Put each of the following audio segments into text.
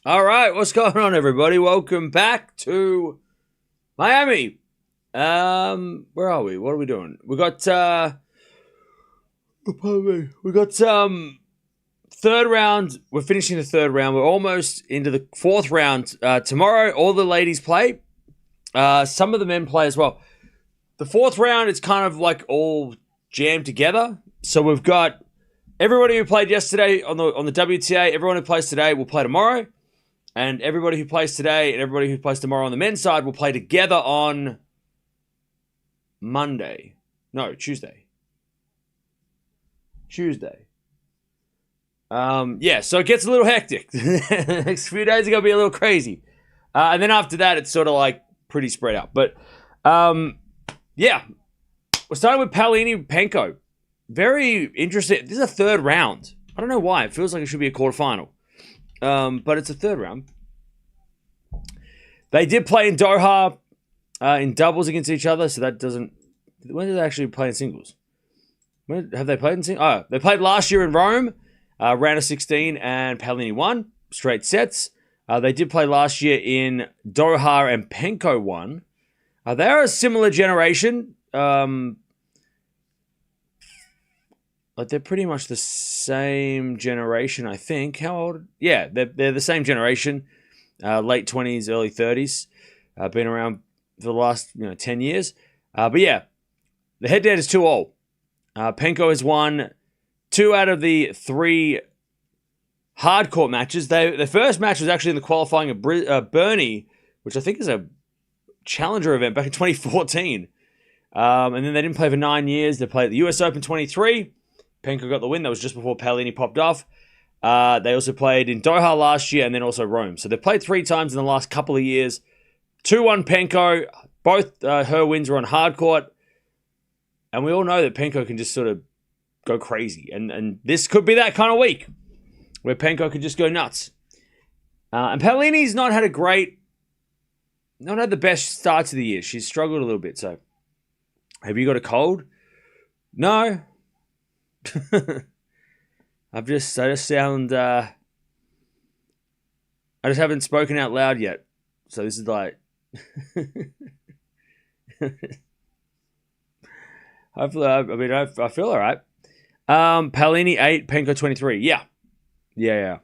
All right, what's going on, everybody? Welcome back to Miami. Where are we? What are we doing? We got third round. We're finishing the third round. We're almost into the fourth round. Tomorrow, all the ladies play. Some of the men play as well. The fourth round, it's kind of like all jammed together. So we've got everybody who played yesterday on the WTA. Everyone who plays today will play tomorrow. And everybody who plays today and everybody who plays tomorrow on the men's side will play together on Monday. No, Tuesday. So it gets a little hectic. The next few days are going to be a little crazy. And then after that, it's sort of like pretty spread out. But, we're starting with Paolini Penko. Very interesting. This is a third round. I don't know why. It feels like it should be a quarterfinal. But it's a third round. They did play in Doha in doubles against each other, so that doesn't... When did they actually play in singles? When have they played in singles? Oh, they played last year in Rome, round of 16, and Paolini won, straight sets. They did play last year in Doha, and Penko won. They are a similar generation. Like they're pretty much the same generation, I think. How old? Yeah, they're the same generation. Late 20s, early 30s. Been around for the last 10 years. But yeah, the head-to-head is 2-all. Penko has won 2 out of the 3 hardcourt matches. The first match was actually in the qualifying of Boronia, which I think is a challenger event back in 2014. And then they didn't play for 9 years. They played at the US Open 23. Penko got the win. That was just before Paolini popped off. They also played in Doha last year and then also Rome. So they played 3 times in the last couple of years. 2-1 Penko. Both her wins were on hardcourt. And we all know that Penko can just sort of go crazy. And this could be that kind of week where Penko could just go nuts. And Paolini's not had the best start to the year. She's struggled a little bit. So have you got a cold? No. I just haven't spoken out loud yet. So this is like, hopefully, I feel all right. Paolini 8, Penko 23. Yeah.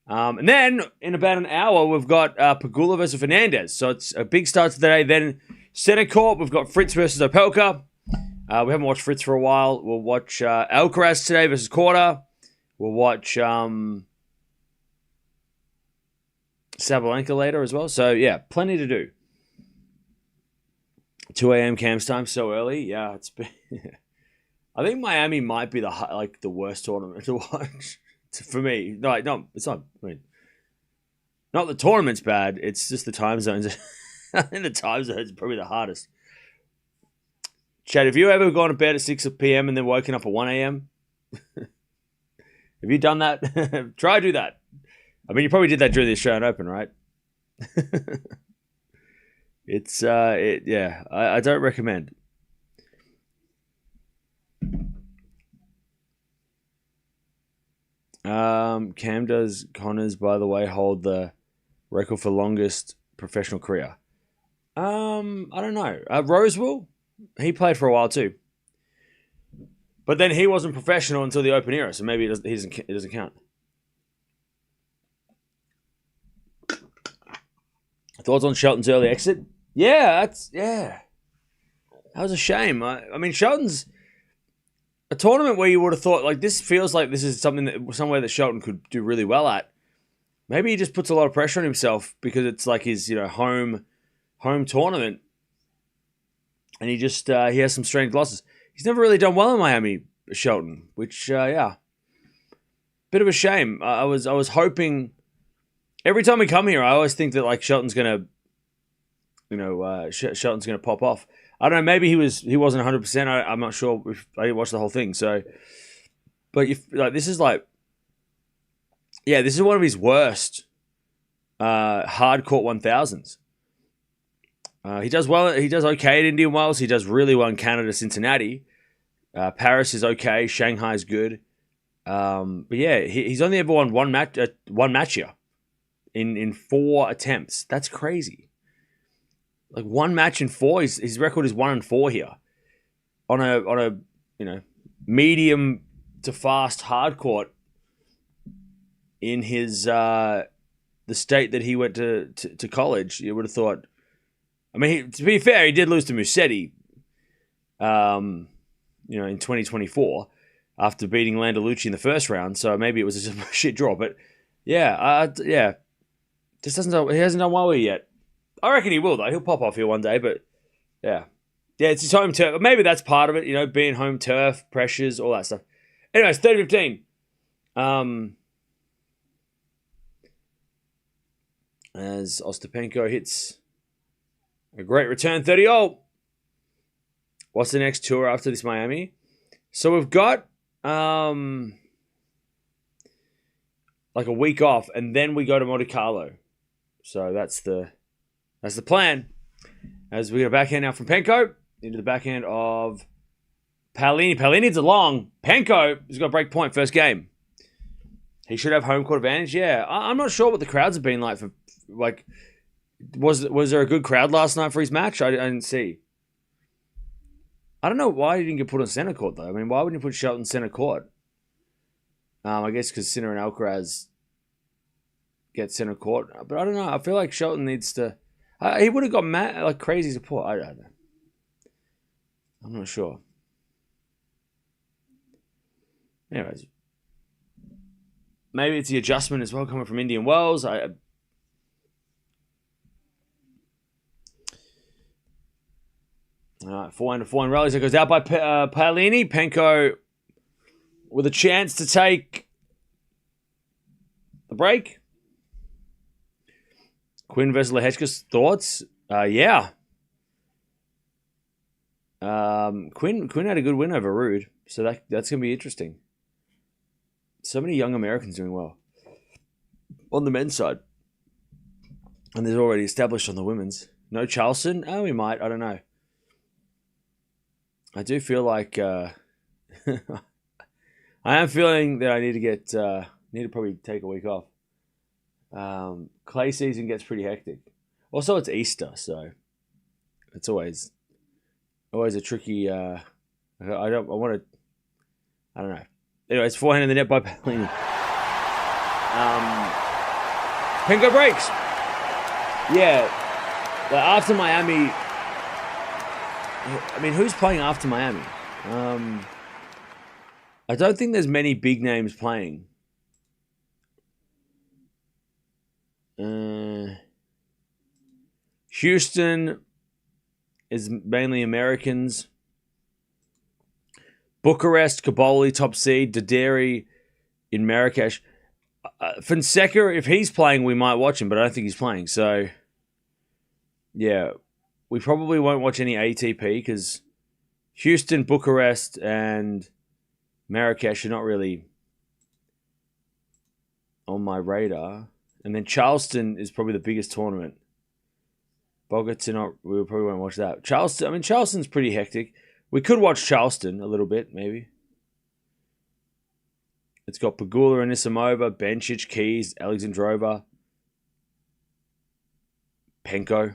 And then in about an hour, we've got Pegula versus Fernandez. So it's a big start to the day. Then center court, we've got Fritz versus Opelka. We haven't watched Fritz for a while. We'll watch Alcaraz today versus Korda. We'll watch Sabalenka later as well. So, yeah, plenty to do. 2 a.m. Cam's time, so early. Yeah, it's been... I think Miami might be the worst tournament to watch for me. No, it's not. I mean, not the tournament's bad. It's just the time zones. I think the time zones are probably the hardest. Chad, have you ever gone to bed at 6 p.m. and then woken up at 1 a.m.? Have you done that? Try to do that. I mean, you probably did that during the Australian Open, right? I don't recommend. Cam does Connors, by the way, hold the record for longest professional career. I don't know. Rosewell, he played for a while too. But then he wasn't professional until the Open era, so maybe it doesn't count. Thoughts on Shelton's early exit? Yeah. That was a shame. I mean, Shelton's a tournament where you would have thought, like, this feels like this is somewhere that Shelton could do really well at. Maybe he just puts a lot of pressure on himself because it's like his, home tournament, and he has some strange losses. He's never really done well in Miami, Shelton, which, bit of a shame. I was hoping, every time we come here, I always think that, like, Shelton's going to pop off. I don't know, maybe he wasn't 100%. I'm not sure if I didn't watch the whole thing. So, but this is one of his worst hardcourt 1000s. He does well. He does okay at Indian Wells. He does really well in Canada, Cincinnati. Paris is okay. Shanghai is good. But yeah, he's only ever won one match here. in 4 attempts. That's crazy. Like 1 match in 4. His record is 1-4 here on a medium to fast hard court in his the state that he went to college. You would have thought. I mean, to be fair, he did lose to Musetti, in 2024 after beating Landalucci in the first round. So maybe it was just a shit draw. But yeah, just he hasn't done well here yet. I reckon he will though. He'll pop off here one day. But yeah, it's his home turf. Maybe that's part of it. Being home turf, pressures, all that stuff. Anyways, 30-15. As Ostapenko hits a great return, 30-0. What's the next tour after this Miami? So we've got like a week off, and then we go to Monte Carlo. So that's the plan. As we get a backhand now from Penko into the backhand of Paolini. Paolini's along. Penko has got a break point first game. He should have home court advantage. Yeah, I'm not sure what the crowds have been like for. Like, was there a good crowd last night for his match? I didn't see. I don't know why he didn't get put on center court though. I mean, why wouldn't you put Shelton center court? I guess because Sinner and Alcaraz get center court, but I don't know. I feel like Shelton needs to. He would have got mad, like crazy support. I don't know. I'm not sure. Anyways, maybe it's the adjustment as well coming from Indian Wells. All right, 4-4 rallies. It goes out by Paolini. Penko with a chance to take the break. Quinn versus Lehechka's thoughts? Yeah. Quinn had a good win over Rude, so that's going to be interesting. So many young Americans doing well on the men's side. And they're already established on the women's. No Charleston? Oh, we might. I don't know. I do feel like I am feeling that I need to probably take a week off. Clay season gets pretty hectic. Also, it's Easter, so it's always a tricky. I don't know. Anyway, it's forehand in the net by Paolini. Penko breaks. Yeah, after Miami. I mean, who's playing after Miami? I don't think there's many big names playing. Houston is mainly Americans. Bucharest, Kaboli, top seed. Daderi in Marrakesh. Fonseca, if he's playing, we might watch him, but I don't think he's playing. So, yeah, we probably won't watch any ATP because Houston, Bucharest, and Marrakesh are not really on my radar. And then Charleston is probably the biggest tournament. Bogot's not. We probably won't watch that. Charleston's pretty hectic. We could watch Charleston a little bit, maybe. It's got Pegula and Isamova, Bencic, Keys, Alexandrova, Penko.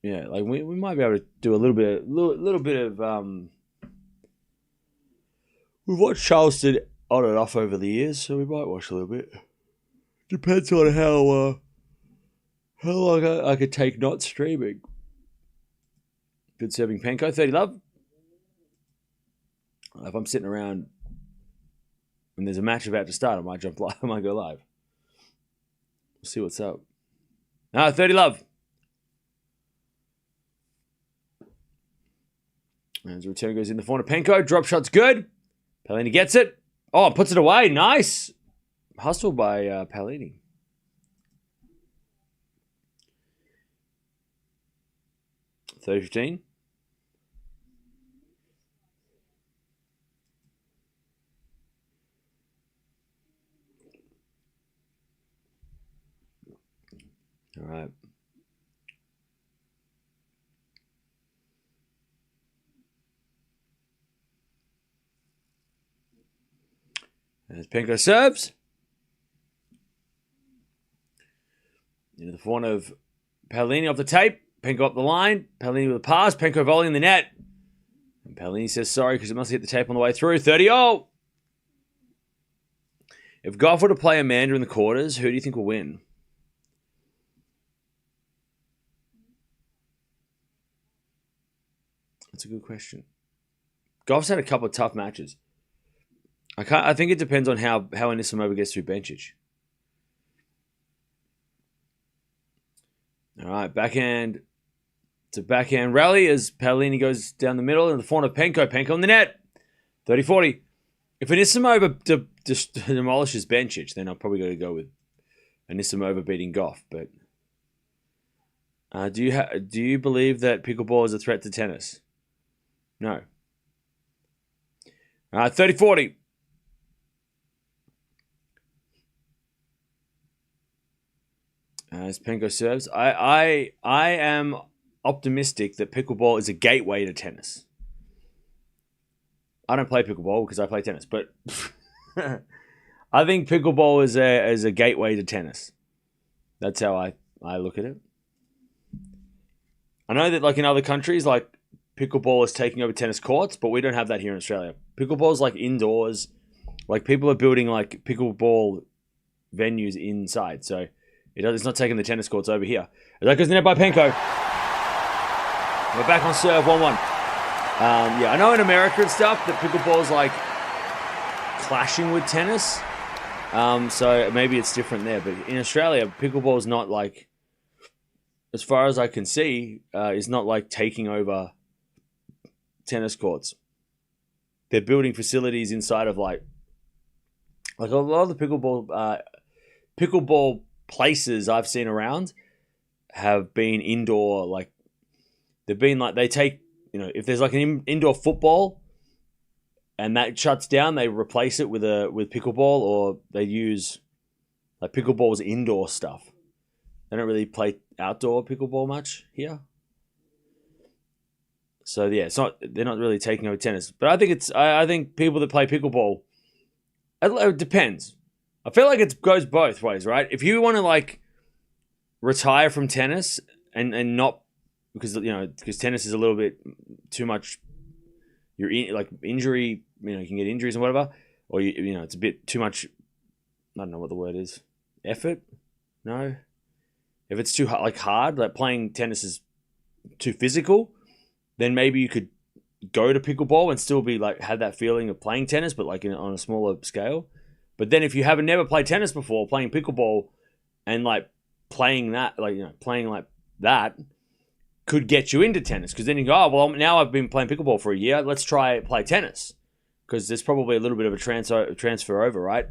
Yeah, like we might be able to do a little bit of. We've watched Charleston on and off over the years, so we might watch a little bit. Depends on how long I could take not streaming. Good serving, Penko. 30 love. If I'm sitting around and there's a match about to start, I might jump live. I might go live. We'll see what's up. 30 love. As the return goes in the corner, Penko. Drop shot's good. Paolini gets it. Oh, puts it away. Nice. Hustle by Paolini. $30-15. All right. As Penko serves. Into the forehand of Paolini off the tape. Penko up the line. Paolini with a pass. Penko volley in the net. And Paolini says sorry because it must hit the tape on the way through. 30-all. If Gauff were to play Amanda in the quarters, who do you think will win? That's a good question. Gauff's had a couple of tough matches. I think it depends on how Anisimova gets through Bencic. All right, backhand to backhand rally as Paolini goes down the middle in the forehand of Penko. Penko in the net. 30-40. If Anisimova demolishes Bencic, then I'll probably go with Anisimova beating Gauff. But do you believe that pickleball is a threat to tennis? No. All right, 30-40. As Penko serves, I am optimistic that pickleball is a gateway to tennis. I don't play pickleball because I play tennis, but I think pickleball is a gateway to tennis. That's how I look at it. I know that like in other countries, like pickleball is taking over tennis courts, but we don't have that here in Australia. Pickleball is like indoors. Like people are building like pickleball venues inside, so it's not taking the tennis courts over here. That goes in net by Penko. We're back on serve, 1-1. Yeah, I know in America and stuff that pickleball's like clashing with tennis. So maybe it's different there. But in Australia, pickleball's not like, as far as I can see, is not like taking over tennis courts. They're building facilities inside of like a lot of the pickleball places I've seen around have been indoor. Like they've been like, they take, if there's like an indoor football and that shuts down, they replace it with pickleball, or they use like pickleball's indoor stuff. They don't really play outdoor pickleball much here. So yeah, they're not really taking over tennis. But I think people that play pickleball, it depends. I feel like it goes both ways, right? If you want to like retire from tennis and not because tennis is a little bit too much, you're like injury, you can get injuries and whatever, or it's a bit too much. I don't know what the word is. Effort? No. If it's too hard, like playing tennis is too physical, then maybe you could go to pickleball and still be like have that feeling of playing tennis, but like on a smaller scale. But then if you haven't never played tennis before, playing pickleball and like playing that, playing like that could get you into tennis. Because then you go, oh, well, now I've been playing pickleball for a year. Let's play tennis. Because there's probably a little bit of a transfer over, right?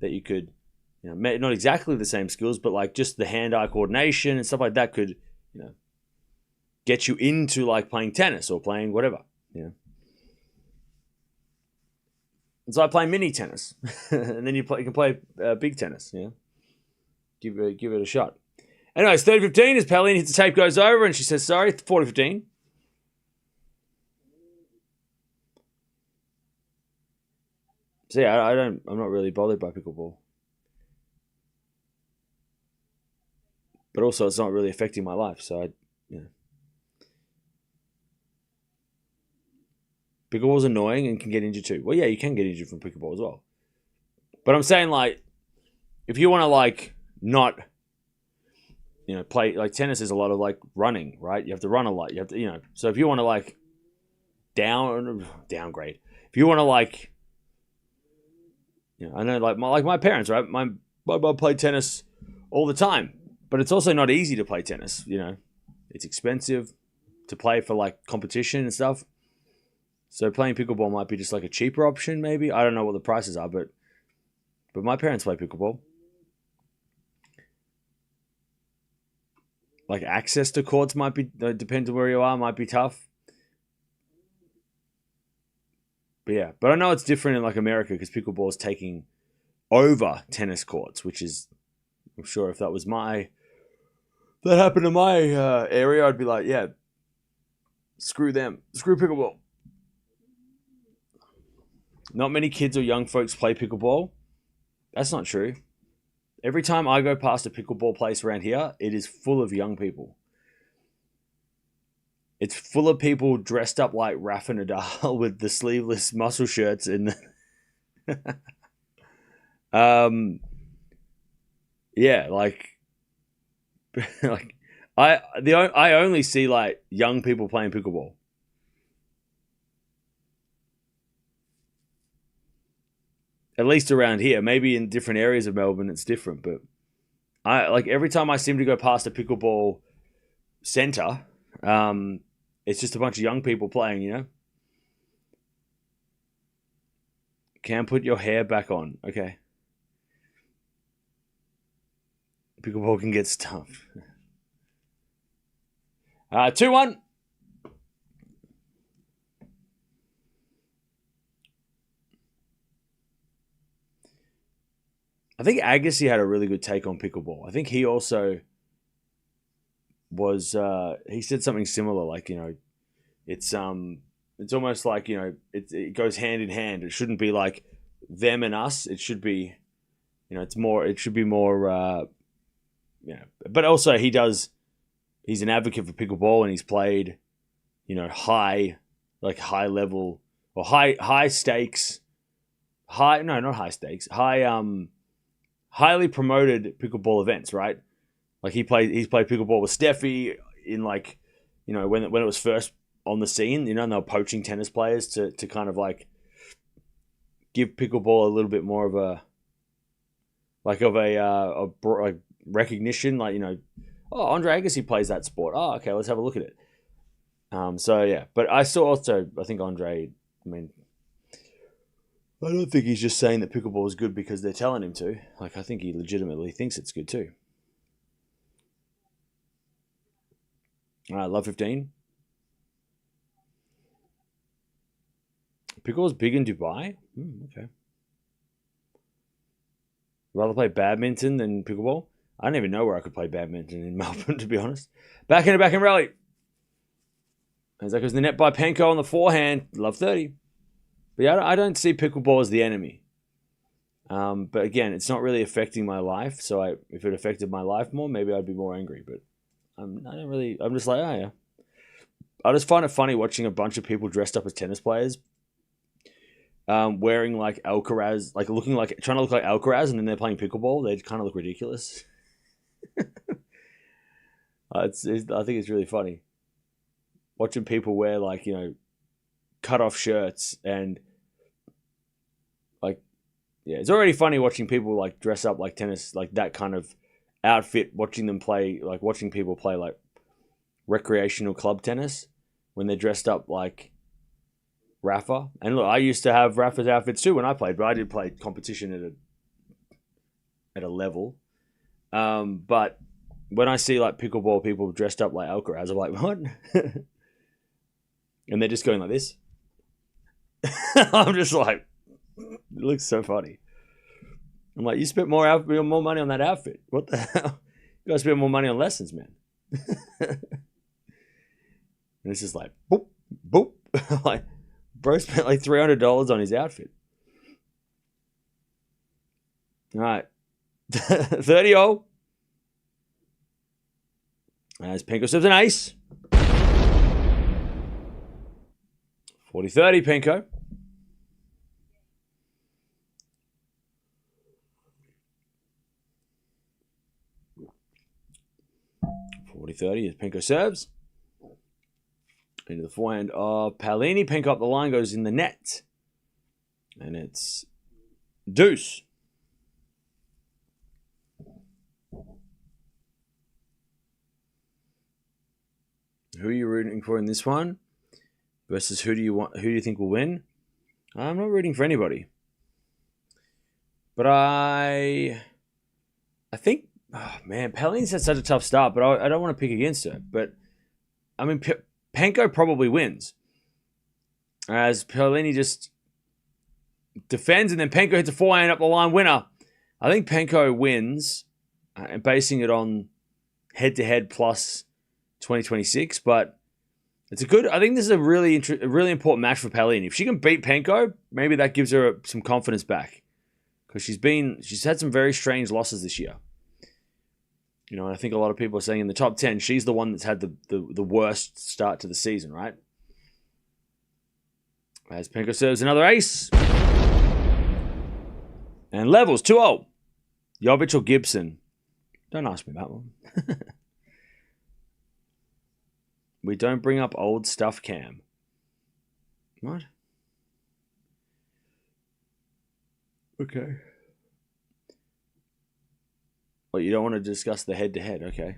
That you could, not exactly the same skills, but like just the hand-eye coordination and stuff like that could, get you into like playing tennis or playing whatever, It's like playing mini tennis, and then you can play big tennis. Give it a shot. Anyways, 30-15 as Paolini hits the tape, goes over, and she says sorry. 40-15. So yeah, I'm not really bothered by pickleball, but also it's not really affecting my life. So Pickleball's annoying and can get injured too. Well, yeah, you can get injured from pickleball as well. But I'm saying, like, if you want to, like, not, play, like, tennis is a lot of, like, running, right? You have to run a lot. You have to, so if you want to, like, downgrade. If you want to, like, I know, like my parents, right? My mum played tennis all the time. But it's also not easy to play tennis, It's expensive to play for, like, competition and stuff. So playing pickleball might be just like a cheaper option, maybe. I don't know what the prices are, but my parents play pickleball. Like access to courts might be, depends on where you are, might be tough. But yeah, but I know it's different in like America because pickleball is taking over tennis courts, which is, I'm sure if that happened in my area, I'd be like, yeah, screw them, screw pickleball. Not many kids or young folks play pickleball. That's not true. Every time I go past a pickleball place around here, it is full of young people. It's full of people dressed up like Rafa Nadal with the sleeveless muscle shirts and yeah, like like I only see like young people playing pickleball. At least around here. Maybe in different areas of Melbourne it's different, but I like every time I seem to go past a pickleball center, it's just a bunch of young people playing, you know? Can put your hair back on. Okay. Pickleball can get stuffed. 2-1. I think Agassi had a really good take on pickleball. I think he also was he said something similar, like, you know, it's almost like, you know, it goes hand in hand. It shouldn't be like them and us. It should be, you know, it should be more you know, but also he's an advocate for pickleball, and he's played, you know, high level or high stakes, not high stakes, highly promoted pickleball events, right? Like he's played pickleball with Steffi in, like, you know, when it was first on the scene, you know, and they were poaching tennis players to kind of like give pickleball a little bit more of a recognition, like, you know, oh, Andre Agassi plays that sport. Oh, okay, let's have a look at it. So yeah, but I think Andre, I mean, I don't think he's just saying that pickleball is good because they're telling him to. Like, I think he legitimately thinks it's good too. All right, love 15. Pickleball's big in Dubai? Okay. Rather play badminton than pickleball? I don't even know where I could play badminton in Melbourne, to be honest. Back in rally. As that goes the net by Penko on the forehand. Love 30. But yeah, I don't see pickleball as the enemy. But again, it's not really affecting my life. So if it affected my life more, maybe I'd be more angry. But I'm just like, oh yeah. I just find it funny watching a bunch of people dressed up as tennis players, wearing like Alcaraz, like trying to look like Alcaraz, and then they're playing pickleball. They kind of look ridiculous. I think it's really funny watching people wear, like, you know, cut off shirts, and like, yeah, it's already funny watching people like dress up like tennis, like that kind of outfit, watching people play like recreational club tennis when they're dressed up like Rafa. And look, I used to have Rafa's outfits too when I played, but I did play competition at a level. But when I see like pickleball people dressed up like Alcaraz, I'm like, what? And they're just going like this. I'm just like, it looks so funny. I'm like, you spent more money on that outfit. What the hell? You gotta spend more money on lessons, man. And it's just like, boop, boop. Like, bro spent like $300 on his outfit. All right. 30-0. As Penko serves an ace. 40-30, Penko. .40-30 as Penko serves. Into the forehand of Paolini. Penko up the line, goes in the net. And it's deuce. Who are you rooting for in this one? Versus who do you think will win? I'm not rooting for anybody. But I think, oh man, Paolini's had such a tough start, but I don't want to pick against her. But I mean, Penko probably wins, as Paolini just defends, and then Penko hits a forehand up the line winner. I think Penko wins, and basing it on head-to-head plus 2026, but I think this is a really important match for Paolini. If she can beat Penko, maybe that gives her some confidence back. because she's had some very strange losses this year. You know, and I think a lot of people are saying in the top 10, she's the one that's had the worst start to the season, right? As Penko serves another ace. And levels 2-0. Jovic or Gibson? Don't ask me that one. We don't bring up old stuff, Cam. What? Okay. Well, you don't want to discuss the head-to-head, okay.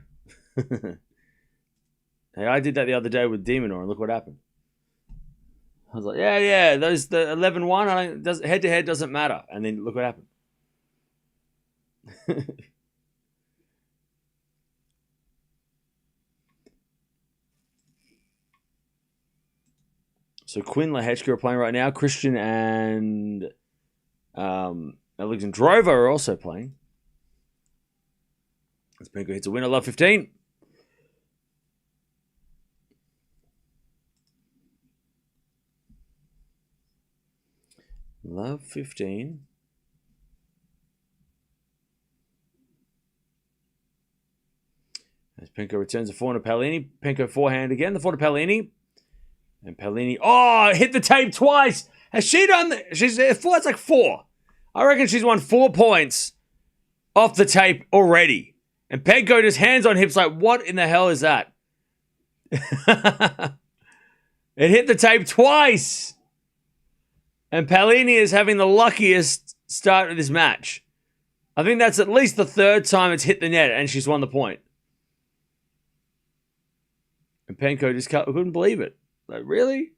Hey, I did that the other day with Demonor, and look what happened. I was like, yeah, the 11-1, head-to-head doesn't matter. And then look what happened. So Quinn Lehechka are playing right now. Christian and Alexandrova are also playing. As Penko hits a winner, love 15. Love 15. As Penko returns a forehand to Paolini. Penko forehand again. The forehand to Paolini. And Paolini, hit the tape twice. Has she done that? She's four. It's like 4. I reckon she's won 4 points off the tape already. And Penko just hands on hips like, what in the hell is that? It hit the tape twice. And Paolini is having the luckiest start of this match. I think that's at least the 3rd time it's hit the net and she's won the point. And Penko just couldn't believe it. Like, really?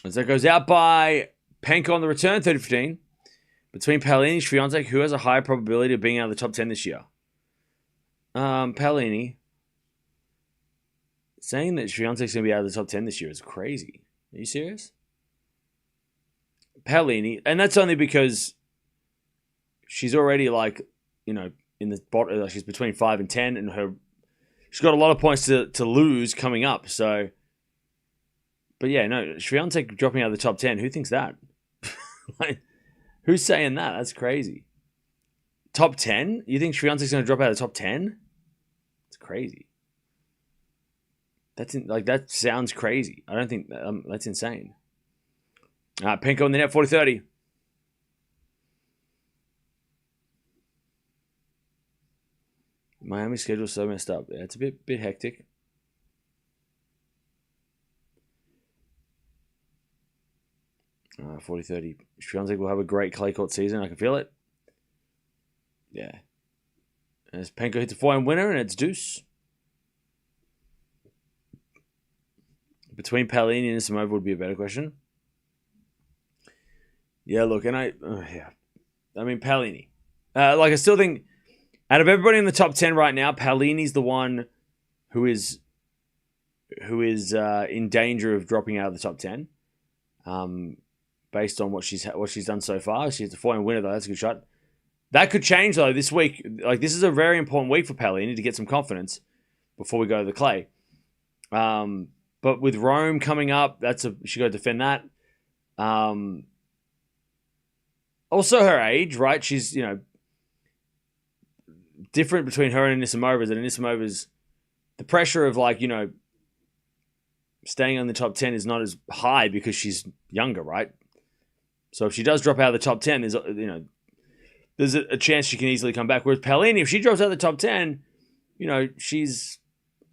As that goes out by Penko on the return, 30-15. Between Paolini and Swiatek, who has a higher probability of being out of the top 10 this year? Paolini. Saying that Swiatek's going to be out of the top 10 this year is crazy. Are you serious? Paolini. And that's only because she's already like, you know, in the bottom, like she's between 5 and 10, and she's got a lot of points to lose coming up. So, but yeah, no, Swiatek dropping out of the top 10. Who thinks that? Like, who's saying that? That's crazy. Top 10? You think Swiatek's going to drop out of the top 10? It's crazy. That sounds crazy. I don't think that's insane. Penko in the net, 40-30. Miami's schedule's so messed up. Yeah, it's a bit hectic. Uh, 40-30. Swiatek will have a great clay court season. I can feel it. Yeah. As Penko hits a 4-1 winner, and it's deuce. Between Paolini and Simova would be a better question. Yeah, look, and I mean, Paolini. I still think, out of everybody in the top 10 right now, Paolini's the one who is in danger of dropping out of the top 10. Based on what she's done so far. She's a 4-1 winner, though. That's a good shot. That could change, though, this week. Like, this is a very important week for Paolini to get some confidence before we go to the clay. But with Rome coming up, she got to defend that. Also, her age, right? She's, different between her and Anisimova's. And Anisimova's, the pressure of, staying on the top 10 is not as high because she's younger, right? So if she does drop out of the top 10, there's a chance she can easily come back. Whereas Paolini, if she drops out of the top 10, it's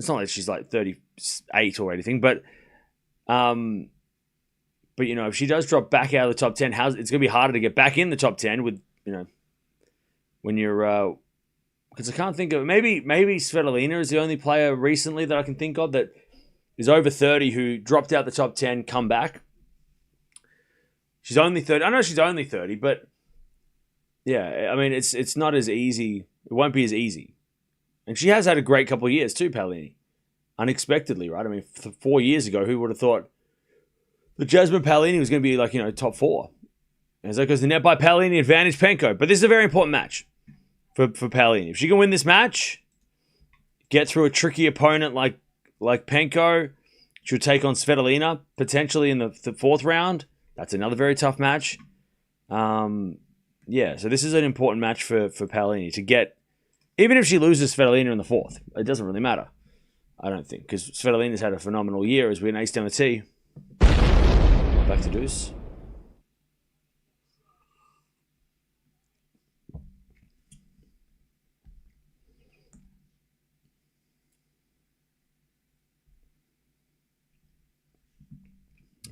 not like she's like 38 or anything, but if she does drop back out of the top 10, it's going to be harder to get back in the top 10 with, when you're, because I can't think of, maybe Svitolina is the only player recently that I can think of that is over 30 who dropped out the top 10, come back. She's only 30. I know she's only 30, but yeah, I mean, it's not as easy. It won't be as easy. And she has had a great couple of years too, Paolini. Unexpectedly, right? I mean, 4 years ago, who would have thought that Jasmine Paolini was going to be top 4? As that goes the net by Paolini, advantage Penko. But this is a very important match for Paolini. If she can win this match, get through a tricky opponent like Penko, She'll take on Svitolina potentially in the fourth round. That's another very tough match. Yeah, so this is an important match for Paolini to get. Even if she loses Svitolina in the fourth, it doesn't really matter. I don't think, because Svitolina's had a phenomenal year as we an ace down the tee. Back to deuce.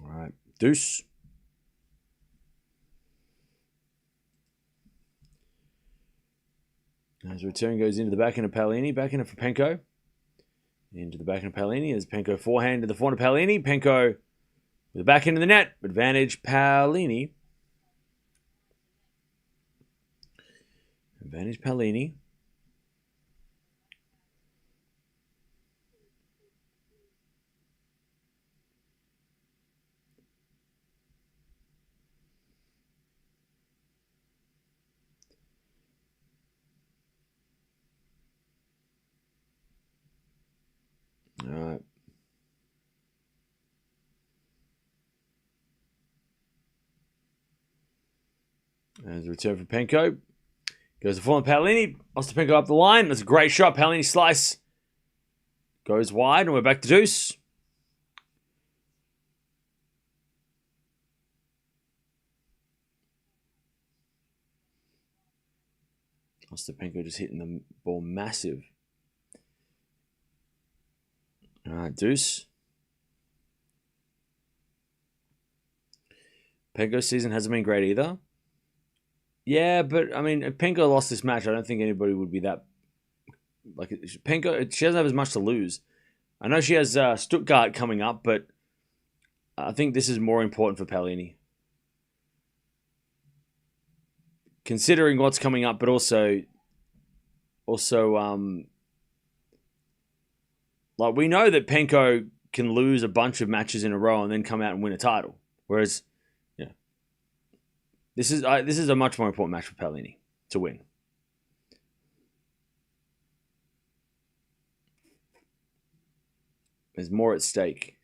All right, deuce. As the return goes into the backhand of Paolini, backhand of Penko. Into the backhand of Paolini as Penko forehand to the forehand of Paolini. Penko with the backhand in the net. Advantage Paolini. Advantage Paolini. All right. As a return for Penko. Goes the forehand Paolini. Ostapenko up the line. That's a great shot. Paolini slice. Goes wide, and we're back to deuce. Ostapenko just hitting the ball massive. All right, deuce. Penko's season hasn't been great either. Yeah, but I mean, if Penko lost this match, I don't think anybody would be that. Like, Penko, she doesn't have as much to lose. I know she has Stuttgart coming up, but I think this is more important for Paolini. Considering what's coming up, but also, like, we know that Penko can lose a bunch of matches in a row and then come out and win a title. Whereas, yeah, this is a much more important match for Paolini to win. There's more at stake.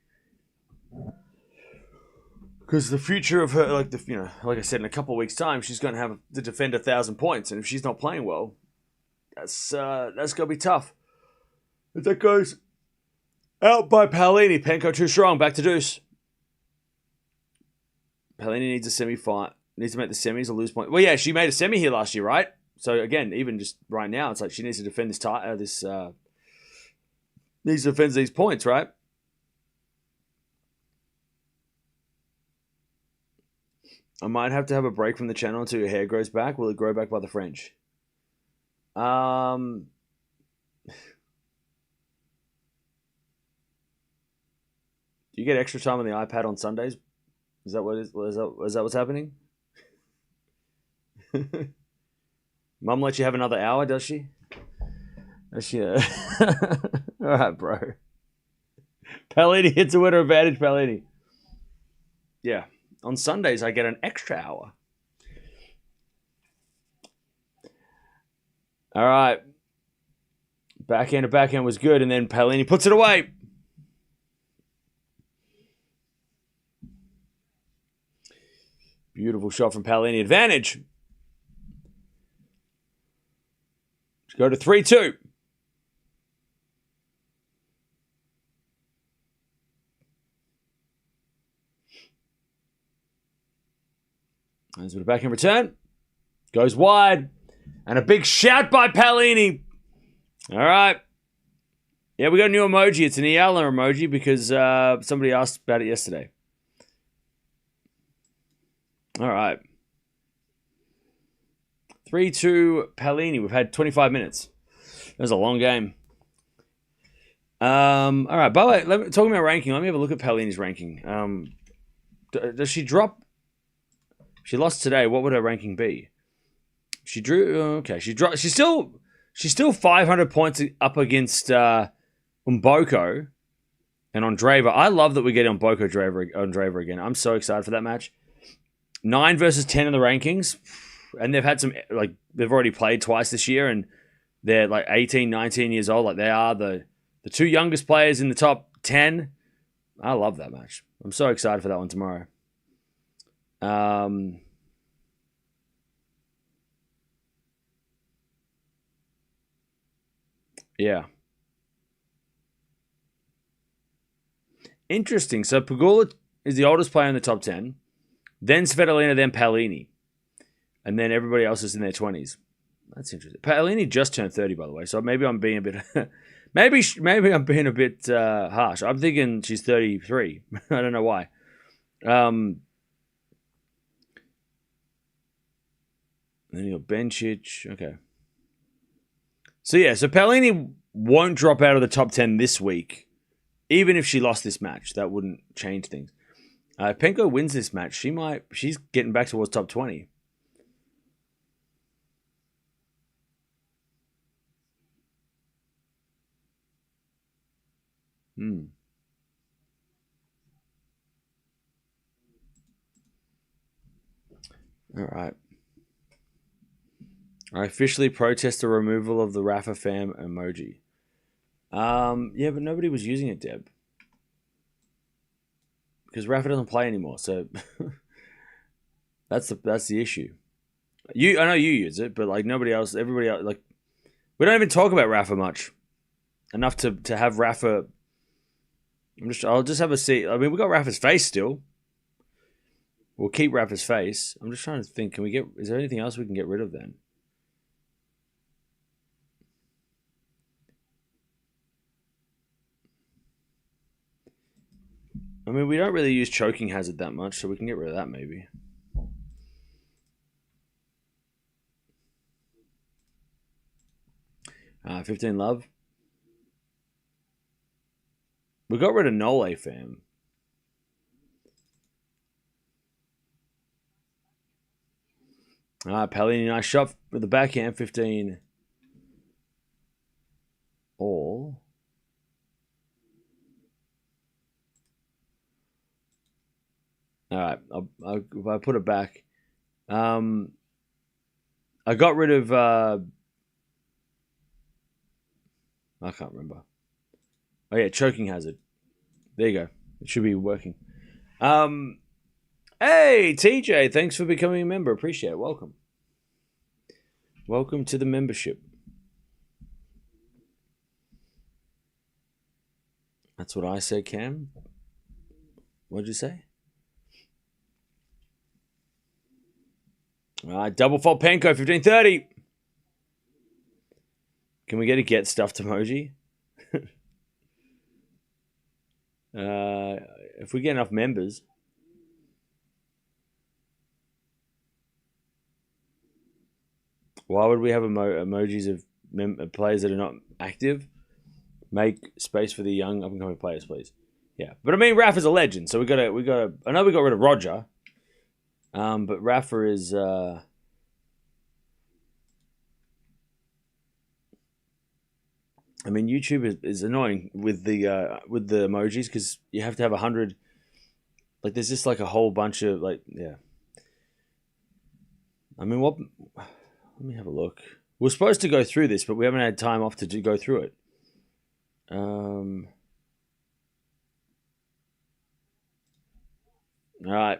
Because the future of her, like I said, in a couple of weeks' time, she's going to have to defend 1,000 points, and if she's not playing well, that's going to be tough. If that goes out by Paolini, Penko too strong. Back to deuce. Paolini needs a semi-fight. Needs to make the semis or lose point. Well, yeah, she made a semi here last year, right? So again, even just right now, it's like she needs to defend this needs to defend these points, right? I might have to have a break from the channel until your hair grows back. Will it grow back by the French? Do you get extra time on the iPad on Sundays? Is that what's happening? Mum lets you have another hour, does she? Does she? All right, bro. Paolini hits a winner advantage, Paolini. Yeah. On Sundays, I get an extra hour. All right. Backhand to backhand was good, and then Paolini puts it away. Beautiful shot from Paolini. Advantage. Let's go to 3-2. As with a backhand return. Goes wide. And a big shout by Paolini. All right. Yeah, we got a new emoji. It's an Eala emoji because somebody asked about it yesterday. All right. 3-2 Paolini. We've had 25 minutes. That was a long game. All right. By the way, talking about ranking, let me have a look at Paolini's ranking. Does she drop? She lost today. What would her ranking be? She drew. Okay, she dropped. She's still 500 points up against Mboko and Andreeva. I love that we get Andreeva again. I'm so excited for that match. 9 versus 10 in the rankings, and they've had some they've already played twice this year, and they're like 18, 19 years old. Like they are the two youngest players in the top 10 I love that match. I'm so excited for that one tomorrow. Yeah. Interesting. So Pegula is the oldest player in the top 10. Then Svitolina, then Paolini. And then everybody else is in their 20s. That's interesting. Paolini just turned 30, by the way. So maybe I'm being a bit... maybe I'm being a bit harsh. I'm thinking she's 33. I don't know why. Then you got Bencic. Okay. So Paolini won't drop out of the top 10 this week. Even if she lost this match, that wouldn't change things. If Penko wins this match, she's getting back towards top 20. All right. I officially protest the removal of the Rafa fam emoji. Yeah, but nobody was using it, Deb. Because Rafa doesn't play anymore, so that's the issue. I know you use it, but like nobody else, everybody else, like we don't even talk about Rafa much. Enough to have Rafa. I'll just have a seat. I mean, we got Rafa's face still. We'll keep Rafa's face. I'm just trying to think. Is there anything else we can get rid of then? I mean, we don't really use choking hazard that much, so we can get rid of that maybe. Uh, 15 love. We got rid of Nole fam. Paolini, nice shot with the backhand. 15 all. All right, if I put it back, I got rid of. I can't remember. Oh yeah, choking hazard. There you go. It should be working. Hey TJ, thanks for becoming a member. Appreciate it. Welcome. Welcome to the membership. That's what I said, Cam. What'd you say? All right, double fault Penko, 1530. Can we get stuffed emoji? If we get enough members. Why would we have emojis of players that are not active? Make space for the young up and coming players, please. Yeah, but I mean, Rafa's a legend, so we got to. I know we got rid of Roger, but Rafa is. I mean, YouTube is annoying with the emojis because you have to have 100. Like, there's just like a whole bunch of yeah. I mean, what? Let me have a look. We're supposed to go through this, but we haven't had time off to go through it. All right.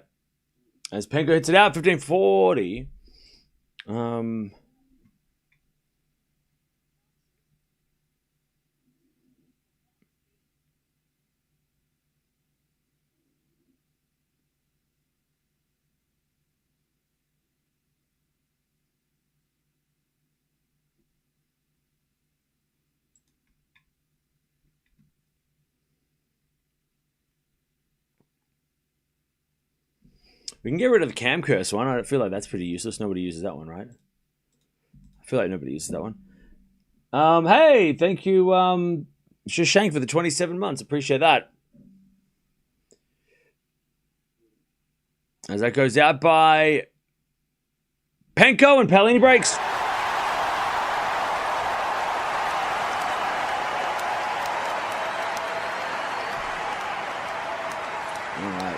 As Penko hits it out, 1540. We can get rid of the cam curse one. I feel like that's pretty useless. Nobody uses that one, right? I feel like nobody uses that one. Hey, thank you, Shashank, for the 27 months. Appreciate that. As that goes out by Penko and Paolini breaks. All right.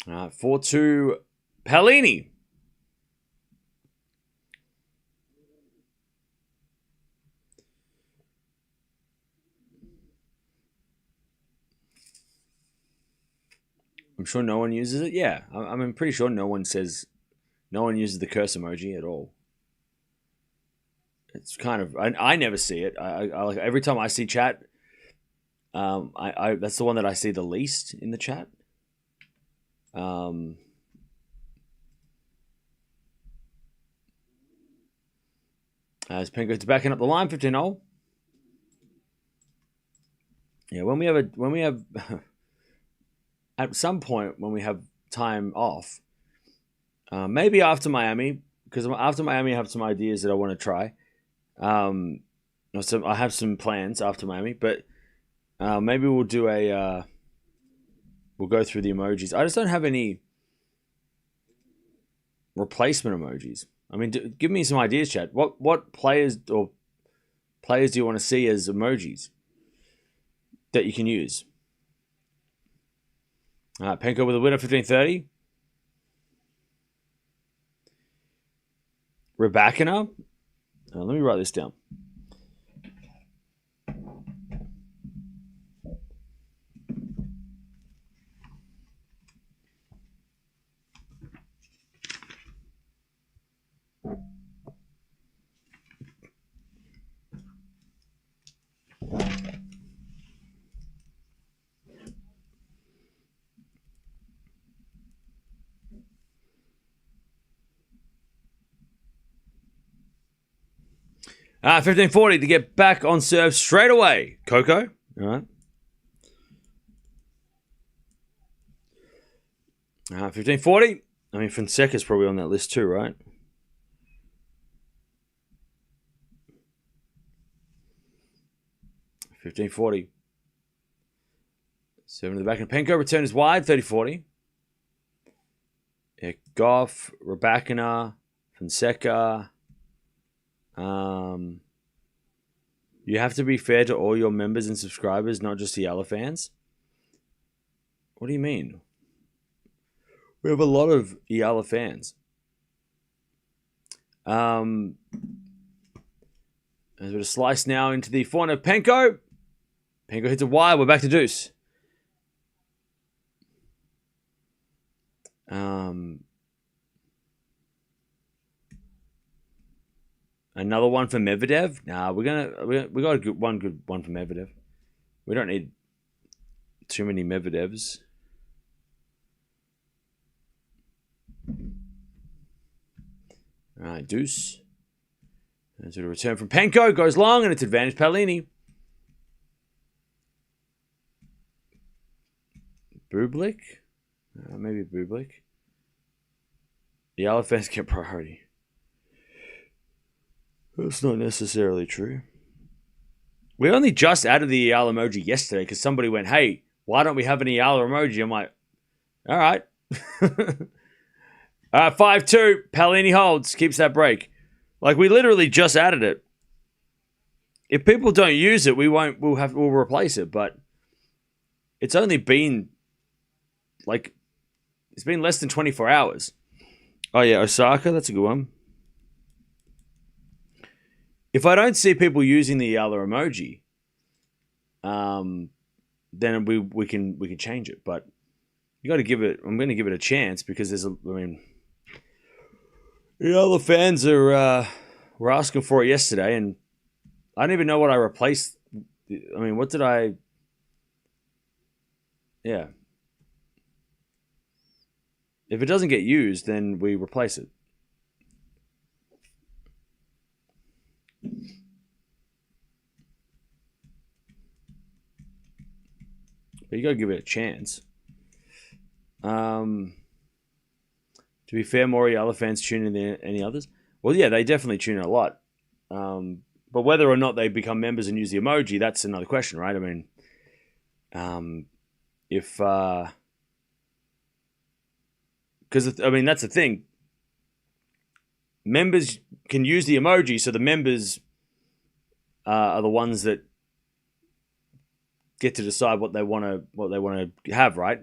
All right, 4-2 Paolini. I'm sure no one uses it. Yeah, I'm pretty sure no one uses the curse emoji at all. It's kind of I never see it. I like every time I see chat. I that's the one that I see the least in the chat. As Penguins backing up the line, 15-0. Yeah, when we have at some point when we have time off, maybe after Miami, because after Miami I have some ideas that I want to try. So I have some plans after Miami, but maybe we'll do we'll go through the emojis. I just don't have any replacement emojis. I mean, give me some ideas, Chad. What players do you want to see as emojis that you can use? Penko with a winner, 15-30. Raducanu. Let me write this down. Ah, 15-40 to get back on serve straight away. Coco. All right. 15-40. I mean, Fonseca's probably on that list too, right? $15-40. 7 to the back. And Penko return is wide. 30-40. Yeah, Gauff, Raducanu, Fonseca. You have to be fair to all your members and subscribers, not just the Eala fans. What do you mean? We have a lot of Eala fans. There's a bit of slice now into the forehand of Penko. Penko hits a wide. We're back to deuce. Another one for Medvedev. Nah, we got a good one for Medvedev. We don't need too many Medvedevs. All right, deuce. There's a return from Penko. Goes long, and it's advantage Paolini. Bublik? Maybe Bublik. The Eala fans get priority. That's not necessarily true. We only just added the Eala emoji yesterday because somebody went, hey, why don't we have an Eala emoji? I'm like, all right. All right, 5-2. Paolini holds. Keeps that break. Like, we literally just added it. If people don't use it, we'll replace it. But it's only been, it's been less than 24 hours. Oh, yeah, Osaka. That's a good one. If I don't see people using the Eala emoji, then we can change it. But you got to give it. I'm going to give it a chance because the Eala fans were asking for it yesterday, and I don't even know what I replaced. I mean, what did I? Yeah. If it doesn't get used, then we replace it. But you got to give it a chance. To be fair, more Eala fans tune in than any others. Well, yeah, they definitely tune in a lot. But whether or not they become members and use the emoji, that's another question, right? I mean, because that's the thing. Members can use the emoji, so the members are the ones that get to decide what they want to have, right?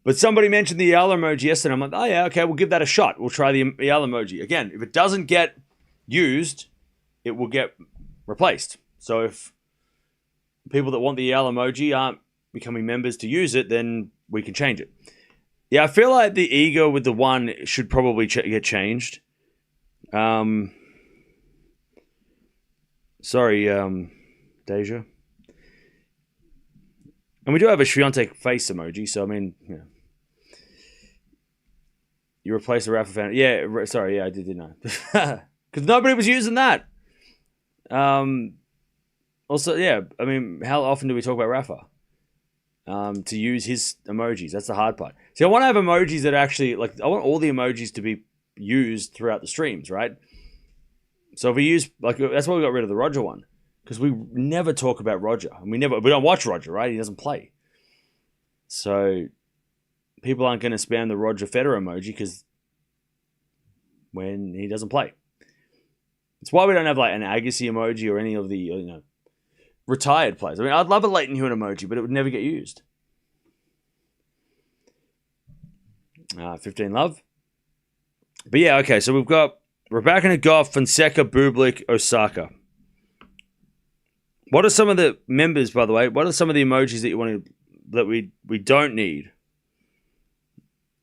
But somebody mentioned the Eala emoji yesterday. I'm like, oh yeah, okay, we'll give that a shot. We'll try the Eala emoji. Again, if it doesn't get used, it will get replaced. So if people that want the Eala emoji aren't becoming members to use it, then we can change it. Yeah, I feel like the ego with the one should probably get changed. Sorry, Deja. And we do have a Swiatek face emoji, so I mean, yeah. You replaced the Rafa fan. Yeah, sorry, yeah, I did know. Because nobody was using that. Also, yeah, I mean, how often do we talk about Rafa? To use his emojis. That's the hard part. See, I want to have emojis that actually, like, I want all the emojis to be used throughout the streams, right? So if we use, like, that's why we got rid of the Roger one. Because we never talk about Roger. And we don't watch Roger, right? He doesn't play. So people aren't going to spam the Roger Federer emoji because when he doesn't play. It's why we don't have, like, an Agassi emoji or any of the, retired players. I mean, I'd love a Leighton Hewitt emoji, but it would never get used. 15 love. But yeah, okay, so we've got Raducanu, Gauff, Fonseca, Bublik, Osaka. What are some of the members, by the way? What are some of the emojis that you want to, that we don't need?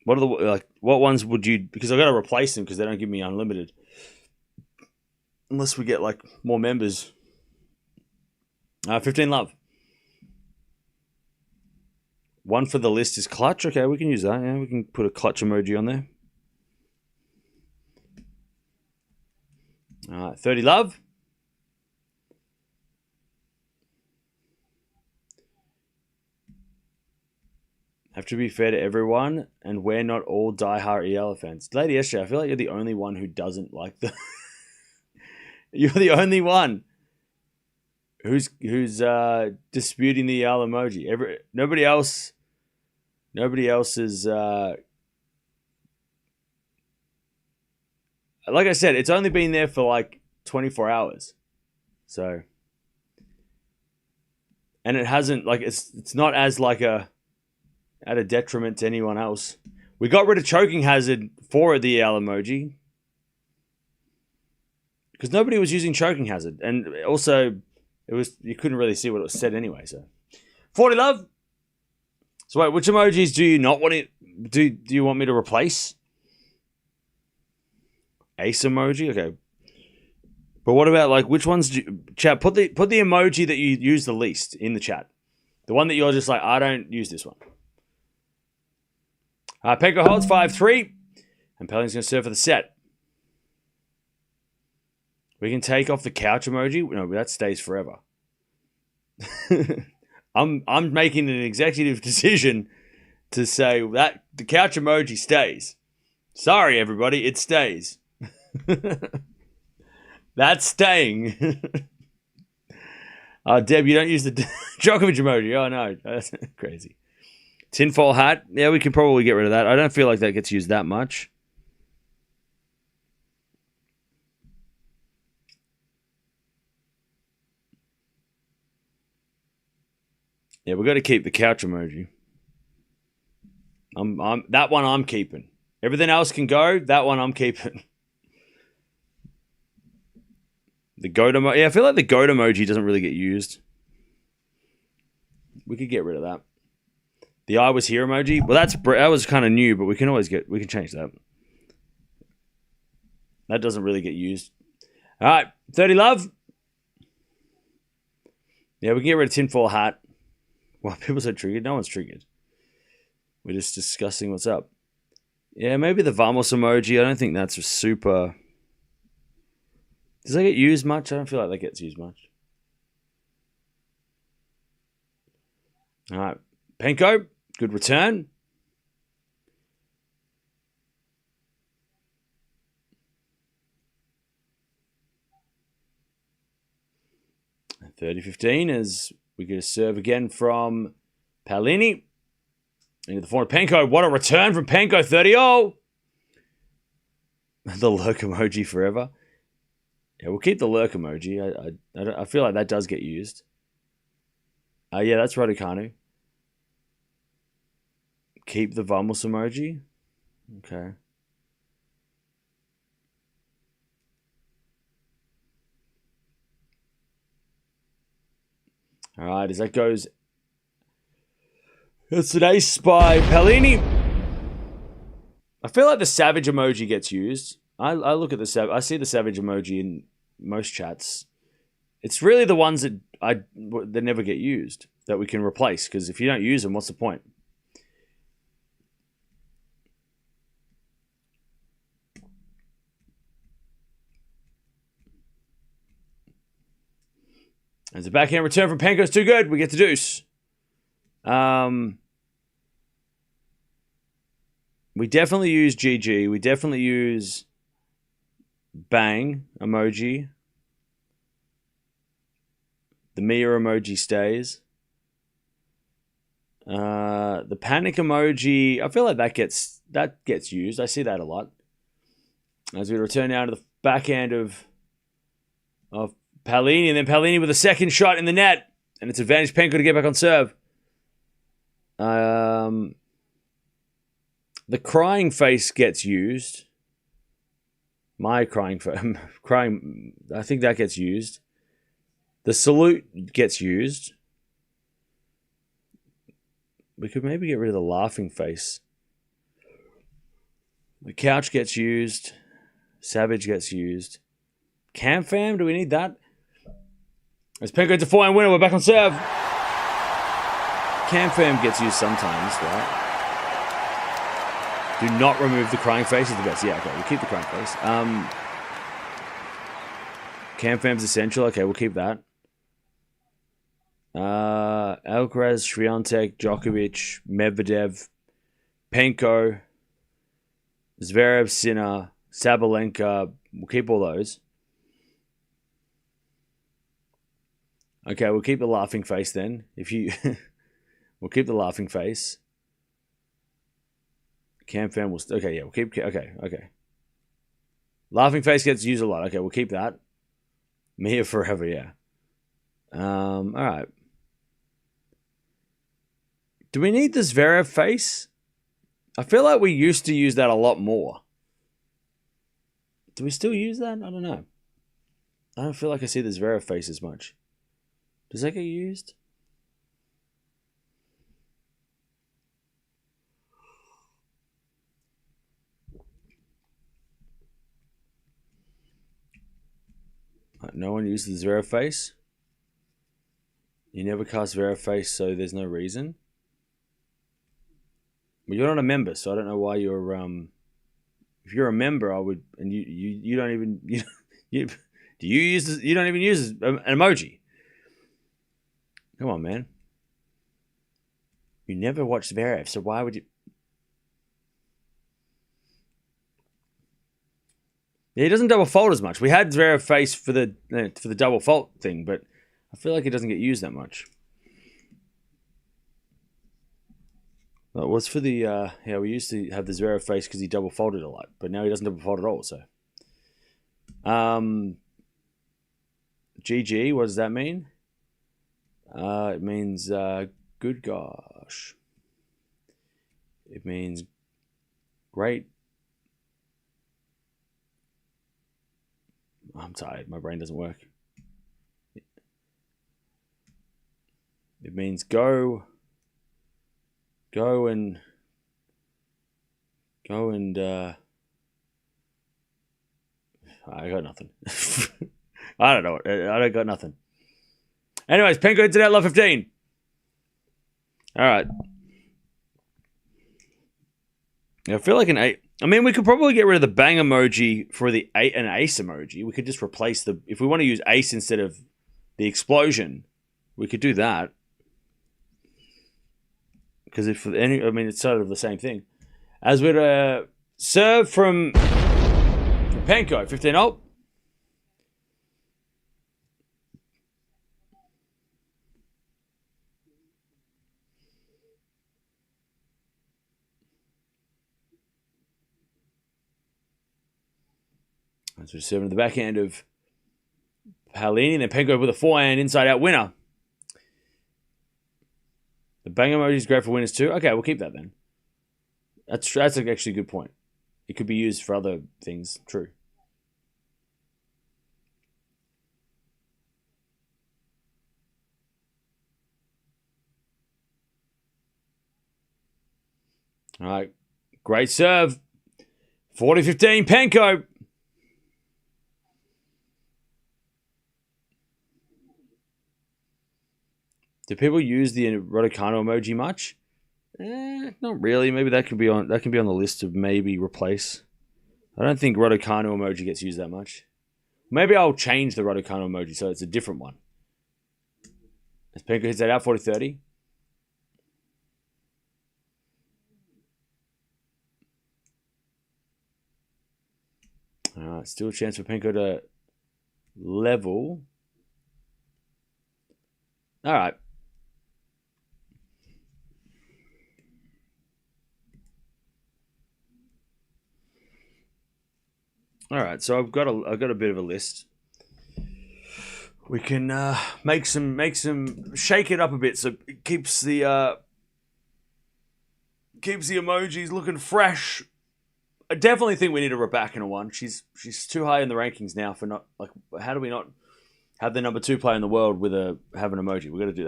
What are the, what ones would you, because I've got to replace them because they don't give me unlimited. Unless we get, more members. 15 love. One for the list is clutch. Okay, we can use that. Yeah, we can put a clutch emoji on there. 30 love. Have to be fair to everyone, and we're not all diehard Eala fans. Lady yesterday, I feel like you're the only one who doesn't like the. You're the only one who's disputing the Eala emoji. Nobody else is. Like I said, it's only been there for 24 hours, so, and it hasn't it's not as at a detriment to anyone else. We got rid of choking hazard for the Eala emoji because nobody was using choking hazard, and also you couldn't really see what it was said anyway. So 40 love. So wait, which emojis do you not want to do you want me to replace? Ace emoji, okay. But what about which ones chat? Put the emoji that you use the least in the chat. The one that you're just I don't use this one. Penko holds 5-3, and Paolini's going to serve for the set. We can take off the couch emoji. No, that stays forever. I'm making an executive decision to say that the couch emoji stays. Sorry, everybody, it stays. That's staying. Deb, you don't use the Djokovic emoji. Oh, no. That's crazy. Tinfoil hat. Yeah, we can probably get rid of that. I don't feel like that gets used that much. Yeah, we've got to keep the couch emoji. That one I'm keeping. Everything else can go. That one I'm keeping. The goat emoji. Yeah, I feel like the goat emoji doesn't really get used. We could get rid of that. The I was here emoji. Well, that was kind of new, but we can change that. That doesn't really get used. All right, 30 love. Yeah, we can get rid of tinfoil hat. Well, people said triggered. No one's triggered. We're just discussing what's up. Yeah, maybe the Vamos emoji. I don't think that's a super. Does that get used much? I don't feel like that gets used much. All right. Penko, good return. And 30-15 as we get a serve again from Paolini. Into the forward Penko. What a return from Penko. 30-0. The lurk emoji forever. Yeah, we'll keep the lurk emoji. I feel like that does get used. Yeah, that's Raducanu. Keep the vamos emoji. Okay. All right, as that goes, it's an ace by Paolini. I feel like the savage emoji gets used. I look at I see the savage emoji in most chats. It's really the ones that never get used that we can replace, because if you don't use them, what's the point? As a backhand return from Penko's too good, we get to deuce. We definitely use GG. We definitely use bang emoji. The Mirra emoji stays. The panic emoji, I feel like that gets used. I see that a lot. As we return now to the backhand of Paolini, and then Paolini with a second shot in the net, and it's advantage Penko to get back on serve. The crying face gets used. My crying face, I think that gets used. The salute gets used. We could maybe get rid of the laughing face. The couch gets used. Savage gets used. Cam fam, do we need that? As Penko gets a 4-1 winner, we're back on serve. Cam fam gets used sometimes, right? Do not remove the crying face is the best. Yeah, okay, we'll keep the crying face. Cam fam's essential. Okay, we'll keep that. Alcaraz, Swiatek, Djokovic, Medvedev, Penko, Zverev, Sinner, Sabalenka. We'll keep all those. Okay, we'll keep the laughing face then. We'll keep the laughing face. Cam fan will... Okay, yeah, we'll keep... Okay. Laughing face gets used a lot. Okay, we'll keep that. Mia forever, yeah. All right. Do we need the Zverev face? I feel like we used to use that a lot more. Do we still use that? I don't know. I don't feel like I see the Zverev face as much. Does that get used? No one uses the Zverev face? You never cast Zverev face, so there's no reason? Well, you're not a member, so I don't know why you're... If you're a member, I would... And you don't even... Do you use this? You don't even use an emoji. Come on, man. You never watch Zverev, so why would you... Yeah, he doesn't double fault as much. We had Zverev face for the double fault thing, but I feel like it doesn't get used that much. Well, what's for the... yeah, we used to have the Zverev face because he double faulted a lot, but now he doesn't double fault at all, so... GG, what does that mean? It means good gosh. It means great. I'm tired. My brain doesn't work. It means go and I got nothing. I don't know. I don't got nothing. Anyways, Penko hits it out, love 15. All right. I feel like an 8. I mean, we could probably get rid of the bang emoji for the an ace emoji. We could just replace the... If we want to use ace instead of the explosion, we could do that. Because if any... I mean, it's sort of the same thing. As we'd serve from Penko, 15-0. As we're serving to the backhand of Paolini, and then Penko with a forehand inside-out winner. The bang emoji is great for winners too. Okay, we'll keep that then. That's actually a good point. It could be used for other things. True. All right. Great serve. 40-15, Penko. Do people use the Raducanu emoji much? Not really. Maybe that can be on the list of maybe replace. I don't think Raducanu emoji gets used that much. Maybe I'll change the Raducanu emoji so it's a different one. As Penko hits that out, 40-30. All right, still a chance for Penko to level. All right. All right, so I've got a bit of a list. We can make some shake it up a bit so it keeps the emojis looking fresh. I definitely think we need a Raducanu one. She's too high in the rankings now for not like. How do we not have the number 2 player in the world with have an emoji? We've got to do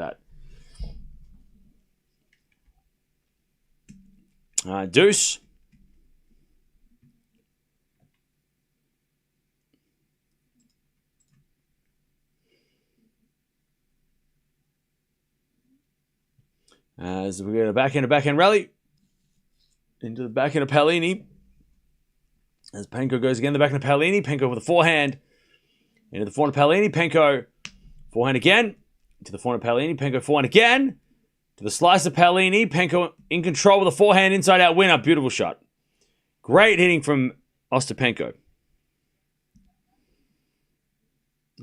that. Deuce. As we get a backhand rally into the backhand of Paolini. As Penko goes again, the backhand of Paolini. Penko with a forehand into the forehand of Paolini. Penko forehand again to the forehand of Paolini. Penko forehand again to the slice of Paolini. Penko in control with a forehand inside out winner. Beautiful shot. Great hitting from Ostapenko.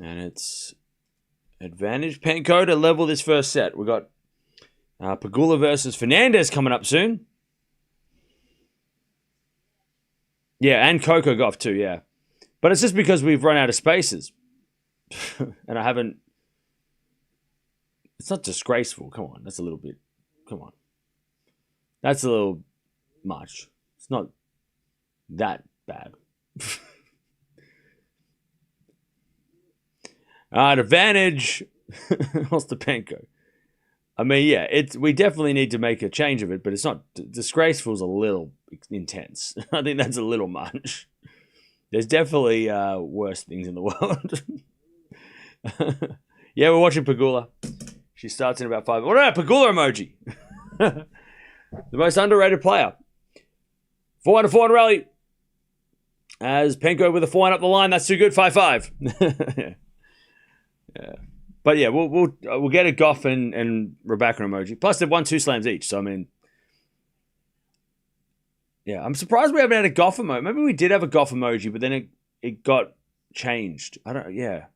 And it's advantage Penko to level this first set. We've got Pegula versus Fernandez coming up soon. Yeah, and Coco Gauff too, yeah. But it's just because we've run out of spaces. And I haven't... It's not disgraceful. Come on, that's a little bit... Come on. That's a little much. It's not that bad. Advantage Ostapenko. I mean, yeah, we definitely need to make a change of it, but it's not disgraceful. Is a little intense. I think that's a little much. There's definitely worse things in the world. Yeah, we're watching Pegula. She starts in about 5. What about Pegula emoji? The most underrated player. 4-4 rally. As Penko with a 4 up the line. That's too good. 5-5. Yeah. But yeah, we'll get a Gauff and Raducanu emoji. Plus, they've won 2 slams each. So I mean, yeah, I'm surprised we haven't had a Gauff emoji. Maybe we did have a Gauff emoji, but then it got changed. I don't. Yeah,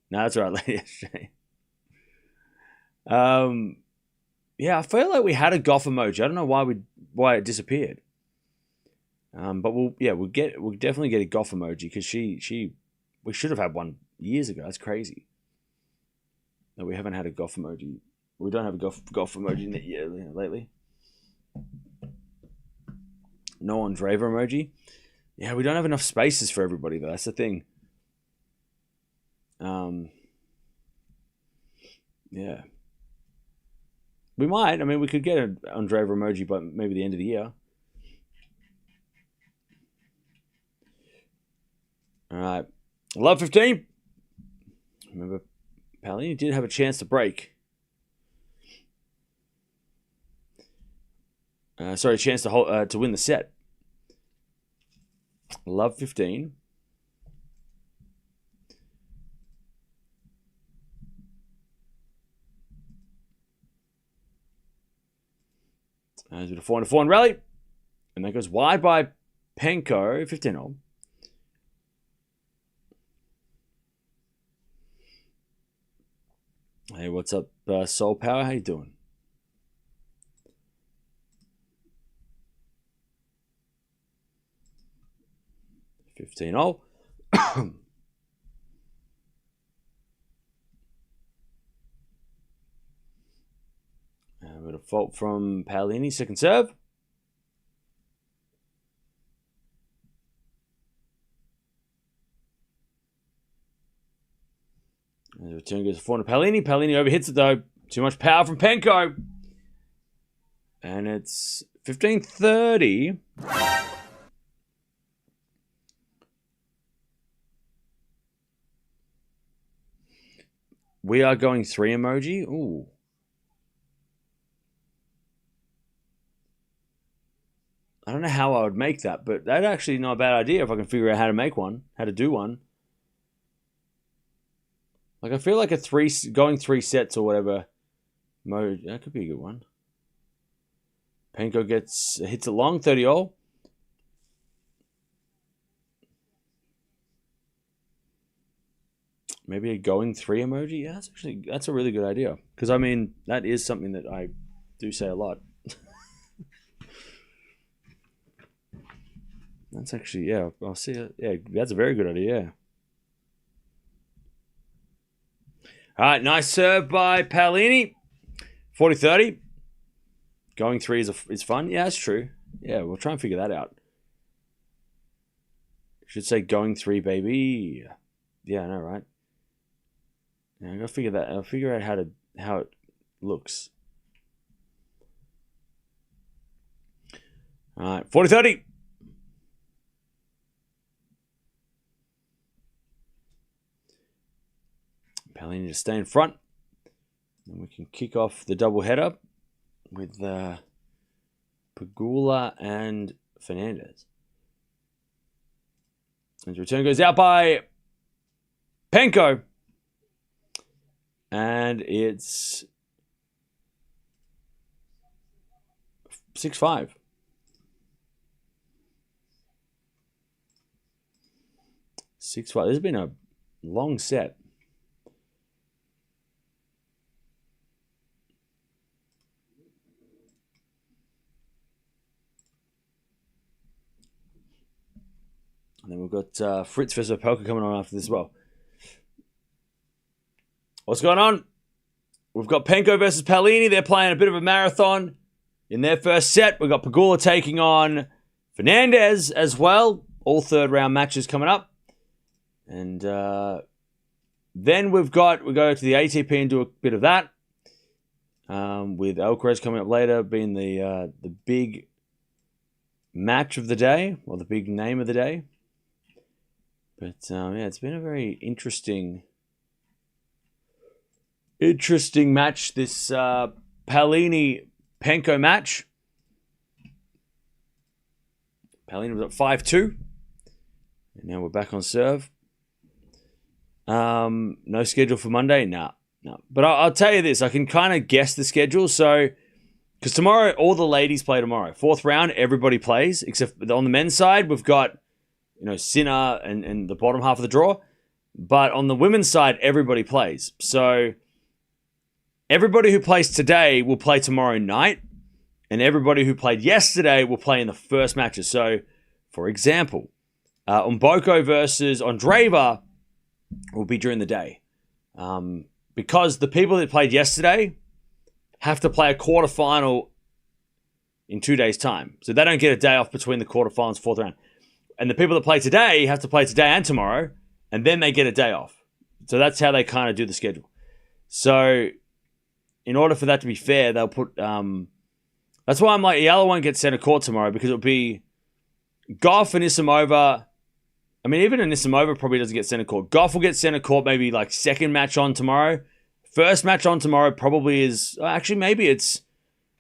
no, that's all right. Yesterday. Yeah, I feel like we had a Gauff emoji. I don't know why it disappeared. But we'll definitely get a Gauff emoji because we should have had one years ago. That's crazy. No, we haven't had a Gauff emoji. We don't have a Gauff emoji lately. No Andreeva emoji. Yeah, we don't have enough spaces for everybody though. That's the thing. Yeah. We might. I mean, we could get an Andreeva emoji by maybe the end of the year. All right. Love 15. Remember, Paolini did have a chance to break. A chance to win the set. Love 15. With a 4-4 rally. And that goes wide by Penko. 15-0. Hey, what's up, Soul Power? How you doing? $15. With a fault from Paolini, second serve. return goes to forehand to Paolini. Paolini overhits it though. Too much power from Penko. And it's 15-30. We are going 3 emoji. Ooh. I don't know how I would make that, but that's actually not a bad idea if I can figure out how to make one, how to do one. Like, I feel like going 3 sets or whatever mode, that could be a good one. Penko hits it long, 30-all. Maybe a going 3 emoji. Yeah, that's a really good idea. Because I mean, that is something that I do say a lot. That's actually, yeah, I'll see it. Yeah, that's a very good idea. Yeah. All right, nice serve by Paolini. 40-30. Going 3 is fun. Yeah, that's true. Yeah, we'll try and figure that out. Should say going 3, baby. Yeah, I know, right? Yeah, I gotta figure that. I'll figure out how it looks. All right, 40-30. Paolini to stay in front. And we can kick off the double header with Pegula and Fernandez. And the return goes out by Penko. And it's 6-5. This has been a long set. And then we've got Fritz versus Opelka coming on after this as well. What's going on? We've got Penko versus Paolini. They're playing a bit of a marathon in their first set. We've got Pegula taking on Fernandez as well. All third round matches coming up. And then we go to the ATP and do a bit of that. With Alcaraz coming up later being the big match of the day, or the big name of the day. But yeah, it's been a very interesting match, this Paolini-Penko match. Paolini was at 5-2. And now we're back on serve. No schedule for Monday? No. But I'll tell you this, I can kind of guess the schedule. So, because tomorrow, all the ladies play tomorrow. 4th round, everybody plays, except on the men's side, we've got Sinner and the bottom half of the draw. But on the women's side, everybody plays. So everybody who plays today will play tomorrow night. And everybody who played yesterday will play in the first matches. So, for example, Umboko versus Andreeva will be during the day. Because the people that played yesterday have to play a quarterfinal in 2 days' time. So they don't get a day off between the quarterfinals and 4th round. And the people that play today have to play today and tomorrow, and then they get a day off. So that's how they kind of do the schedule. So in order for that to be fair, they'll put... that's why I'm like, Eala won't get center court tomorrow, because it'll be Gauff and Islamova. I mean, even Anisimova probably doesn't get center court. Gauff will get center court maybe like second match on tomorrow. First match on tomorrow probably is... Actually, maybe it's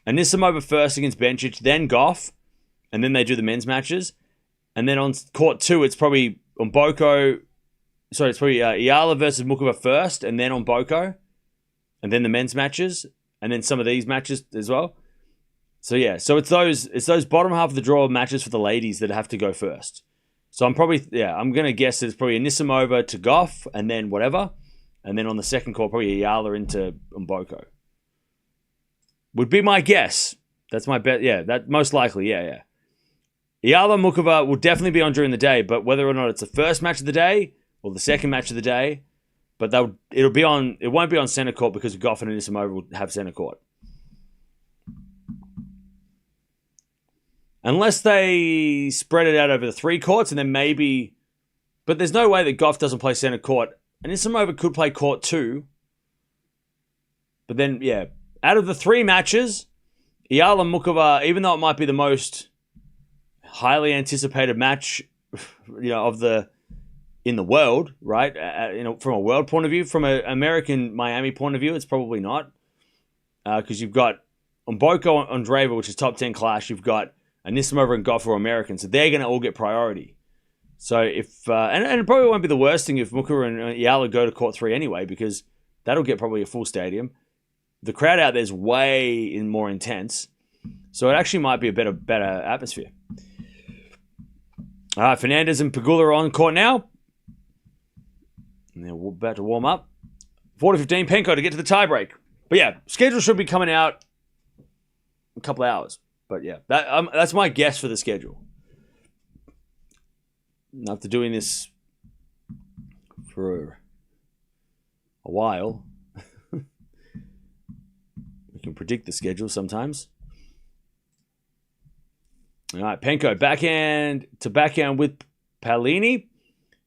Anisimova first against Bencic, then Gauff, and then they do the men's matches. And then on court 2, it's probably Umboko... Sorry, it's probably Eala versus Mukova first, and then Umboko. And then the men's matches, and then some of these matches as well. So yeah, so it's those bottom half of the draw matches for the ladies that have to go first. So I'm going to guess that it's probably Anisimova to Gauff, and then whatever. And then on the second court, probably Eala into Umboko. Would be my guess. That's my bet. Yeah, that most likely. Yeah. Eala Mukova will definitely be on during the day, but whether or not it's the first match of the day or the second match of the day, but it won't be on center court because Gauff and Anisimova will have center court. Unless they spread it out over the 3 courts and then maybe... But there's no way that Gauff doesn't play center court Anisimova could play court 2. But then, yeah, out of the 3 matches, Eala Mukova, even though it might be the most highly anticipated match, in the world, right? From a world point of view, from an American Miami point of view, it's probably not, because you've got Mboko Andreeva, which is top 10 class. You've got Anisimova and Gauff, who are American, so they're going to all get priority. So if and it probably won't be the worst thing if Mukova and Eala go to court 3 anyway, because that'll get probably a full stadium. The crowd out there is way more intense, so it actually might be a better atmosphere. All right, Fernandez and Pegula are on court now. And they're about to warm up. 4-15, Penko to get to the tiebreak. But yeah, schedule should be coming out in a couple of hours. But yeah, that's my guess for the schedule. After doing this for a while, we can predict the schedule sometimes. All right, Penko backhand to backhand with Paolini.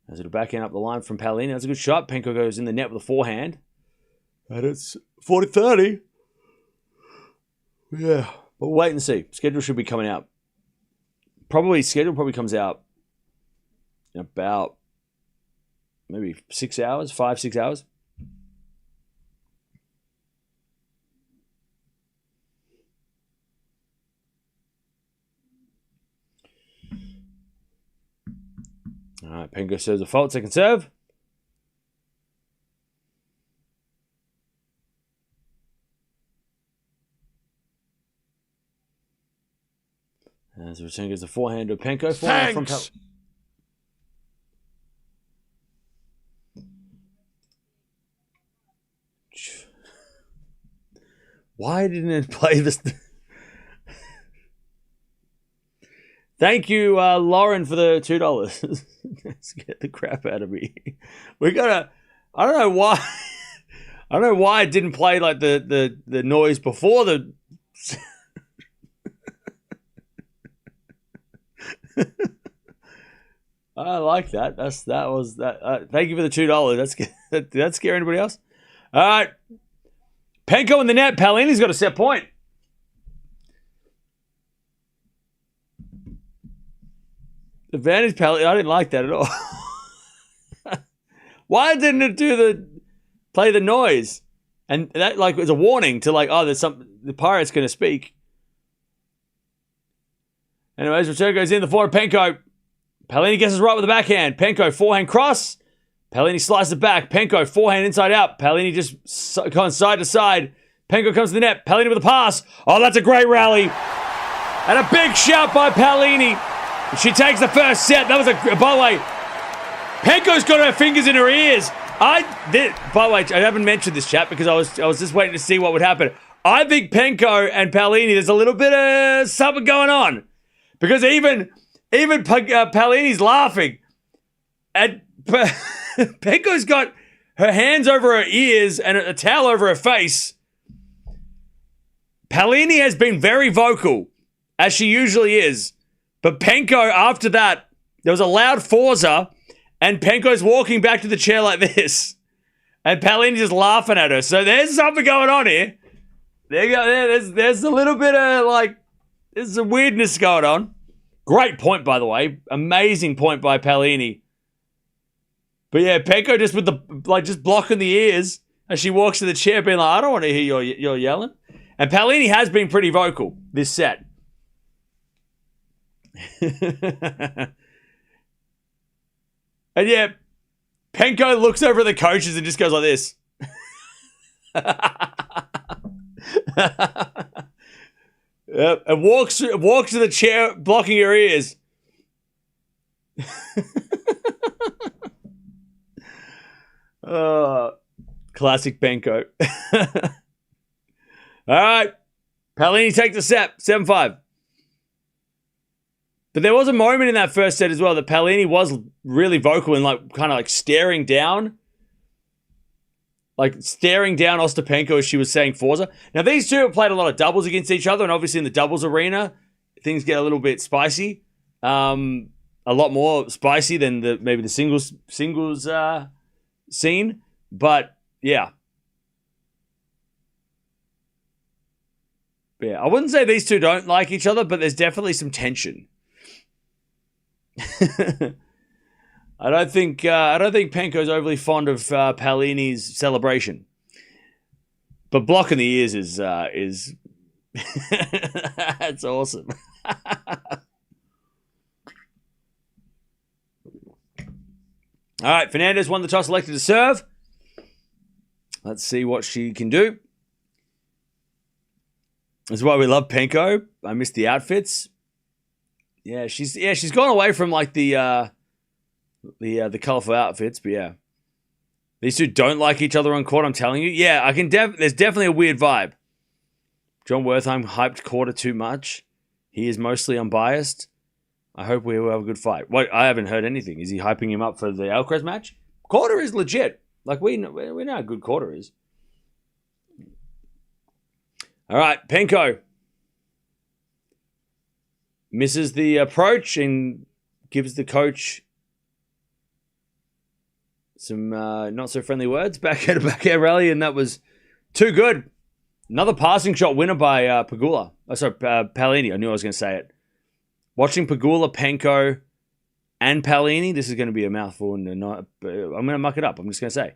As it'll backhand up the line from Paolini. That's a good shot. Penko goes in the net with a forehand. And it's 40-30. Yeah, but we'll wait and see. Schedule should be coming out. Schedule probably comes out in about maybe 6 hours, 5-6 hours. All right, Penko serves a fault, second serve. As the return goes the forehand to Penko. Forehand from Why didn't it play this? Thank you, Lauren, for the $2. Let's get the crap out of me. I don't know why. I don't know why it didn't play like the noise before the. I like that. That was that. Thank you for the $2. Did that scare anybody else? All right, Penko in the net. Paolini's got a set point. Advantage Paolini. I didn't like that at all. Why didn't it play the noise? And that was a warning to there's something, the Pirate's going to speak. Anyways, return goes in, the forward Penko. Paolini gets us right with the backhand. Penko, forehand cross. Paolini slices it back. Penko, forehand inside out. Paolini just going side to side. Penko comes to the net. Paolini with a pass. Oh, that's a great rally. And a big shout by Paolini. She takes the first set. That was by the way, Penko's got her fingers in her ears. By the way, I haven't mentioned this, chat, because I was just waiting to see what would happen. I think Penko and Paolini, there's a little bit of something going on. Because even Paolini's laughing. And Penko's got her hands over her ears and a towel over her face. Paolini has been very vocal, as she usually is. But Penko, after that, there was a loud Forza, and Penko's walking back to the chair like this. And Paolini's just laughing at her. So there's something going on here. There you go. There's a little bit of, there's some weirdness going on. Great point, by the way. Amazing point by Paolini. But yeah, Penko just with just blocking the ears as she walks to the chair, being like, I don't want to hear your yelling. And Paolini has been pretty vocal this set. And yeah, Penko looks over at the coaches and just goes like this. Yep, and walks to the chair, blocking her ears. Oh, classic Penko. All right, Paolini takes the set, 7-5. But there was a moment in that first set as well that Paolini was really vocal and kind of staring down. Staring down Ostapenko as she was saying Forza. Now, these two have played a lot of doubles against each other, and obviously in the doubles arena, things get a little bit spicy. A lot more spicy than maybe the singles scene. But yeah. Yeah, I wouldn't say these two don't like each other, but there's definitely some tension. I don't think Penko's overly fond of Paolini's celebration, but blocking the ears is that's awesome. All right, Fernandez won the toss, elected to serve. Let's see what she can do. This is why we love Penko. I miss the outfits. She's gone away from like the colorful outfits, but yeah, these two don't like each other on court. I'm telling you, yeah, I can. There's definitely a weird vibe. John Wertheim hyped Korda too much. He is mostly unbiased. I hope we will have a good fight. What? I haven't heard anything. Is he hyping him up for the Alcaraz match? Korda is legit. Like we know how good Korda is. All right, Penko misses the approach and gives the coach some not so friendly words. Backhand rally, and that was too good. Another passing shot winner by Pegula. Paolini. I knew I was going to say it. Watching Pegula, Penko, and Paolini, this is going to be a mouthful, and I'm going to muck it up. I'm just going to say,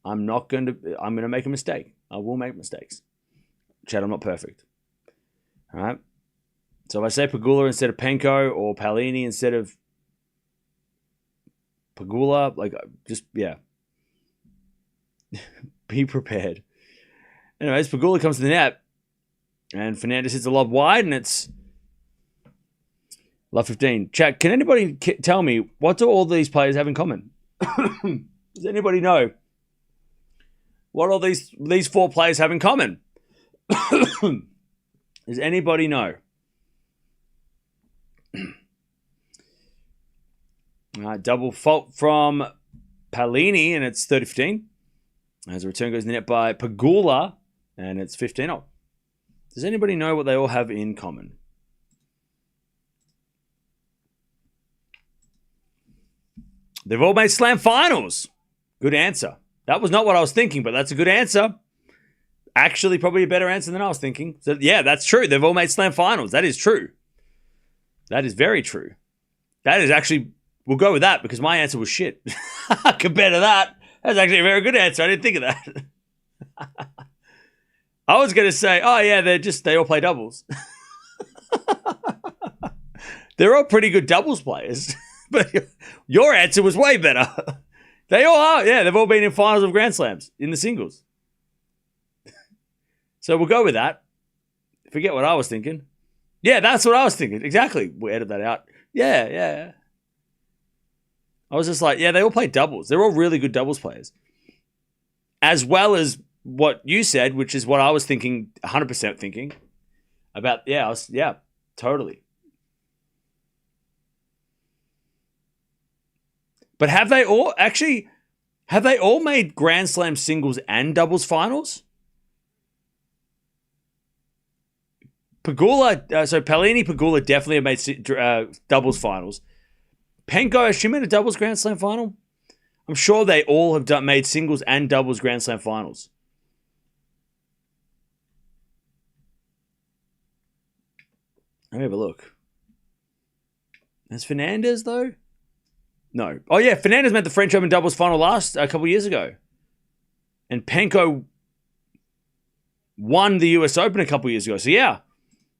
I'm going to make a mistake. I will make mistakes. Chad, I'm not perfect. All right. So if I say Pegula instead of Penko, or Paolini instead of Pegula, like, just, yeah. Be prepared. Anyways, Pegula comes to the net, and Fernandez hits the lob wide, and it's love 15. Chad, can anybody tell me, what do all these players have in common? Does anybody know what all these four players have in common? Does anybody know? Double fault from Paolini, and it's 30-15. As a return goes in the net by Pegula, and it's 15-0. Does anybody know what they all have in common? They've all made slam finals. Good answer. That was not what I was thinking, but that's a good answer. Actually, probably a better answer than I was thinking. So, yeah, that's true. They've all made slam finals. That is true. That is very true. That is actually, we'll go with that because my answer was shit. Compared to that, that's actually a very good answer. I didn't think of that. I was going to say, oh, yeah, they all play doubles. They're all pretty good doubles players. But your answer was way better. They all are. Yeah, they've all been in finals of Grand Slams in the singles. So we'll go with that. Forget what I was thinking. Yeah, that's what I was thinking. Exactly. We'll edit that out. Yeah. I was just like, yeah, they all play doubles. They're all really good doubles players. As well as what you said, which is what I was thinking, 100% thinking about. Yeah, totally. But have they all made Grand Slam singles and doubles finals? Paolini, Pegula definitely have made doubles finals. Penko, has she made a doubles Grand Slam final? I'm sure they all have made singles and doubles Grand Slam finals. Let me have a look. Has Fernandez, though? No. Oh, yeah, Fernandez made the French Open doubles final a couple years ago. And Penko won the US Open a couple years ago. So, yeah.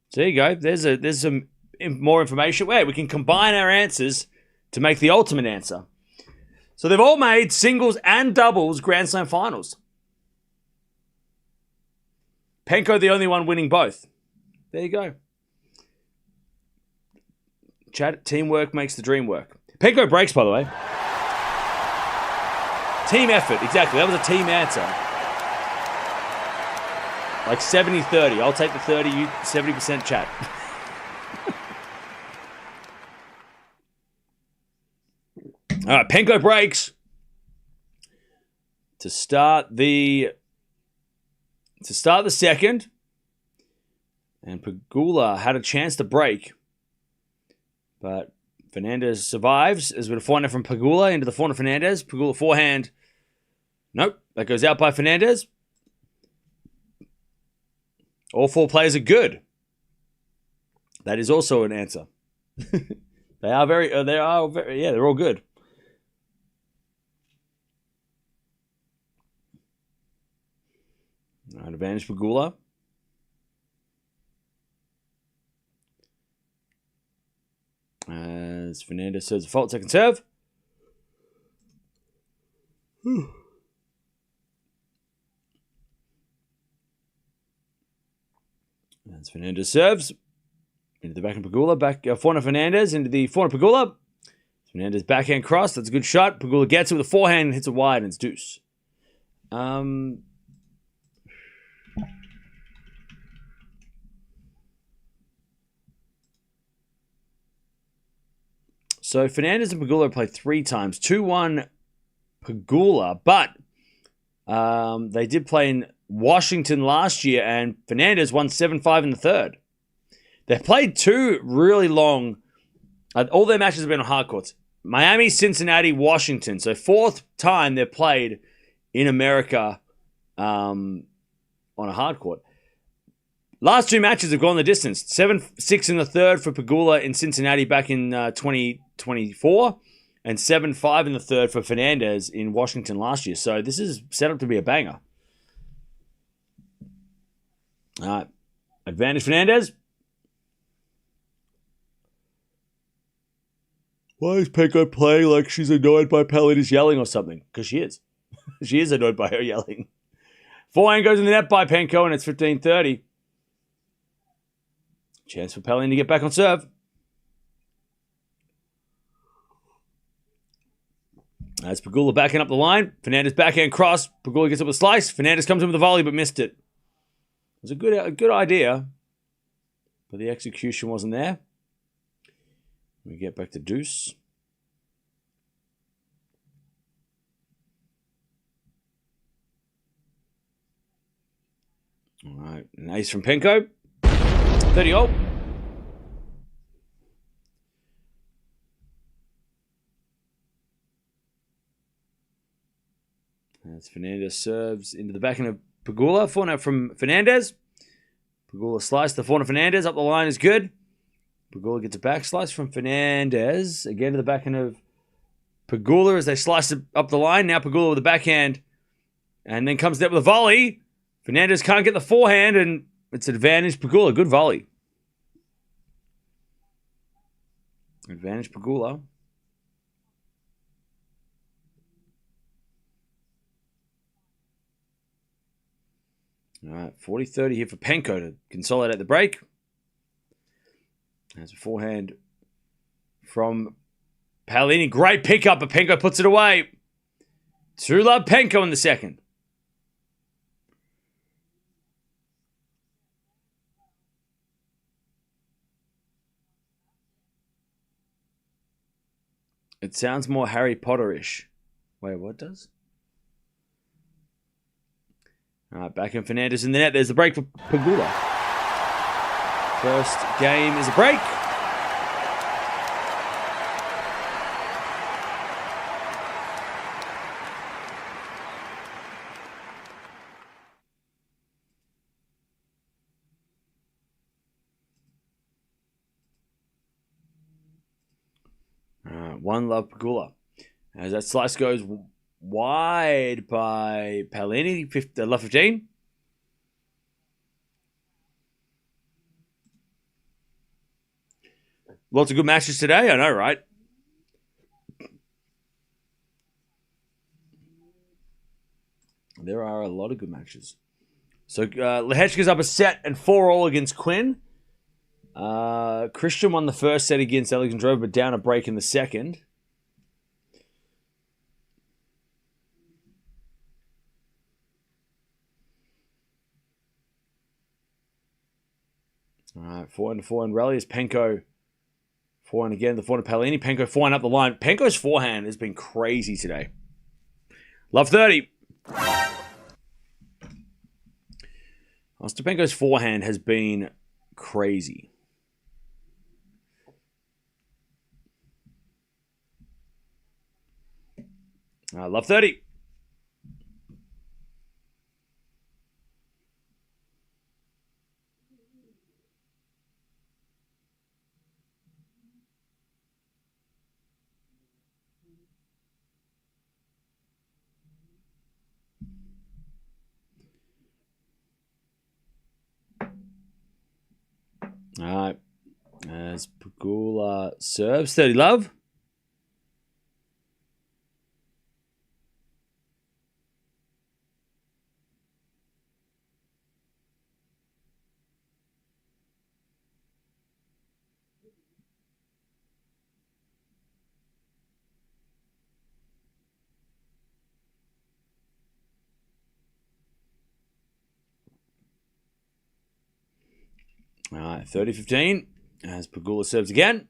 So there you go. There's some more information. Wait, we can combine our answers to make the ultimate answer. So they've all made singles and doubles Grand Slam finals. Penko, the only one winning both. There you go. Chat, teamwork makes the dream work. Penko breaks, by the way. Team effort, exactly. That was a team answer. Like 70-30. I'll take the 30, you 70% chat. All right, Penko breaks to start the second. And Pegula had a chance to break. But Fernandez survives as with a forehand from Pegula into the forehand of Fernandez. Pegula forehand Nope. That goes out by Fernandez. All 4 players are good. That is also an answer. They're all good. All right, advantage for Gula. As Fernandez serves a fault, second serve. As Fernandez serves into the back of Pegula, back forehand Fernandez into the forehand Pegula. Fernandez backhand cross, that's a good shot. Pegula gets it with a forehand and hits it wide, and it's deuce. So Fernandez and Pegula played 3 times. 2-1 Pegula, but they did play in Washington last year, and Fernandez won 7-5 in the third. They played 2 really long. All their matches have been on hard courts. Miami, Cincinnati, Washington. So 4th time they've played in America on a hard court. Last 2 matches have gone the distance. 7-6 in the third for Pegula in Cincinnati back in 2024, and 7-5 in the third for Fernandez in Washington last year. So this is set up to be a banger. All right. Advantage Fernandez. Why is Penko playing like she's annoyed by Paolini's yelling or something? Because she is. She is annoyed by her yelling. Forehand goes in the net by Penko, and it's 15-30. Chance for Paolini to get back on serve. That's Pegula backing up the line. Fernandez backhand cross. Pegula gets up with a slice. Fernandez comes in with a volley but missed it. It was a good idea, but the execution wasn't there. We get back to deuce. All right, an ace from Penko. 30-0. As Fernandez serves into the backhand of Pegula. Forehand from Fernandez. Pegula slice. The forehand of Fernandez up the line is good. Pegula gets a back slice from Fernandez. Again to the backhand of Pegula as they slice it up the line. Now Pegula with the backhand. And then comes there with a volley. Fernandez can't get the forehand, and it's advantage Pegula. Good volley. Advantage Pegula. All right, 40-30 here for Penko to consolidate the break. There's a forehand from Paolini. Great pickup, but Penko puts it away. 2-love Penko in the second. It sounds more Harry Potter-ish. Wait, what does? All right, back in Fernandez in the net. There's the break for Pegula. First game is a break. All right, 1-love Pegula. As that slice goes wide by Paolini, love 15. Lots of good matches today, I know, right? There are a lot of good matches. So Lehechka's up a set and 4-all against Quinn. Christian won the first set against Alexandrova, but down a break in the second. All right, 4-4 rally is Penko. Forehand again, the forehand Paolini. Penko forehand up the line. Penko's forehand has been crazy today. Love 30. Ostapenko's forehand has been crazy. Love 30. All right. As Pegula serves, 30 love. All right, 30-15. As Pegula serves again.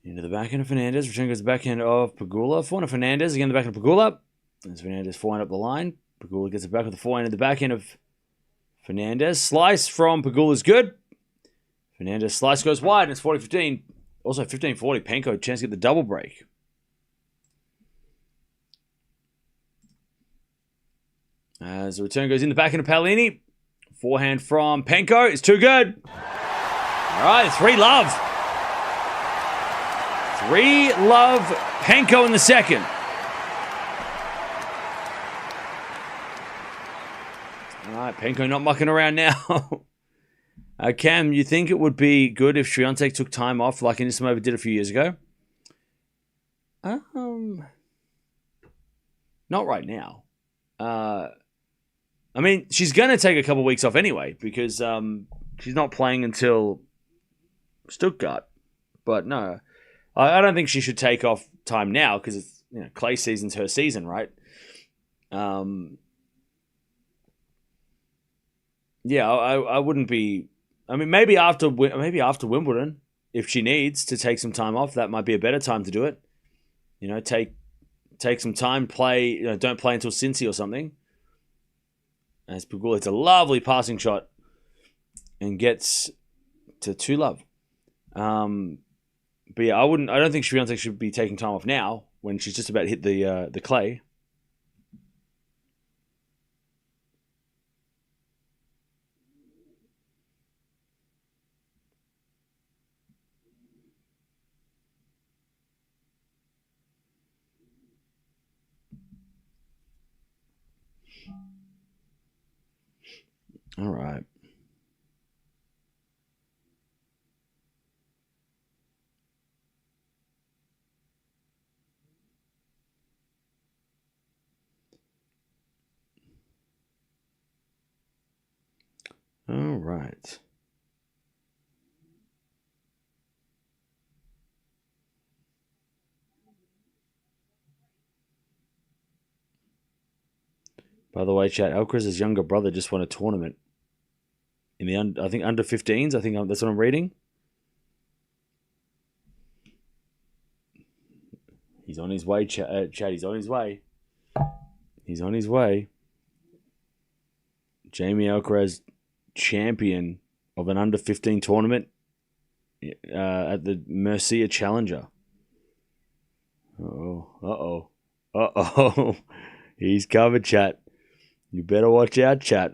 Into the backhand of Fernandez. Return goes to the backhand of Pegula. Forehand of Fernandez. Again, the backhand of Pegula. As Fernandez forehand up the line. Pegula gets it back with the forehand in the backhand of Fernandez. Slice from Pegula is good. Fernandez slice goes wide, and it's 40-15. Also 15-40. Penko chance to get the double break. As the return goes in the backhand of Paolini. Forehand from Penko is too good. All right, 3 love. 3 love. Penko in the second. All right, Penko not mucking around now. Cam, you think it would be good if Swiatek took time off like Anisimova did a few years ago? Not right now. I mean, she's going to take a couple of weeks off anyway because she's not playing until Stuttgart. But no, I don't think she should take off time now because it's clay season's her season, right? Yeah, I wouldn't be. I mean, maybe after Wimbledon, if she needs to take some time off, that might be a better time to do it. Take some time, play. Don't play until Cincy or something. As Pegula hits a lovely passing shot and gets to 2 love. But yeah, I don't think Swiatek should be taking time off now when she's just about to hit the clay. All right. All right. By the way, chat, Alcaraz's younger brother just won a tournament in the under 15s. I think that's what I'm reading. He's on his way, Chad. He's on his way. He's on his way. Jamie Alcaraz, champion of an under 15 tournament at the Murcia Challenger. Uh-oh. He's covered, chat. You better watch out, chat.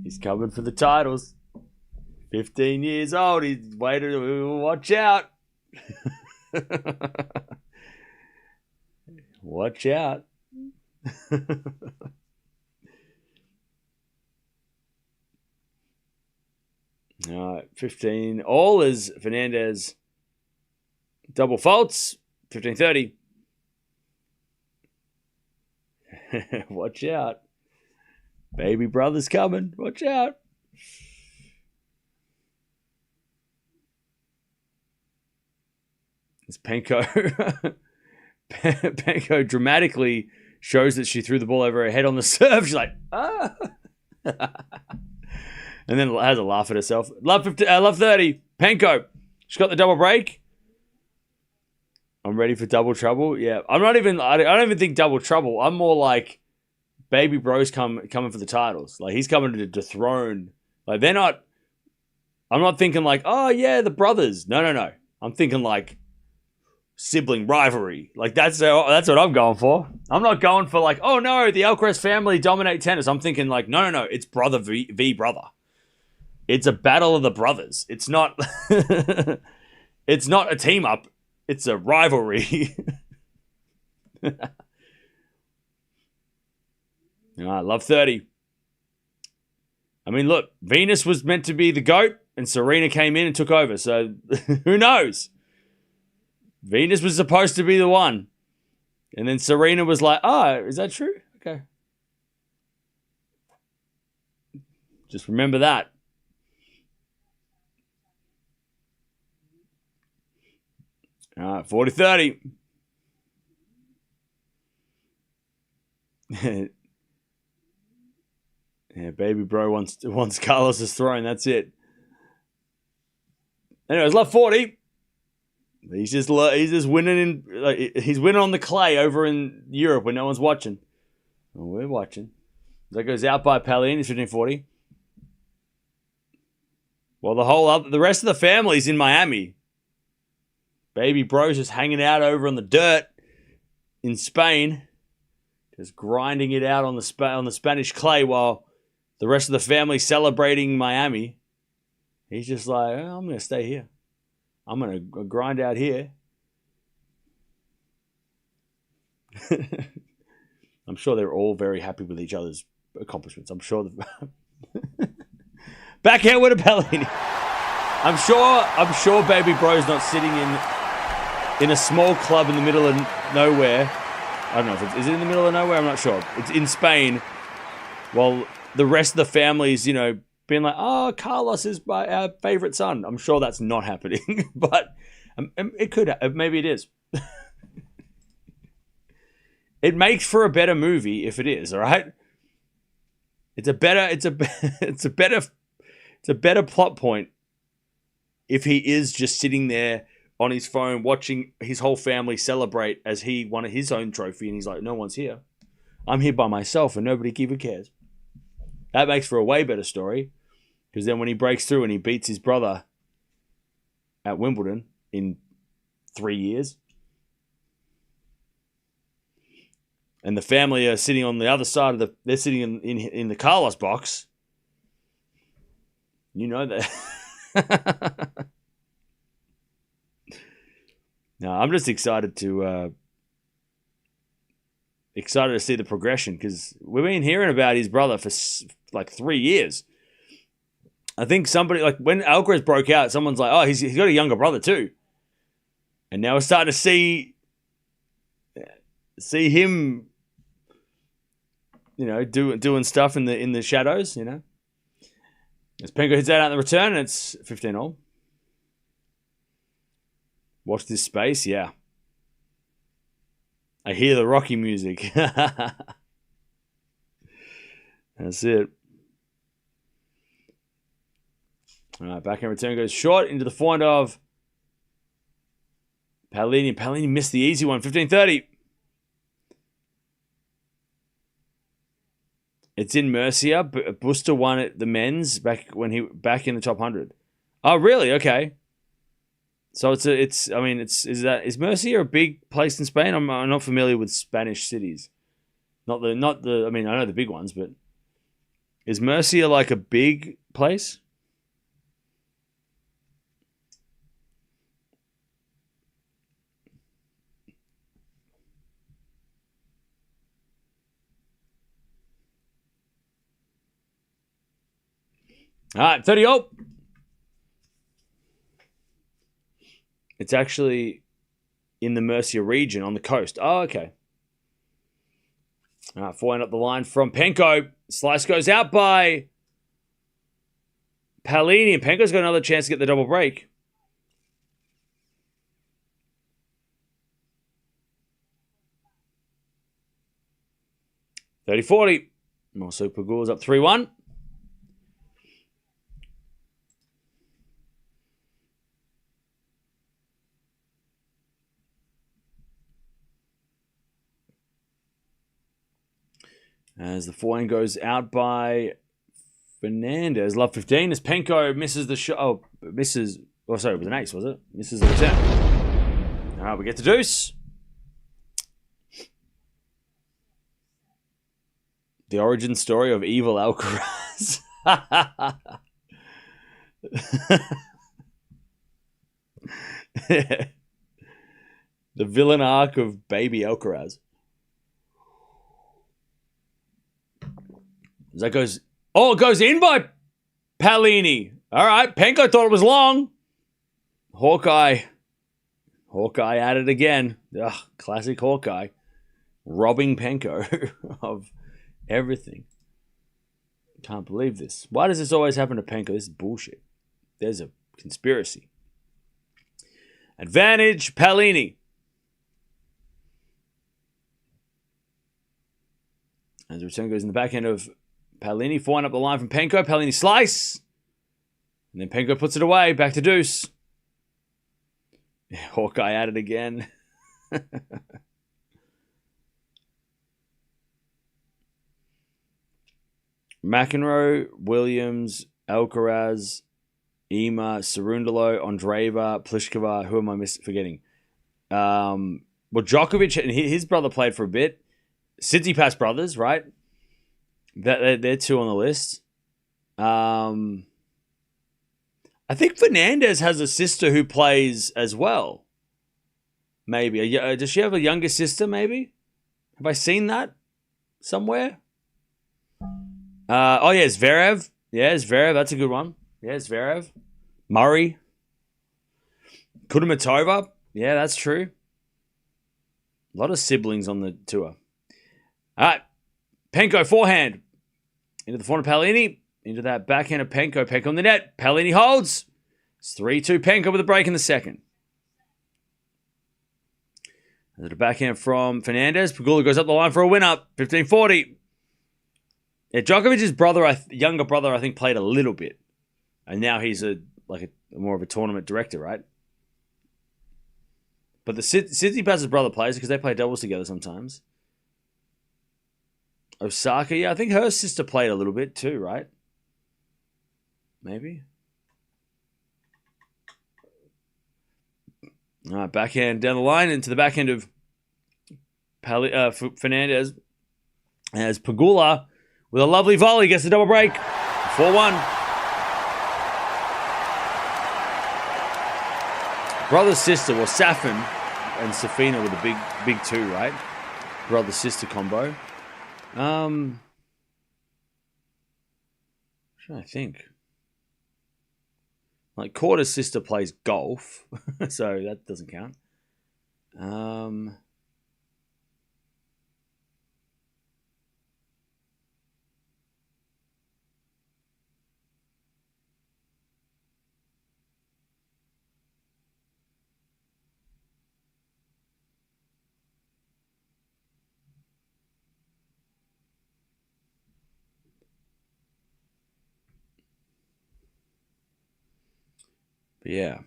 He's coming for the titles. 15 years old. He's waiting to watch out. Watch out. All right, 15. All is Fernandez. Double faults. 15-30. Watch out. Baby brother's coming. Watch out. It's Penko. Penko dramatically shows that she threw the ball over her head on the serve. She's like, ah. And then has a laugh at herself. Love 30. Penko. She's got the double break. I'm ready for double trouble. Yeah. I don't even think double trouble. I'm more like baby bro's coming for the titles. Like he's coming to dethrone. Like they're not. I'm not thinking like, oh yeah, the brothers. No. I'm thinking like sibling rivalry. Like that's what I'm going for. I'm not going for like, oh no, the Alcaraz family dominate tennis. I'm thinking like, no, it's brother v brother. It's a battle of the brothers. It's not. It's not a team up. It's a rivalry. All right, love 30. I mean, look, Venus was meant to be the GOAT, and Serena came in and took over. So who knows? Venus was supposed to be the one. And then Serena was like, is that true? Okay. Just remember that. All right, 40-30. Yeah, baby bro wants Carlos's throne. That's it. Anyways, love 40. He's just winning he's winning on the clay over in Europe when no one's watching. Well, we're watching. That goes out by Paolini, 15-40. Well, the rest of the family's in Miami. Baby bro's just hanging out over on the dirt in Spain, just grinding it out on the Spanish clay while the rest of the family celebrating Miami. He's just like, I'm going to stay here. I'm going to grind out here. I'm sure they're all very happy with each other's accomplishments. I'm sure. Backhand with a Paolini. I'm sure baby bro's not sitting in a small club in the middle of nowhere. I don't know is it in the middle of nowhere? I'm not sure. It's in Spain. While the rest of the family's, being like, Carlos is our favorite son. I'm sure that's not happening, but it could. Maybe it is. It makes for a better movie if it is. All right. It's a better plot point if he is just sitting there on his phone watching his whole family celebrate as he won his own trophy, and he's like, no one's here. I'm here by myself, and nobody even cares. That makes for a way better story, because then when he breaks through and he beats his brother at Wimbledon in 3 years, and the family are sitting on the other side of they're sitting in the Carlos box, you know that. No, I'm just excited to see the progression, because we've been hearing about his brother for like 3 years. I think somebody, like when Alcaraz broke out, someone's like, he's got a younger brother too. And now we're starting to see him, doing stuff in the shadows, As Penko hits that out in the return, and it's 15-all. Watch this space, yeah. I hear the Rocky music. That's it. All right, backhand return goes short into the forehand of Paolini. Paolini missed the easy one, 15-30. It's in Murcia. Buster won at the men's back in the top 100. Oh, really? Okay. So is Murcia a big place in Spain? I'm not familiar with Spanish cities. I know the big ones, but is Murcia like a big place? All right, 30-all. It's actually in the Murcia region on the coast. Oh, okay. All right, forehand up the line from Penko. Slice goes out by Paolini, and Penko's got another chance to get the double break. $30-40. Also, Pagula's up 3-1. As the forehand goes out by Fernandez. Love 15 as Penko misses the shot. Oh, misses. Oh, sorry, it was an ace, was it? Misses the return. All right, we get to deuce. The origin story of evil Alcaraz. The villain arc of baby Alcaraz. That goes. Oh, it goes in by Paolini. All right, Penko thought it was long. Hawkeye at it again. Ugh, classic Hawkeye. Robbing Penko of everything. Can't believe this. Why does this always happen to Penko? This is bullshit. There's a conspiracy. Advantage, Paolini. As the return goes in the backhand of Paolini. Flying up the line from Penko. Paolini slice. And then Penko puts it away. Back to deuce. Hawkeye at it again. McEnroe, Williams, Alcaraz, Ema, Cerundolo, Andreeva, Pliskova. Who am I forgetting? Well, Djokovic and his brother played for a bit. Tsitsipas brothers, right? They're two on the list. I think Fernandez has a sister who plays as well. Maybe. Does she have a younger sister, maybe? Have I seen that somewhere? Yeah, Zverev. Yeah, Zverev. That's a good one. Yeah, Zverev. Murray. Kudermetova. Yeah, that's true. A lot of siblings on the tour. All right. Penko forehand. Into the forehand of Paolini. Into that backhand of Penko. Penko on the net. Paolini holds. It's 3-2 Penko with a break in the second. And the backhand from Fernandez. Pegula goes up the line for a win-up. 15-40. Yeah, Djokovic's younger brother, I think, played a little bit. And now he's more of a tournament director, right? But the Tsitsipas' brother plays because they play doubles together sometimes. Osaka, yeah, I think her sister played a little bit too, right? Maybe. All right, backhand down the line into the backhand of Fernandez. As Pegula, with a lovely volley, gets the double break. 4-1. Brother-sister, well, Safin and Safina were the big two, right? Brother-sister combo. I'm trying to think. Like, Korda's sister plays golf, so that doesn't count. But yeah.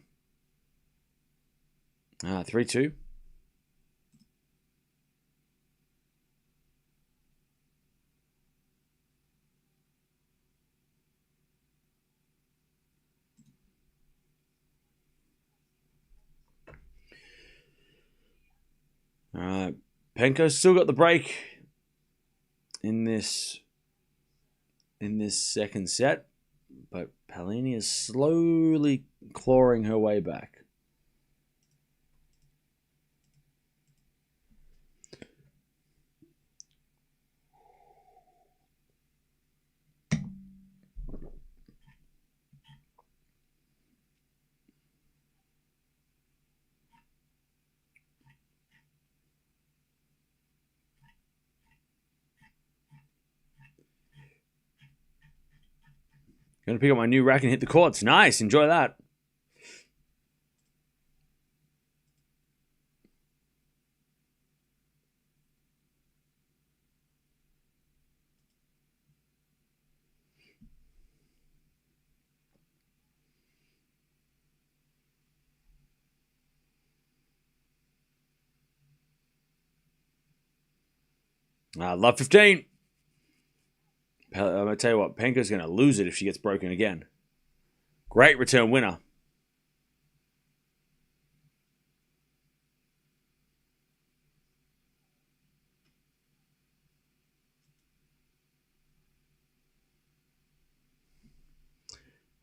3-2. All right. Penko's still got the break in this second set, but Paolini is slowly clawing her way back. Going to pick up my new rack and hit the courts. Nice. Enjoy that. Love 15. I'm going to tell you what, Penko's going to lose it if she gets broken again. Great return winner.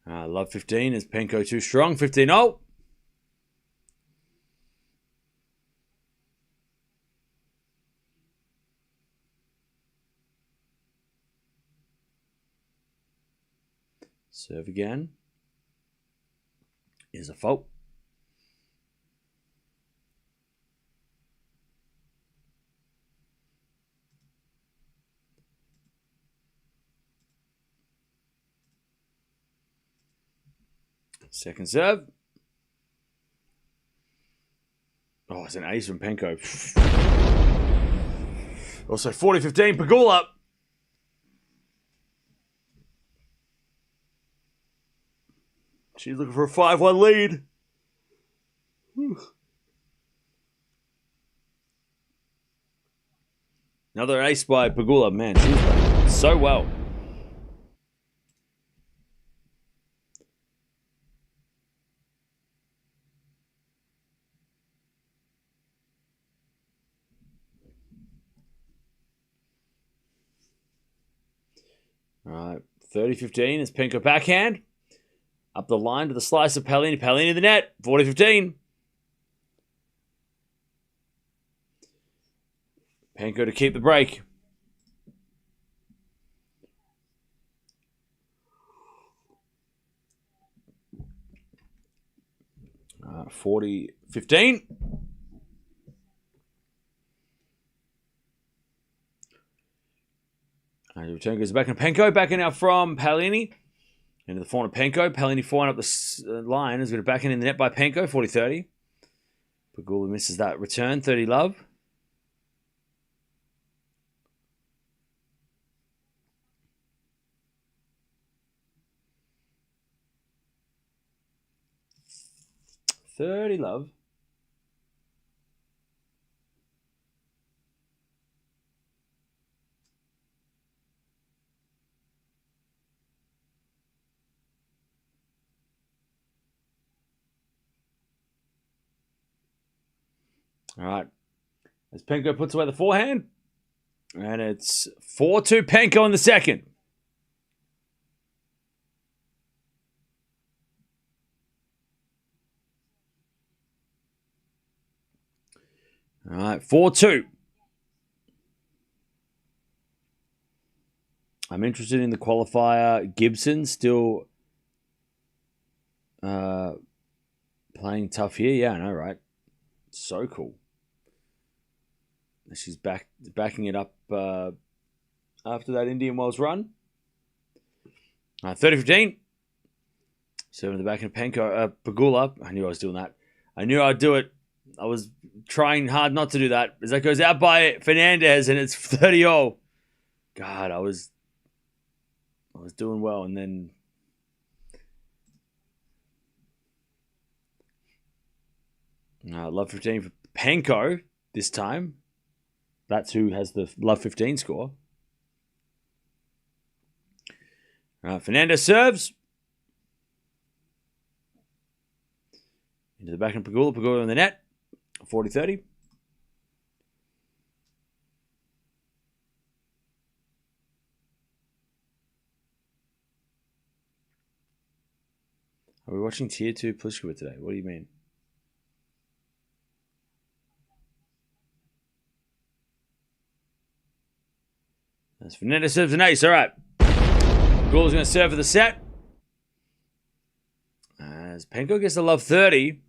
Love 15. Is Penko too strong? 15-0. Serve again. Is a fault. Second serve. Oh, it's an ace from Penko. Also 40-15, Pegula. She's looking for a 5-1 lead. Whew. Another ace by Pegula. Man, she's playing so well. All right, 30-15 is Penko backhand. Up the line to the slice of Paolini. Paolini in the net, 40-15. Penko to keep the break. 40-15. The return goes back, and Penko back in now from Paolini. Into the forehand of Penko. Paolini forehand up the line. Is going to back in the net by Penko, 40-30. Pegula misses that return, 30 love. $30 love. All right. As Penko puts away the forehand. And it's 4-2 Penko in the second. All right, 4-2. I'm interested in the qualifier. Gibson still playing tough here. Yeah, I know, right? So cool. She's backing it up after that Indian Wells run. 30-15. Serving the back of Penko, Pegula. I knew I was doing that. I knew I'd do it. I was trying hard not to do that. As that goes out by Fernandez, and it's 30-0. God, I was doing well, and then love 15 for Penko this time. That's who has the love 15 score. Fernandez serves. Into the back of Pegula. Pegula in the net. 40-30. Are we watching Tier 2 Pliskova today? What do you mean? As Fernandez serves an ace. All right. Pegula's going to serve for the set. As Penko gets the love 30.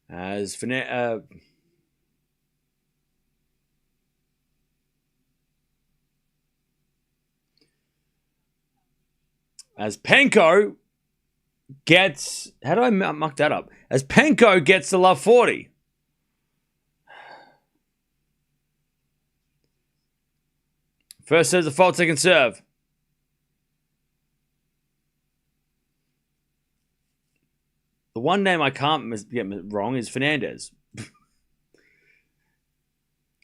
As Penko gets... How do I muck that up? As Penko gets the love 40. First serve's a fault, second serve. The one name I can't get wrong is Fernandez.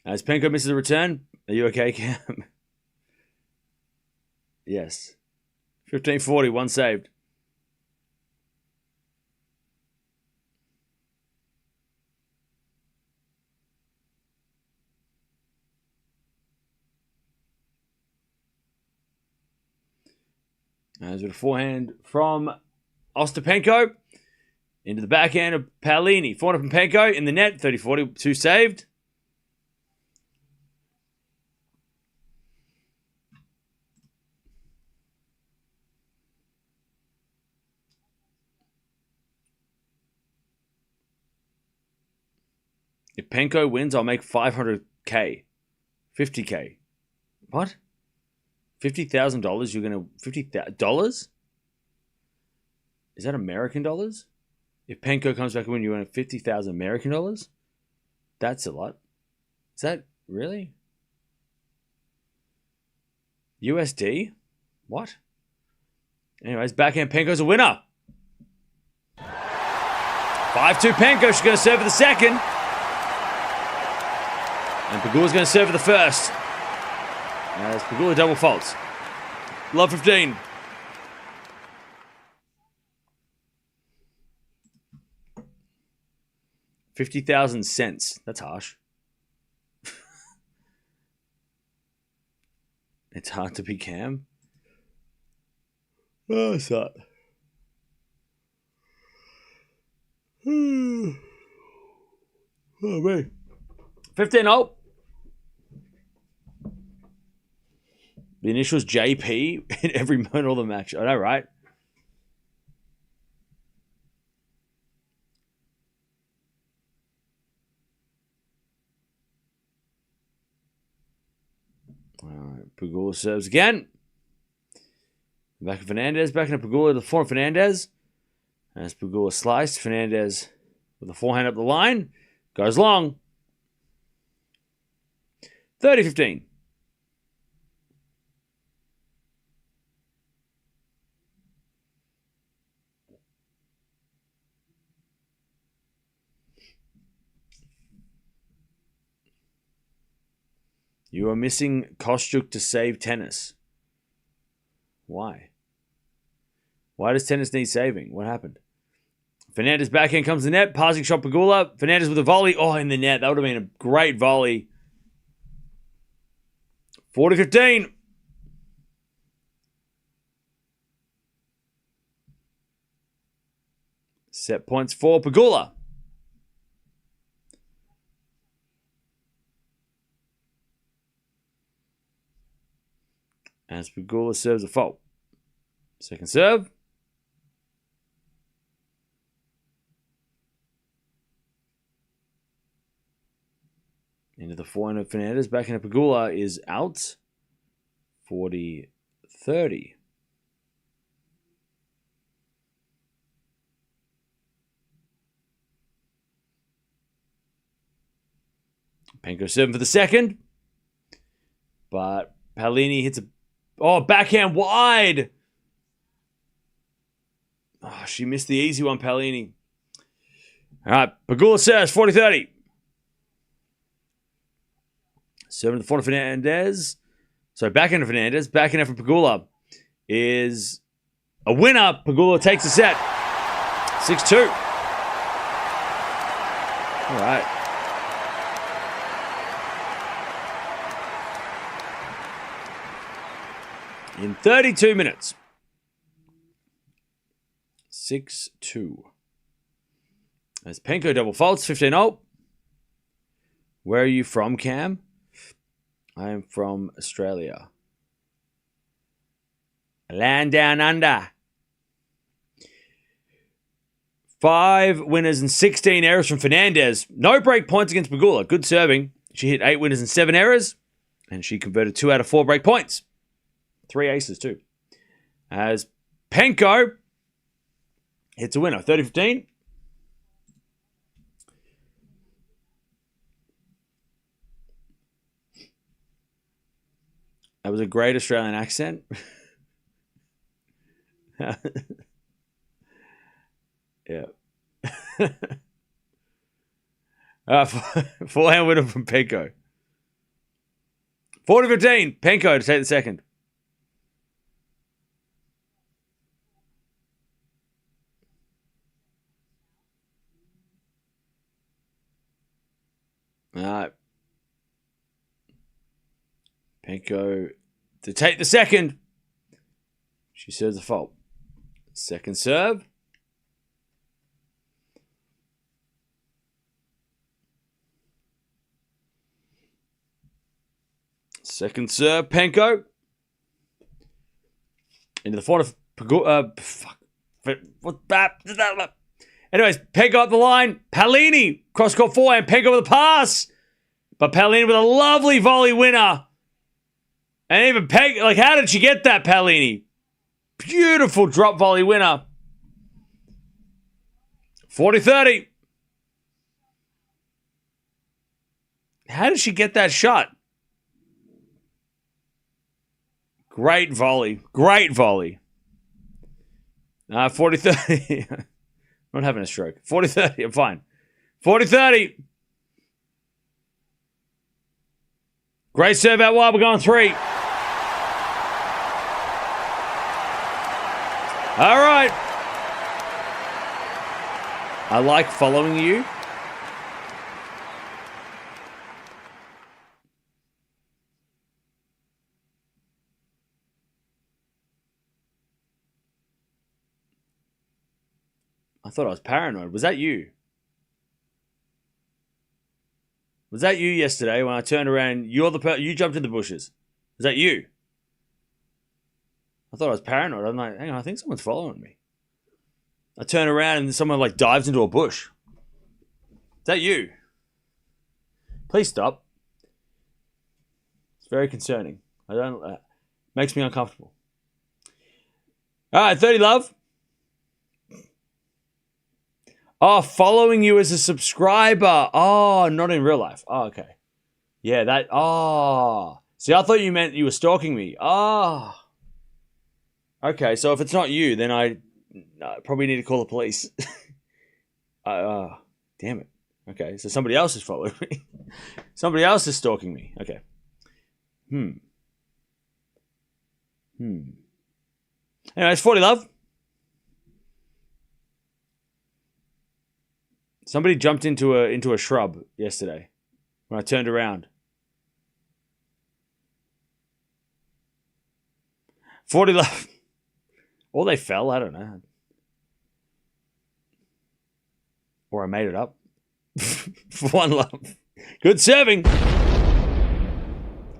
As Penko misses a return. Are you okay, Cam? Yes. 15-40, one saved. As with a forehand from Ostapenko. Into the backhand of Paolini. Forehand from Penko in the net. 30-40, two saved. If Penko wins, I'll make $500K. 50K. What? $50,000? You're going to... $50,000? Is that American dollars? If Penko comes back and wins, you win 50,000 American dollars? That's a lot. Is that really? USD? What? Anyways, backhand Penko's a winner. 5-2 Penko. She's going to serve for the second. And Pegula's going to serve for the first. As Pegula double faults. Love 15. $50,000. That's harsh. It's hard to be Cam. Oh, it's that. Oh, man. 15-0. The initials JP in every moment of the match. I know, right? All right, Pegula serves again. Back of Fernandez, back into Pegula to the forehand Fernandez. As Pegula sliced, Fernandez with the forehand up the line. Goes long. 30-15. You are missing Kostyuk to save tennis. Why? Why does tennis need saving? What happened? Fernandez backhand comes to the net. Passing shot Pegula. Fernandez with a volley. Oh, in the net. That would have been a great volley. 40-15. Set points for Pegula. As Pegula serves a fault. Second serve. Into the forehand of Fernandez. Back into Pegula is out. 40-30. Penko serving for the second. But Paolini hits a... Oh, backhand wide. Oh, she missed the easy one, Paolini. All right, Pegula serves, 40-30. Serving the front of Fernandez. So backhand of Fernandez. Backhand from Pegula is a winner. Pegula takes the set. 6-2. All right. In 32 minutes. 6-2. As Penko double faults, 15-0. Where are you from, Cam? I am from Australia. Land down under. 5 winners and 16 errors from Fernandez. No break points against Pegula. Good serving. She hit 8 winners and 7 errors. And she converted 2 out of 4 break points. 3 aces too. As Penko hits a winner. 30-15. That was a great Australian accent. Yeah. Forehand winner from Penko. 40-15. Penko to take the second. All right. Penko to take the second. She serves a fault. Second serve. Second serve, Penko. Into the front of Pegula. What that? Anyways, Penko up the line. Paolini, cross-court forehand. Penko with a pass. But Paolini with a lovely volley winner. And even Penko, like, how did she get that, Paolini? Beautiful drop volley winner. 40-30. How did she get that shot? Great volley. Great volley. 40-30. I'm not having a stroke. 40-30. I'm fine. 40-30. Great serve out wide. We're going 3. All right. I like following you. I thought I was paranoid. Was that you? Was that you yesterday when I turned around? You jumped in the bushes. Was that you? I thought I was paranoid. I'm like, hang on, I think someone's following me. I turn around and someone like dives into a bush. Is that you? Please stop. It's very concerning. Makes me uncomfortable. All right, 30 love. Oh, following you as a subscriber. Oh, not in real life. Oh, okay. Yeah, that. Oh. See, I thought you meant you were stalking me. Oh. Okay, so if it's not you, then I probably need to call the police. Damn it. Okay, so somebody else is following me. Somebody else is stalking me. Okay. Anyway, it's 40 love. Somebody jumped into a shrub yesterday when I turned around. 40 love. Or they fell, I don't know. Or I made it up. For 1 love. Good serving.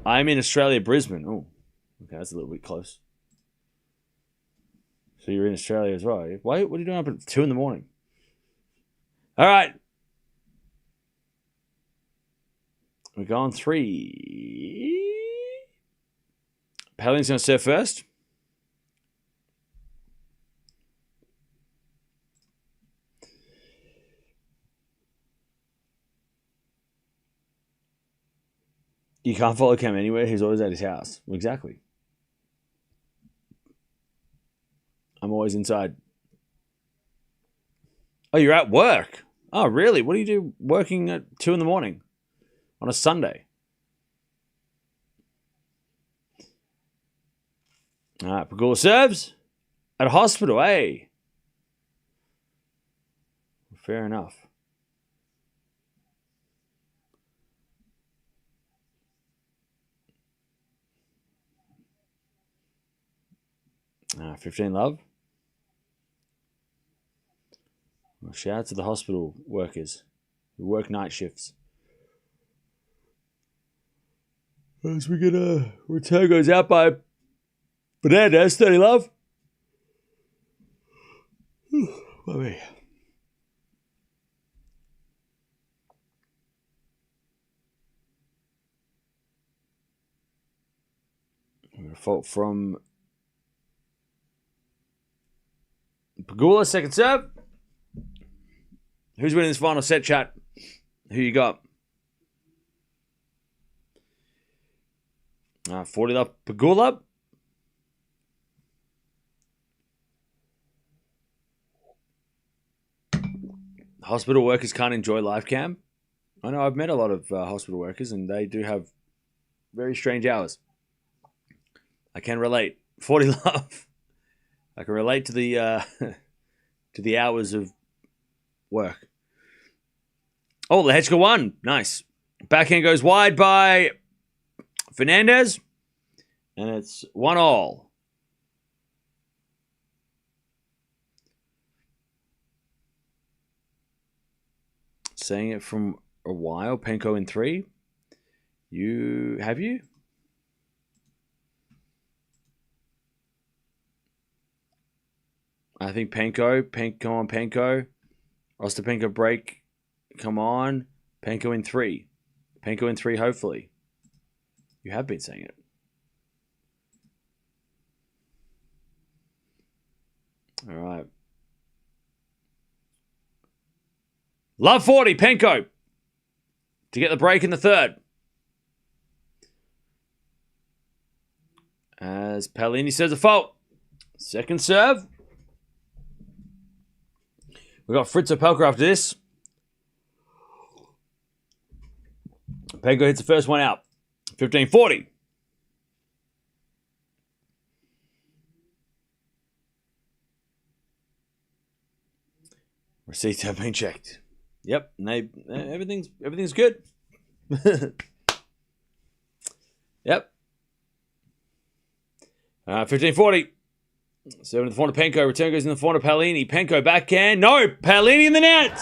I'm in Australia, Brisbane. Oh, okay, that's a little bit close. So you're in Australia as well. Why? What are you doing up at 2 in the morning? All right. We're going 3. Paolini's going to serve first. You can't follow Cam anywhere. He's always at his house. Well, exactly. I'm always inside. Oh, you're at work? Oh, really? What do you do working at 2 in the morning on a Sunday? All right, Pegula serves at a hospital, hey. Fair enough. 15 love. Well, shout out to the hospital workers who work night shifts. As we get a return goes out by Fernandez, 30 love. Bobby. I'm going to fault from Pegula, second serve. Who's winning this final set, chat? Who you got? 40 love, Pegula. Hospital workers can't enjoy live cam. I know I've met a lot of hospital workers and they do have very strange hours. I can relate. 40 love. I can relate to the to the hours of work. Oh, Lehechka won. Nice. Backhand goes wide by Fernandez. And it's 1-1. Saying it from a while. Penko in 3. Have you? I think Penko on Penko. Ostapenko break. Come on. Penko in 3. Penko in 3, hopefully. You have been saying it. All right. Love 40, Penko. To get the break in the third. As Paolini serves a fault. Second serve. We've got Fritz Opelka after this. Penko hits the first one out. 15-40. Receipts have been checked. Yep, everything's good. Yep. 15-40. Serving to the forehand of Penko. Return goes in the forehand of Paolini. Penko backhand. No! Paolini in the net!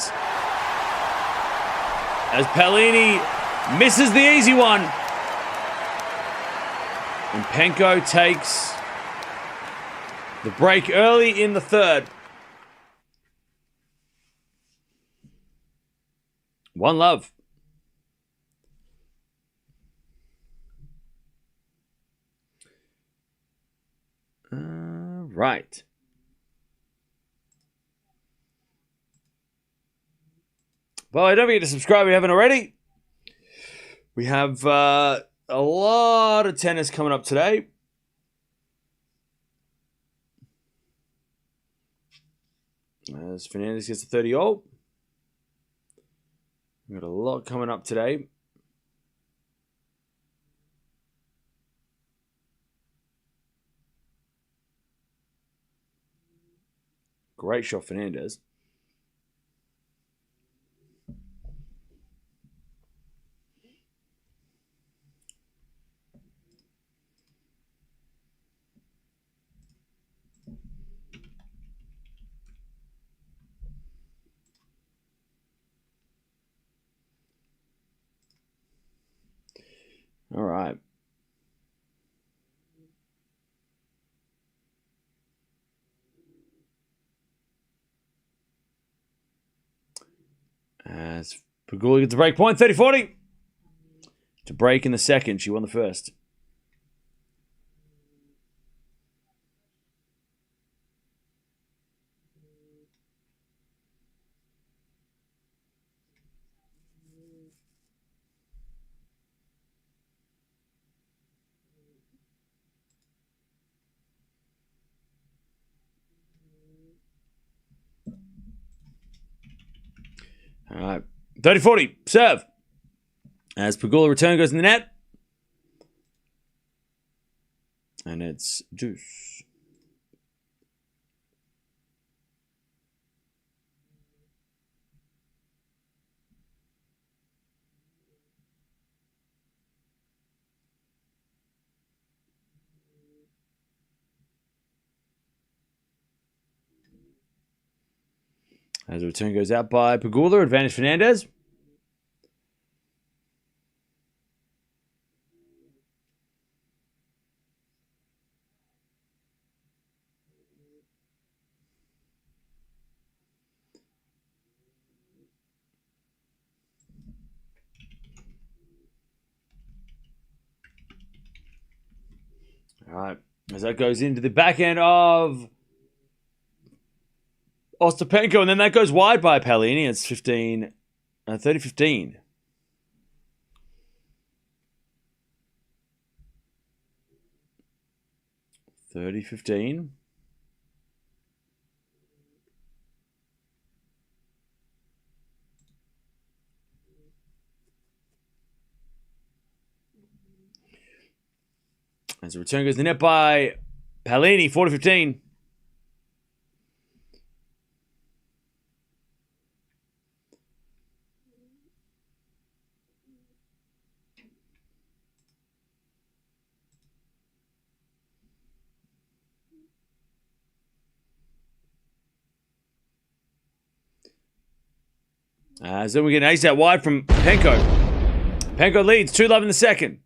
As Paolini misses the easy one. And Penko takes the break early in the third. 1-love. Right. Well, don't forget to subscribe if you haven't already. We have a lot of tennis coming up today. As Fernandez gets a 30-all. We've got a lot coming up today. Great shot, Fernandez. All right. As Pegula gets a break point, 30-40. To break in the second, she won the first. All right. 30-40. Serve. As Pegula return goes in the net. And it's deuce. As the return goes out by Pegula, advantage Fernandez. All right. As that goes into the back end of Ostapenko, and then that goes wide by Paolini. It's 30-15. As the return goes in the net by Paolini, 40-15. So we get an ace out wide from Penko. Penko leads 2-love in the second.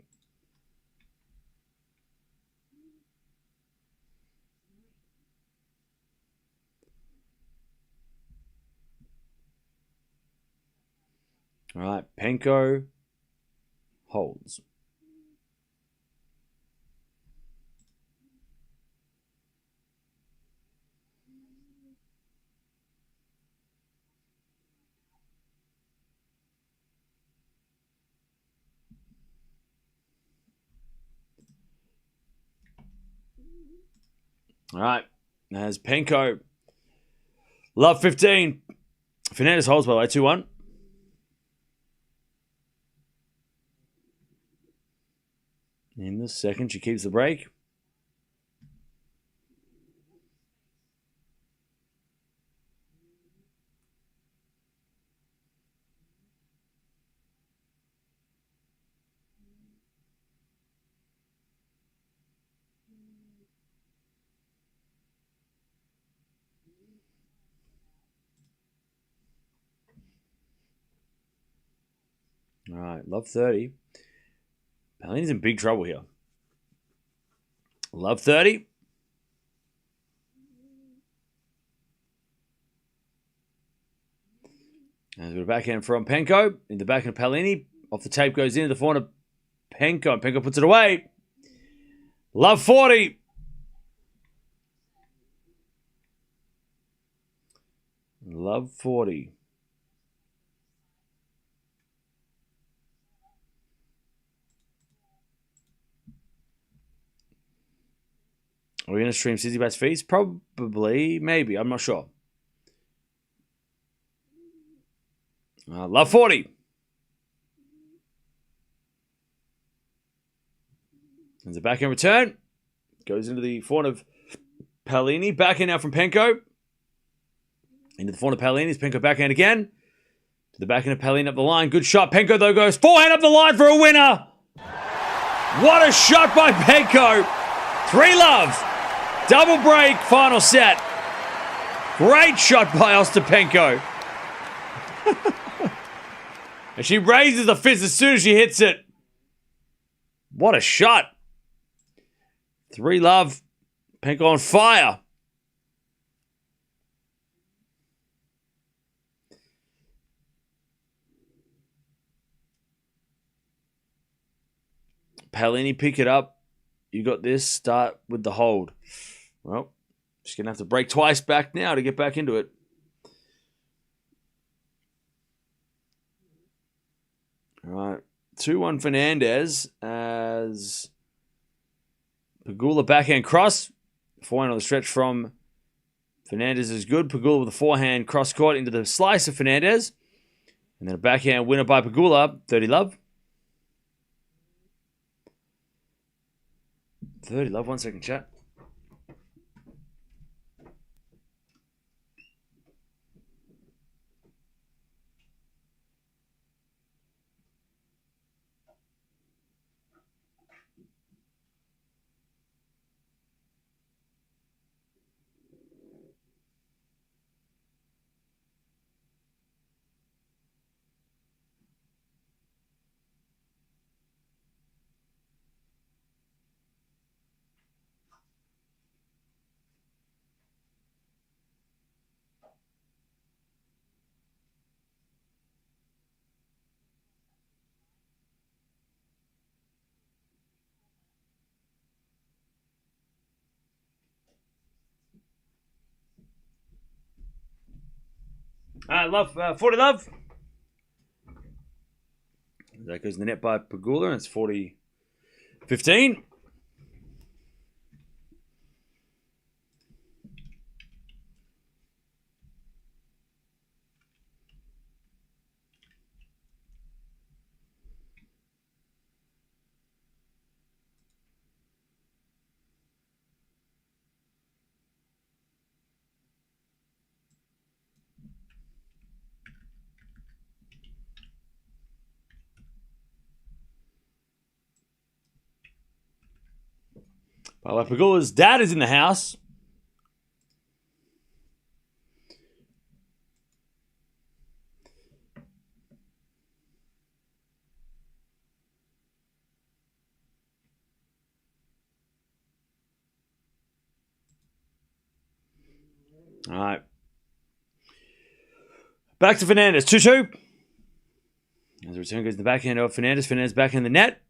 All right, Penko holds. All right, as Penko. Love 15. Fernandez holds by the way, 2-1. In the second, she keeps the break. All right, love 30. Paolini's in big trouble here. Love 30. As we're backhand from Penko. In the backhand of Paolini. Off the tape goes into the forehand of Penko. Penko puts it away. Love 40. Love 40. Are we going to stream Tsitsipas fees? Probably. Maybe. I'm not sure. Love 40. There's a backhand return. Goes into the forehand of Paolini. Backhand now from Penko. Into the forehand of Paolini. Penko backhand again. To the backhand of Paolini up the line. Good shot. Penko, though, goes forehand up the line for a winner. What a shot by Penko. 3-love. Double break, final set. Great shot by Ostapenko. And she raises the fist as soon as she hits it. What a shot. 3-love. Penko on fire. Paolini, pick it up. You got this. Start with the hold. Well, just going to have to break twice back now to get back into it. All right. 2-1 Fernandez as Pegula backhand cross. Forehand on the stretch from Fernandez is good. Pegula with a forehand cross court into the slice of Fernandez. And then a backhand winner by Pegula. 30-love. 30-love. 1 second, chat. Love 40-love. That goes in the net by Pegula, and it's 40-15. By the way, Pegula's dad is in the house. All right. Back to Fernandez. 2-2. As the return goes to the backhand of Fernandez. Fernandez back in the net.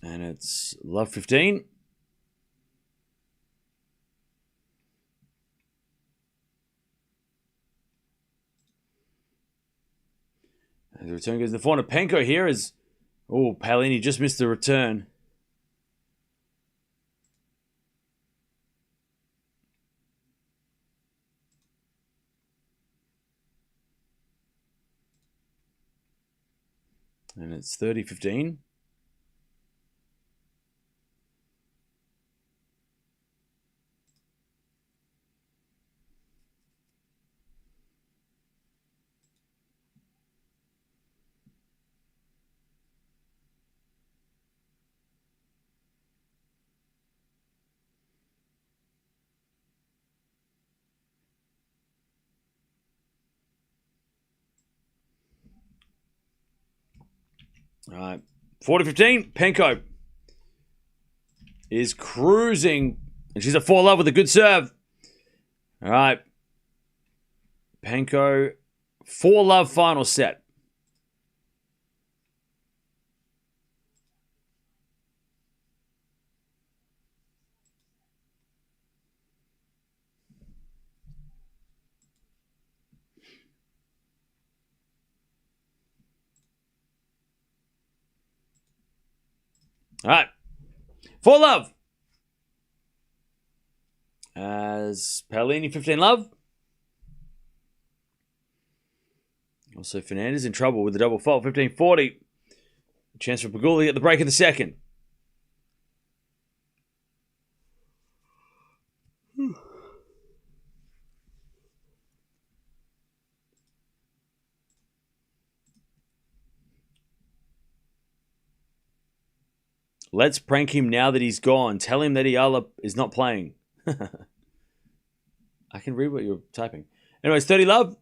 And it's love 15. As the return goes to the forehand of Penko here is... Oh, Paolini just missed the return. And it's 30-15. All right. 40-15. Penko is cruising. And she's at 4-love with a good serve. All right. Penko, 4-love final set. All right. 4-love. As Paolini, 15-love. Also, Fernandez in trouble with the double fault. 15-40. Chance for Pegula to get the break in the second. Let's prank him now that he's gone. Tell him that Eala is not playing. I can read what you're typing. Anyways, 30-love.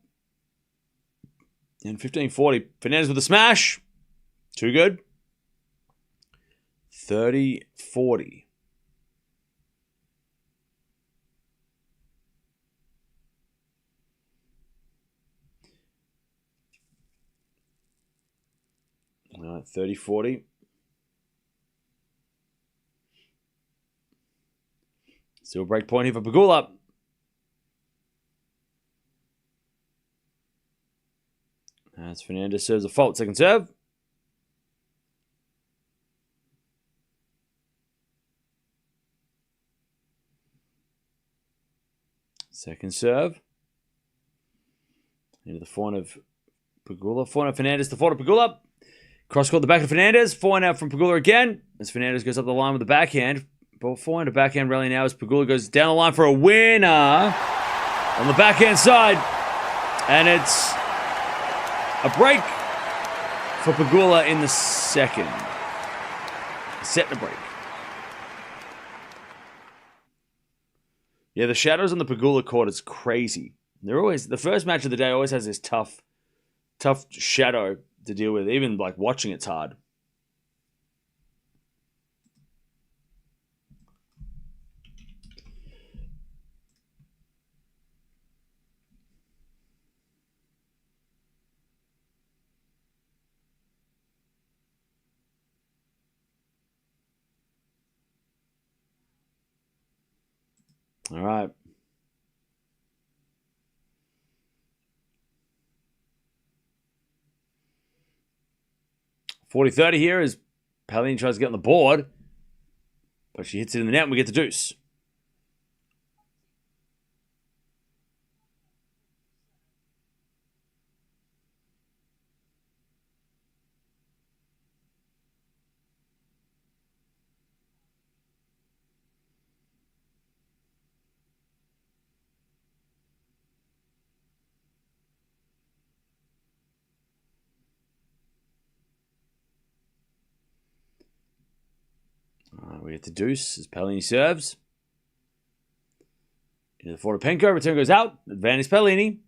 And 15-40. Fernandez with a smash. Too good. 30-40. All right, 30-40. Still break point here for Pegula. As Fernandez serves a fault. Second serve. Second serve. Into the forehand of Pegula. Forehand of Fernandez. The forehand of Pegula. Cross court the back of Fernandez. Forehand out from Pegula again. As Fernandez goes up the line with the backhand. But forehand to backhand rally now as Pegula goes down the line for a winner on the backhand side. And it's a break for Pegula in the second. Set the break. Yeah, the shadows on the Pegula court is crazy. They're always, the first match of the day always has this tough shadow to deal with. Even like watching it's hard. All right. .40-30 here as Paolini tries to get on the board. But she hits it in the net and we get the deuce. We get the deuce as Paolini serves. Into the forward Penko. Return goes out. Advantage Paolini.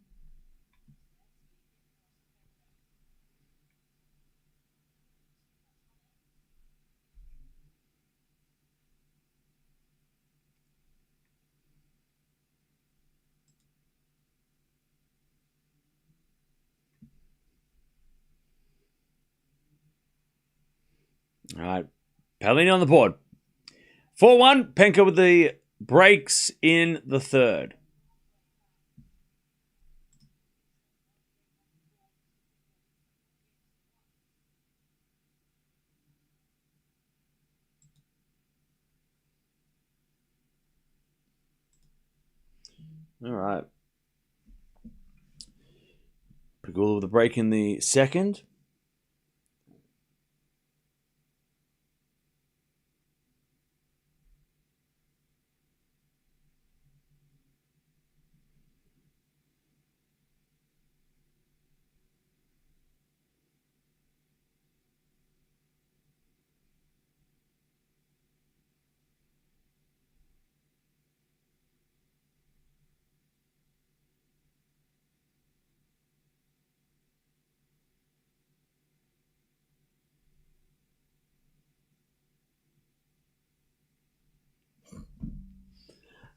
All right. Paolini on the board. 4-1. Penko with the breaks in the third. All right. Pegula with a break in the second.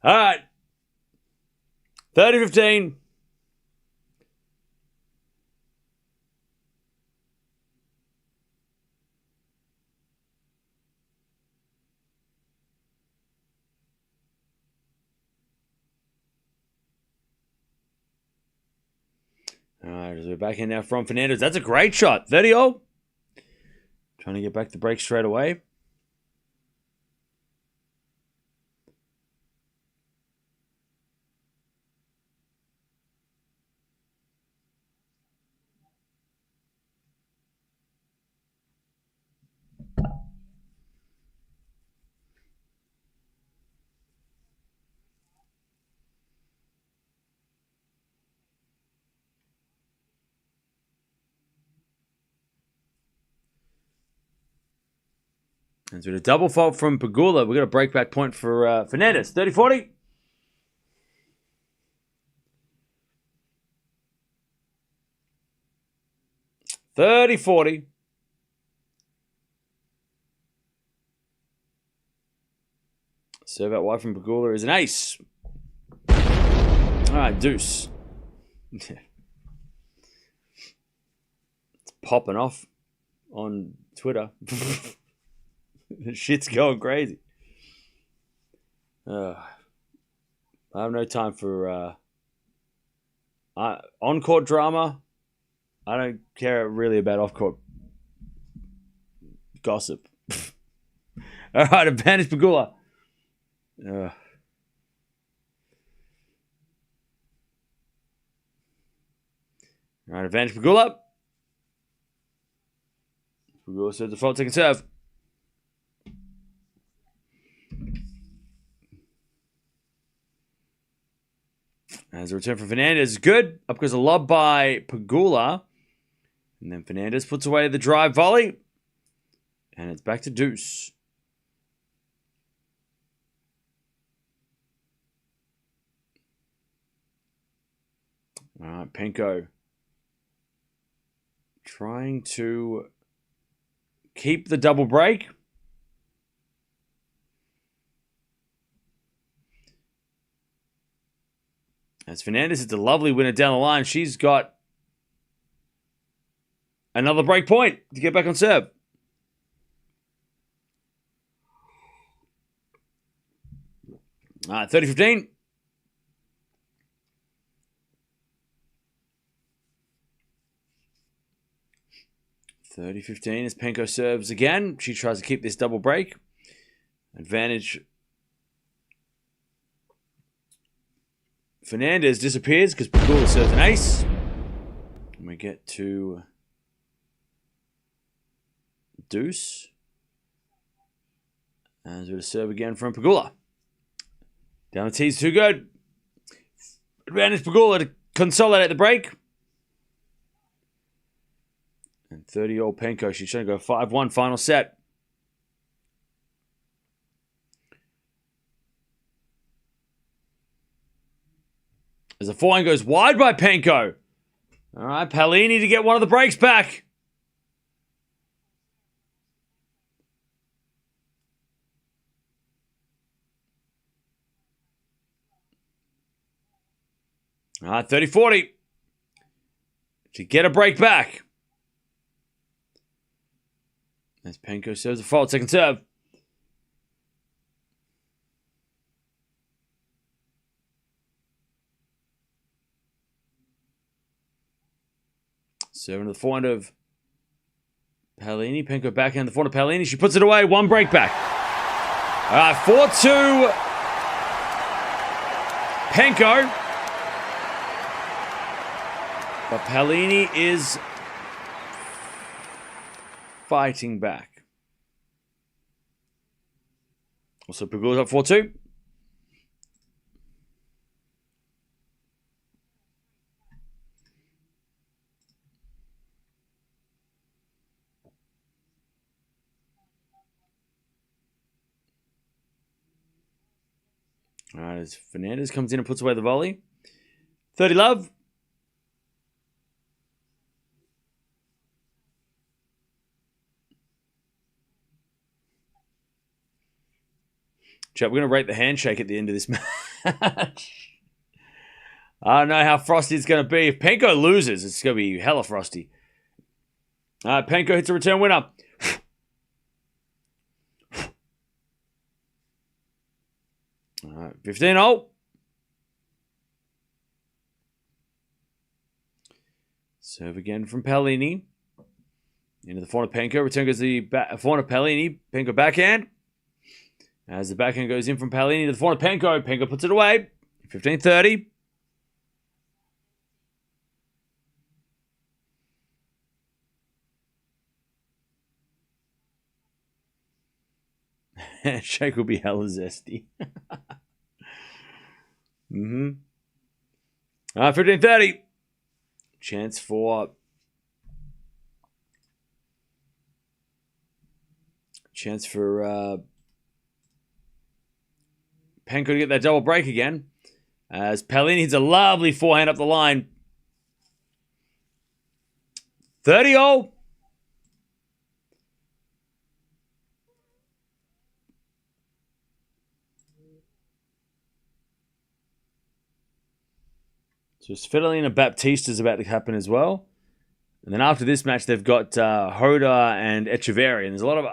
All right. 30-15. All right, as we're back in now from Fernandez. That's a great shot. 30-0. Trying to get back the break straight away. And so a double fault from Pegula. We've got a breakback point for Fernandez. 30-40. Serve out wide from Pegula is an ace. All right, deuce. It's popping off on Twitter. The shit's going crazy. I have no time for on-court drama. I don't care really about off-court gossip. All right, advantage Pegula. All right, advantage Pegula. Pegula serves the fault, second serve. As a return from Fernandez is good. Up goes a lob by Pegula. And then Fernandez puts away the drive volley. And it's back to deuce. All right, Penko trying to keep the double break. As Fernandez hits a lovely winner down the line, she's got another break point to get back on serve. All right, 30-15. As Penko serves again. She tries to keep this double break. Advantage. Fernandez disappears because Pegula serves an ace. And we get to deuce. As we're to serve again from Pegula. Down the tee's too good. Advantage Pegula to consolidate the break. And 30-year-old Penko, she's trying to go 5-1 final set. As the forehand goes wide by Penko. All right, Paolini to get one of the breaks back. All right, 30-40. To get a break back. As Penko serves a fault. Second serve. Serving to the forehand of Paolini. Penko backhand the forehand of Paolini. She puts it away. One break back. All right, 4-2. Penko. But Paolini is fighting back. Also, Pegula's up 4-2. All right, as Fernandez comes in and puts away the volley. 30 love. Chat, we're going to rate the handshake at the end of this match. I don't know how frosty it's going to be. If Penko loses, it's going to be hella frosty. Penko hits a return winner. All right, 15-0. Serve again from Paolini. Into the forehand of Penko. Return goes to the forehand of Paolini. Penko backhand. As the backhand goes in from Paolini to the forehand of Penko. Penko puts it away. 15-30. Shake will be hella zesty. 15-30. Chance for Penko to get that double break again. As Paolini hits a lovely forehand up the line. 30-0. So Svitolina Baptista is about to happen as well. And then after this match, they've got Hoda and Echeverry. And there's a lot of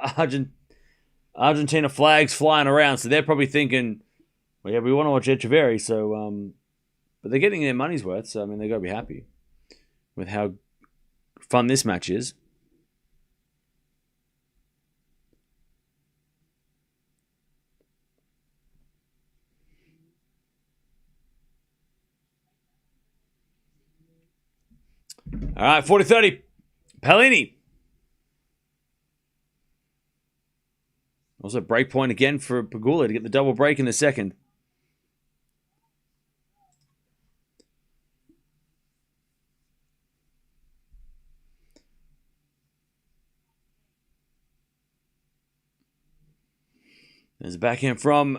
Argentina flags flying around. So they're probably thinking, well, yeah, we want to watch Echeverry. So, but they're getting their money's worth. So, I mean, they've got to be happy with how fun this match is. All right, 40-30. Paolini. Also break point again for Pegula to get the double break in the second. There's a backhand from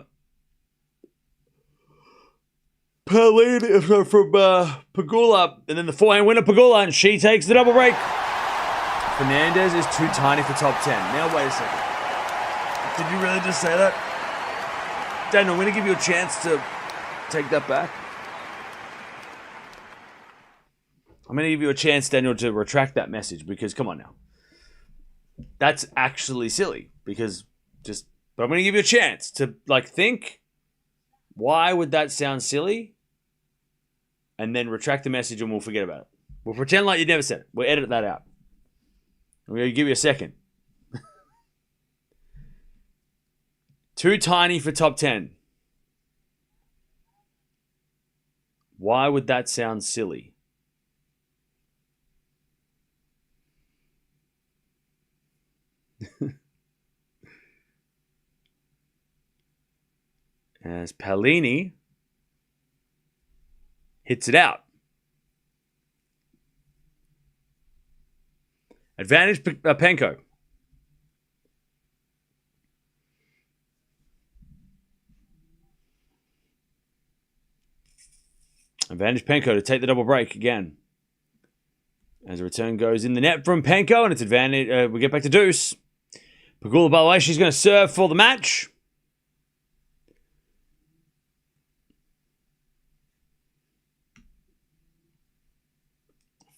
Paolini, from Pegula, and then the forehand winner Pegula, and she takes the double break. Fernandez is too tiny for top 10. Now wait a second. Did you really just say that? Daniel, I'm going to give you a chance to take that back. I'm going to give you a chance, Daniel, to retract that message, because come on now. That's actually silly, because but I'm going to give you a chance to think, why would that sound silly? And then retract the message and we'll forget about it. We'll pretend like you never said it. We'll edit that out. I'm going to give you a second. Too tiny for top 10. Why would that sound silly? As Paolini hits it out. Advantage Penko. Advantage Penko to take the double break again. As a return goes in the net from Penko, and it's advantage. We get back to deuce. Pegula, by the way, she's going to serve for the match.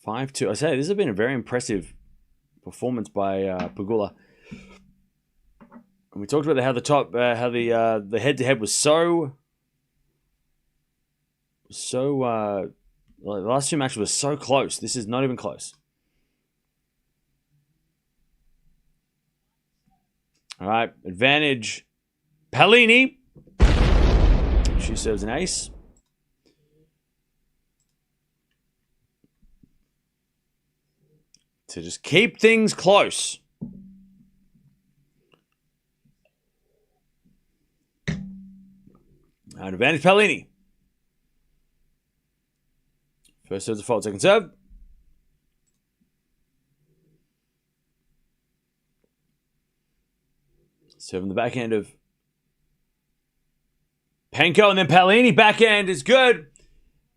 (5-2). I say this has been a very impressive performance by Pegula. And we talked about how the head-to-head was so the last two matches were so close. This is not even close. All right, advantage Paolini. She serves an ace. To just keep things close. All right, advantage Paolini. First serve's a fault, second serve. Serving the backhand of Penko, and then Paolini. Backhand is good.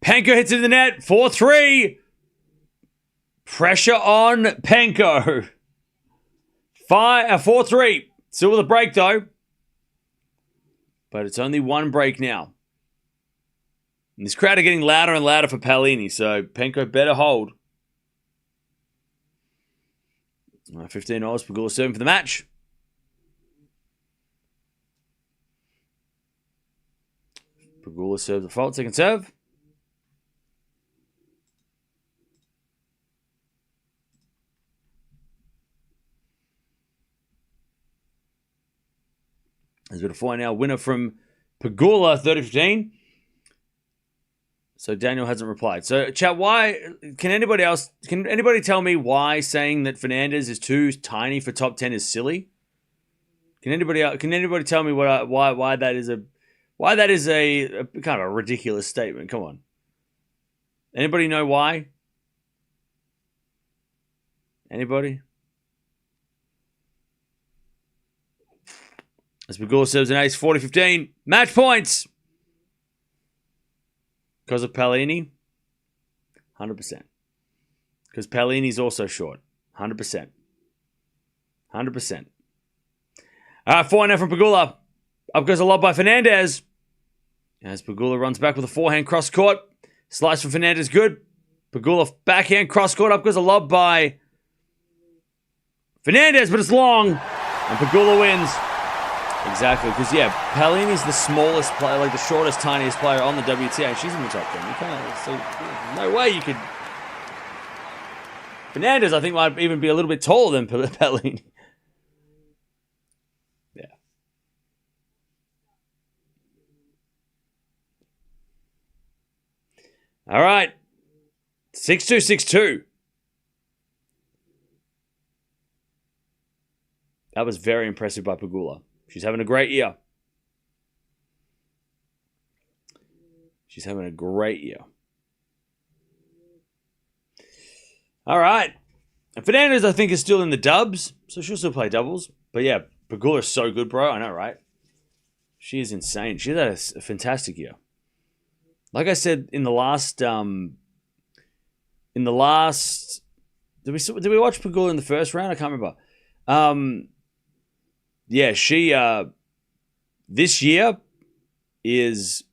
Penko hits it in the net. 4-3. Pressure on Penko. 4-3. Still with a break, though. But it's only one break now. And this crowd are getting louder and louder for Paolini, so Penko better hold. $15. Pegula serving for the match. Pegula serves the fault, second serve. There's been a 4-0 winner from Pegula, 30-15. So Daniel hasn't replied. So chat, why can anybody tell me why saying that Fernandez is too tiny for top 10 is silly? Can anybody tell me why that is a kind of a ridiculous statement? Come on. Anybody know why? Anybody? As Pegula serves an ace, 40-15. Match points! Because of Paolini? 100%. Because Paolini's also short. 100%. 100%. All right, 4-0 from Pegula. Up goes a lob by Fernandez. As Pegula runs back with a forehand cross court. Slice from Fernandez, good. Pegula backhand cross court. Up goes a lob by Fernandez, but it's long. And Pegula wins. Exactly, because Paolini's the smallest player, like the shortest, tiniest player on the WTA. She's in the top 10. You can't, so no way you could. Fernandez, I think, might even be a little bit taller than Paolini. Yeah. All right. 6-2, 6-2. That was very impressive by Pegula. She's having a great year. She's having a great year. All right. And Fernandez, I think, is still in the dubs, so she'll still play doubles. But yeah, Pegula is so good, bro. I know, right? She is insane. She's had a fantastic year. Like I said in the last, did we watch Pegula in the first round? I can't remember. Yeah, she this year is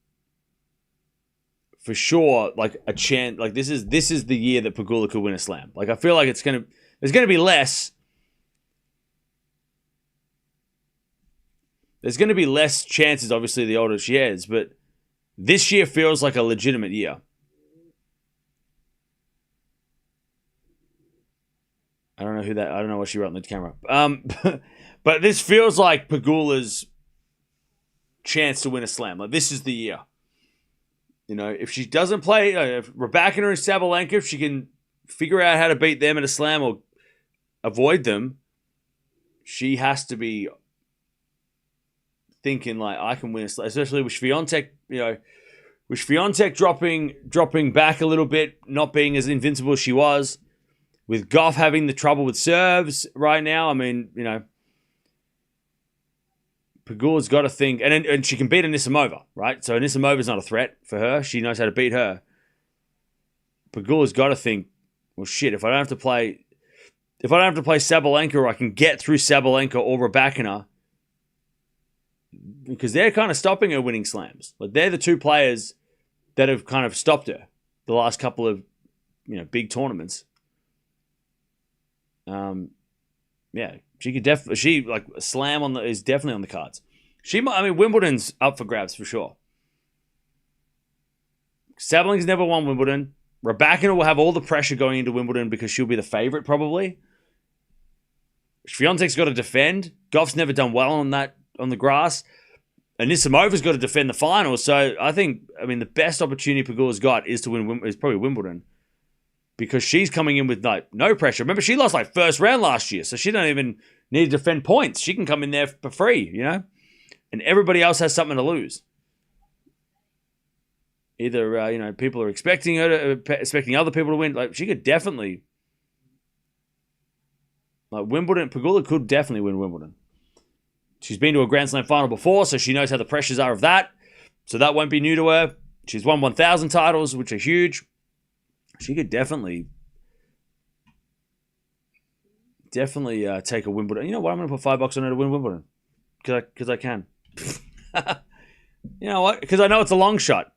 for sure like a chance. Like this is the year that Pegula could win a slam. Like I feel like there's gonna be less. There's gonna be less chances, obviously, the older she is, but this year feels like a legitimate year. I don't know what she wrote on the camera. But this feels like Pegula's chance to win a slam. Like, this is the year. You know, if she doesn't play, if Raducanu and Sabalenka, if she can figure out how to beat them in a slam or avoid them, she has to be thinking, like, I can win a slam. Especially with Swiatek, with Swiatek dropping back a little bit, not being as invincible as she was. With Gauff having the trouble with serves right now, I mean, Pegula's got to think, and she can beat Anisimova, right? So Anisimova's not a threat for her. She knows how to beat her. Pegula's got to think, well, shit, if I don't have to play Sabalenka, or I can get through Sabalenka or Raducanu, because they're kind of stopping her winning slams. Like, they're the two players that have kind of stopped her the last couple of, big tournaments. Yeah, She could a slam is definitely on the cards. Wimbledon's up for grabs for sure. Sabalenka's never won Wimbledon. Raducanu will have all the pressure going into Wimbledon because she'll be the favorite probably. Swiatek's got to defend. Gauff's never done well on the grass. Anisimova's got to defend the final. So the best opportunity Pegula's got is to win is probably Wimbledon. Because she's coming in with no pressure. Remember, she lost first round last year, so she don't even need to defend points. She can come in there for free, And everybody else has something to lose. Either people are expecting other people to win. She could definitely Wimbledon. Pegula could definitely win Wimbledon. She's been to a Grand Slam final before, so she knows how the pressures are of that. So that won't be new to her. She's won 1,000 titles, which are huge. She could definitely take a Wimbledon. You know what? I'm going to put $5 on her to win Wimbledon because I can. You know what? Because I know it's a long shot.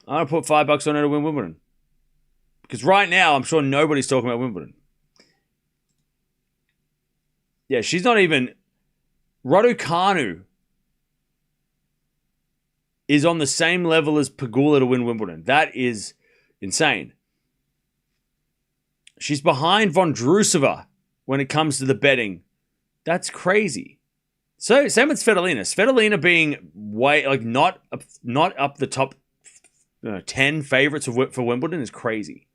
I'm going to put $5 on her to win Wimbledon. Because right now, I'm sure nobody's talking about Wimbledon. Yeah, she's not even... Raducanu is on the same level as Pegula to win Wimbledon. That is insane. She's behind Vondrousova when it comes to the betting. That's crazy. So, same with Svitolina. Svitolina being not up the top 10 favorites for Wimbledon is crazy.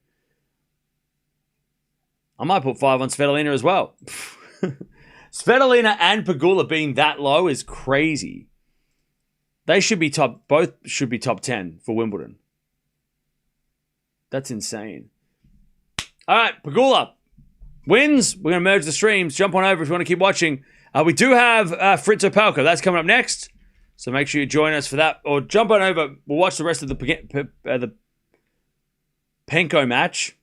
I might put 5 on Svitolina as well. Svitolina and Pegula being that low is crazy. Both should be top 10 for Wimbledon. That's insane. All right, Pegula wins. We're going to merge the streams. Jump on over if you want to keep watching. We do have Fritz Opelka. That's coming up next. So make sure you join us for that. Or jump on over. We'll watch the rest of the Penko match.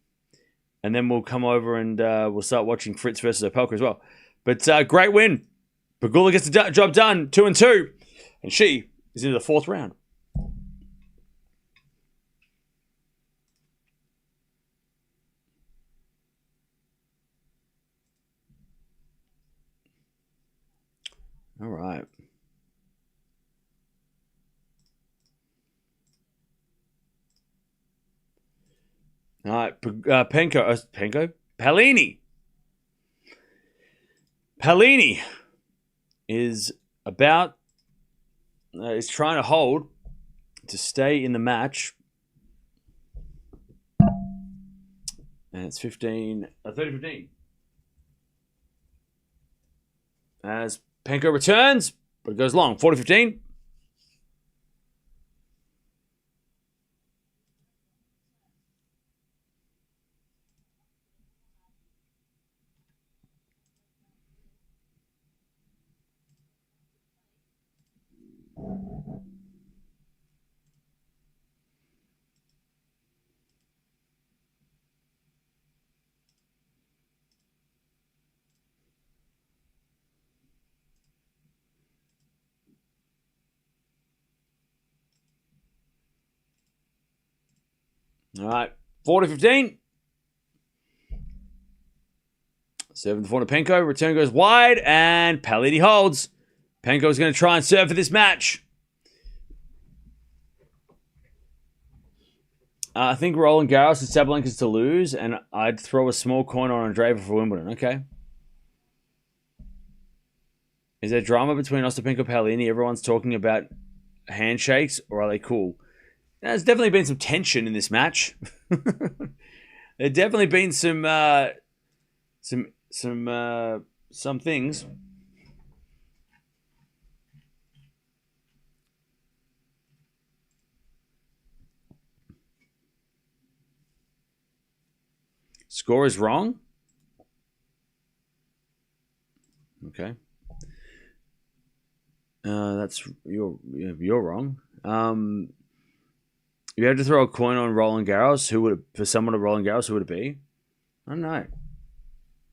And then we'll come over and we'll start watching Fritz versus Opelka as well. But great win. Pegula gets the job done, 2-2. And she is into the 4th round. All right. All right. Paolini. Paolini is trying to hold to stay in the match. And it's 30-15. As Penko returns, but it goes long. 40-15. All right, 40-15. 7th for Penko. Return goes wide, and Paolini holds. Penko's going to try and serve for this match. I think Roland Garros and Sabalenka's to lose, and I'd throw a small coin on Andreeva for Wimbledon. Okay. Is there drama between Ostapenko and Paolini? Everyone's talking about handshakes, or are they cool? There's definitely been some tension in this match. There's definitely been some things. Score is wrong. Okay. You're wrong. You had to throw a coin on Roland Garros. For someone at Roland Garros, who would it be? I don't know.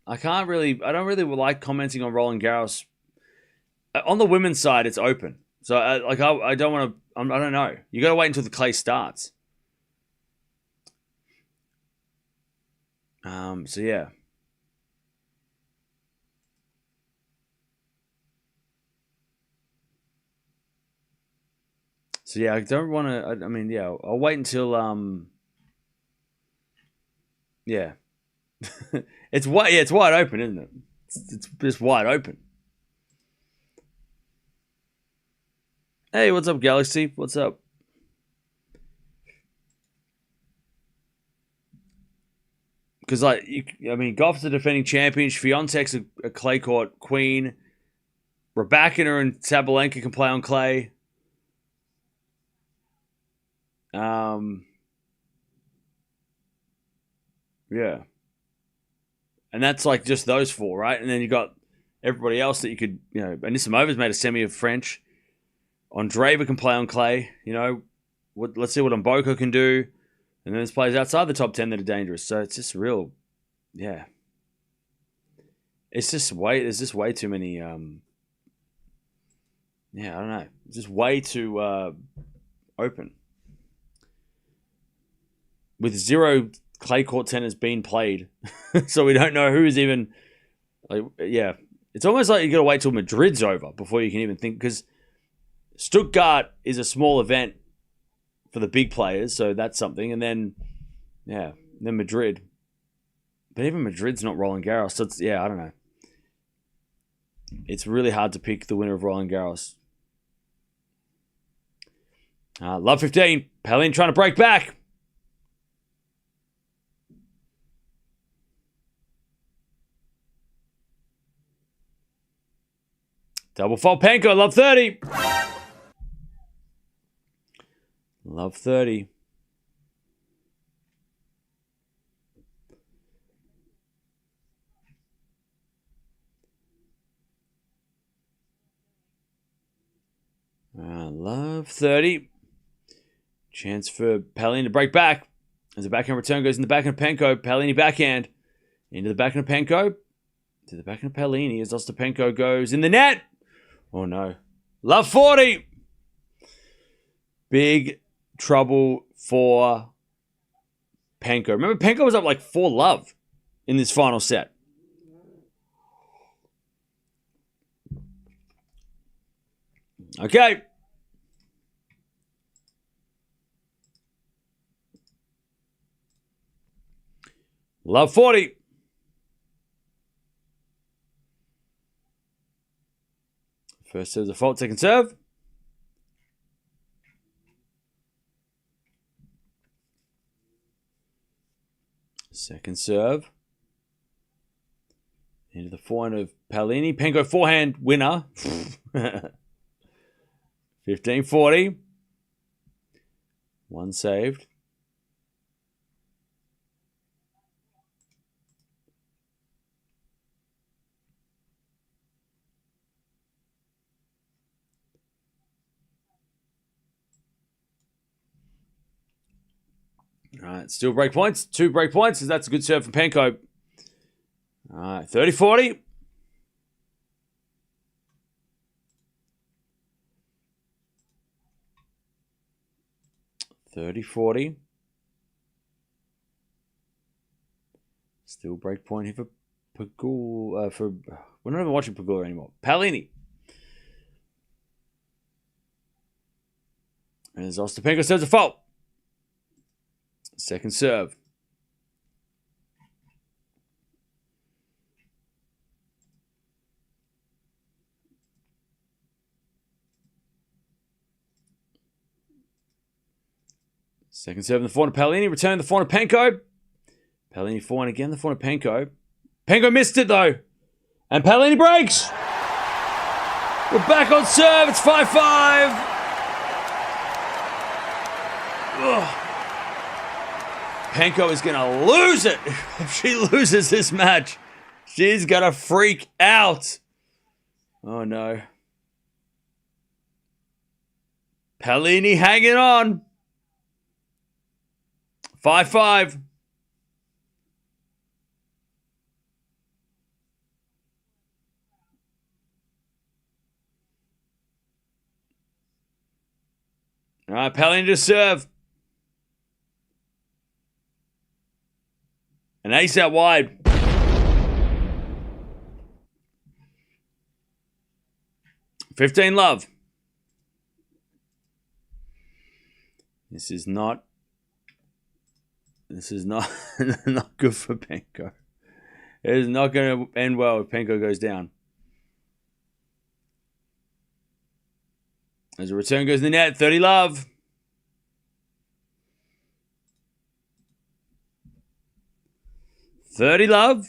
I don't really like commenting on Roland Garros. On the women's side, it's open. So I don't want to. I don't know. You got to wait until the clay starts. So yeah. So yeah, I don't want to. I mean, yeah, I'll wait until yeah. It's wide. Yeah, it's wide open, isn't it? It's just wide open. Hey, what's up, Galaxy? What's up? Because Goff's the defending champion. Swiatek's a clay court queen. Raducanu and Sabalenka can play on clay. Yeah. And that's like just those four, right? And then you got everybody else that you could, Anisimova's made a semi of French. Andreeva can play on clay. Let's see what Mboko can do. And then there's players outside the top 10 that are dangerous. So it's just real, yeah. It's just there's just way too many, I don't know. Just way too open. With zero clay court tennis being played. So we don't know who's even, It's almost like you got to wait till Madrid's over before you can even think, because Stuttgart is a small event for the big players, so that's something. And then, then Madrid. But even Madrid's not Roland Garros, so it's, I don't know. It's really hard to pick the winner of Roland Garros. Love 15. Paolini trying to break back. Double fault Panko, love 30. Love 30. Love 30. Chance for Paolini to break back. As the backhand return goes in the backhand of Panko. Paolini backhand. Into the backhand of Panko. To the backhand of Paolini as Ostapenko goes in the net. Oh no. Love 40. Big trouble for Panko. Remember, Panko was up like 4-love in this final set. Okay. Love 40. First serve's a fault, second serve. Second serve. Into the forehand of Paolini. Panko forehand winner. 15-40. One saved. All right, still break points. 2 break points. That's a good serve from Panko. All right, 30-40. Still break point here for Pagul. We're not even watching Pagul anymore. Paolini. And as Ostapenko serves a fault. Second serve. Second serve in the forehand of Paolini. Return the forehand of Panko. Paolini forehand again. The forehand of Panko. Panko missed it though. And Paolini breaks. We're back on serve. It's 5-5. Panko is going to lose it if she loses this match. She's going to freak out. Oh, no. Paolini hanging on. 5-5. All right, Paolini to serve. An ace out wide. $15 love. This is not not good for Penko. It is not going to end well if Penko goes down. As a return goes in the net, 30 love. $30 love.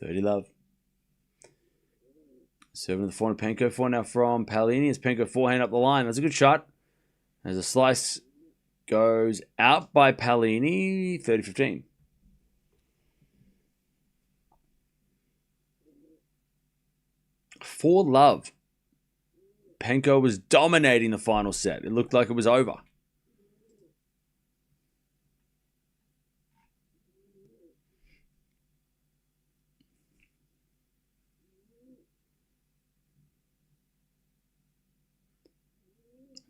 $30 love. Serving to the forehand of Penko. Forehand now from Paolini. As Penko forehand up the line. That's a good shot. As a slice goes out by Paolini. 30-15. $4 love. Penko was dominating the final set. It looked like it was over.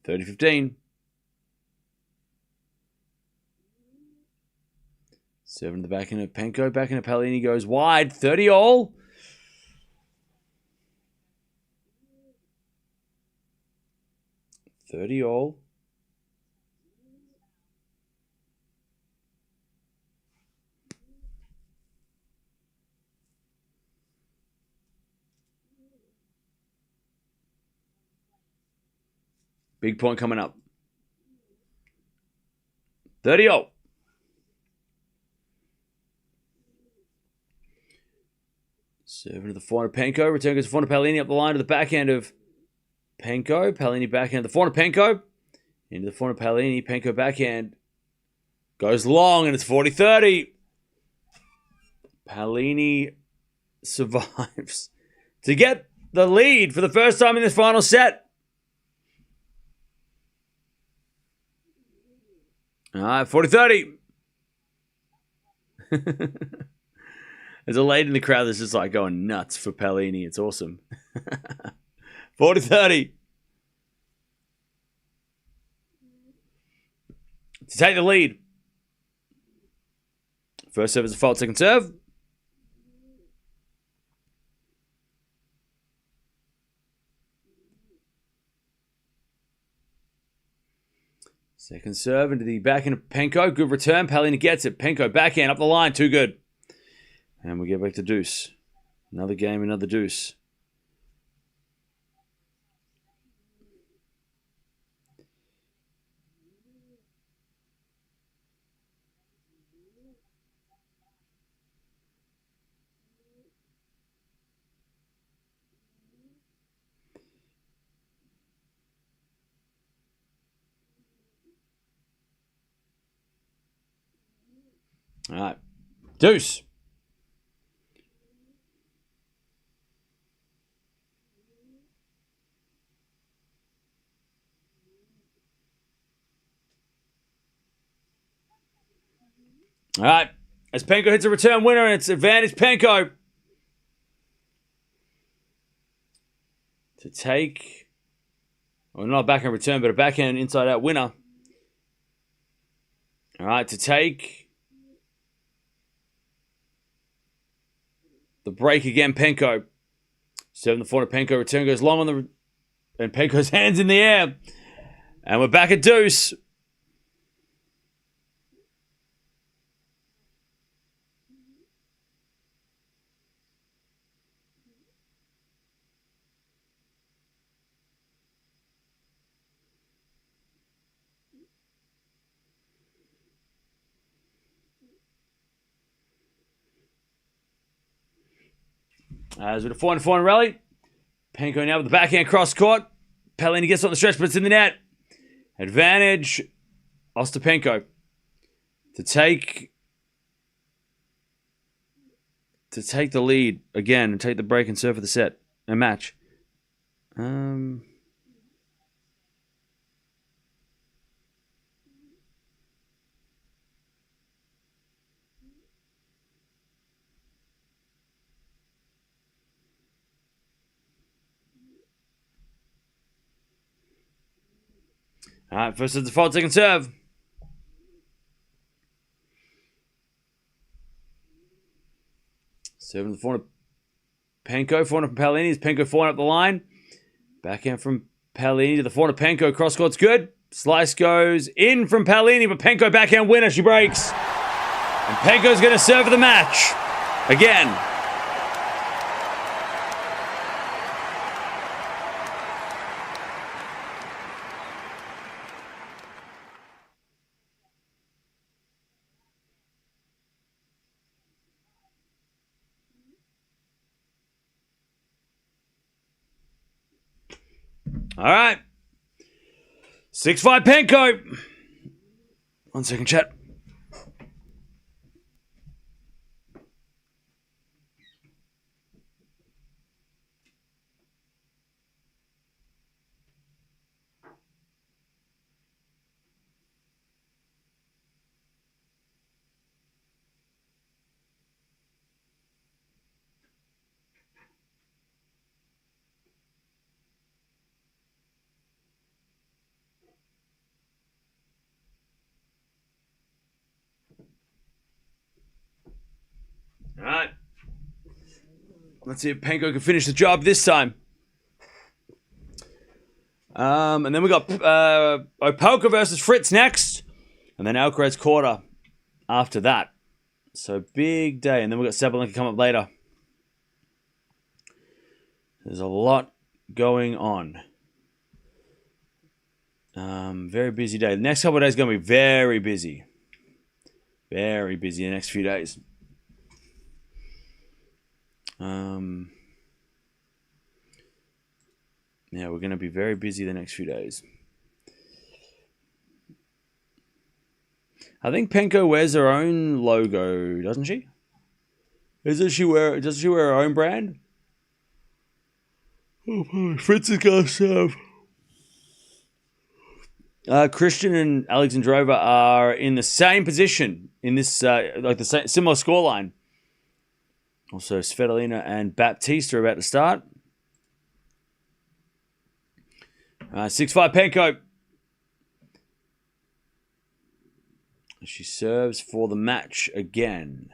$30-15. Serving to the backhand of Penko. Backhand of Paolini goes wide. 30 all. $30 all. Big point coming up. 30 all. Serving to the forehand of Penko. Return goes to forehand of Paolini up the line to the backhand of Penko. Paolini backhand to the forehand of Penko. Into the forehand of Paolini. Penko backhand. Goes long and it's 40-30. Paolini survives to get the lead for the first time in this final set. All right, 40-30. There's a lady in the crowd that's just like going nuts for Paolini. It's awesome. 40-30. To take the lead. First serve is a fault, second serve. Second serve into the backhand of Penko. Good return. Paolini gets it. Penko backhand up the line. Too good. And we get back to deuce. Another game, another deuce. All right. Deuce. All right. As Penko hits a return winner, and it's advantage Penko to take, well, not a backhand return, but a backhand inside out winner. All right, to take the break again, Penko. Serving the forehand, Penko. Return goes long on the, and Penko's hands in the air. And we're back at deuce. As with a forehand rally. Penko now with the backhand cross court. Paolini gets on the stretch, but it's in the net. Advantage Ostapenko to take the lead again and take the break and serve for the set and match. All right, first is the fault, second serve. Serving the forehand of Penko. Forehand from Paolini. Is Penko forehand up the line. Backhand from Paolini to the forehand of Penko. Cross court's good. Slice goes in from Paolini, but Penko backhand winner. She breaks. And Penko's going to serve for the match. Again. All right. 6-5 Penko. 1 second, chat. All right. Let's see if Penko can finish the job this time. And then we got Opelka versus Fritz next. And then Alcaraz quarter after that. So big day. And then we got Sabalenka come up later. There's a lot going on. Very busy day. The next couple of days are going to be very busy. Very busy the next few days. Yeah, we're going to be very busy the next few days. I think Penko wears her own logo, doesn't she? Doesn't she wear her own brand? Oh, Fritz is going to serve. Christian and Alexandrova are in the same position in this, like the same, similar scoreline. Also, Svitolina and Baptiste are about to start. 6-5 Penko. She serves for the match again.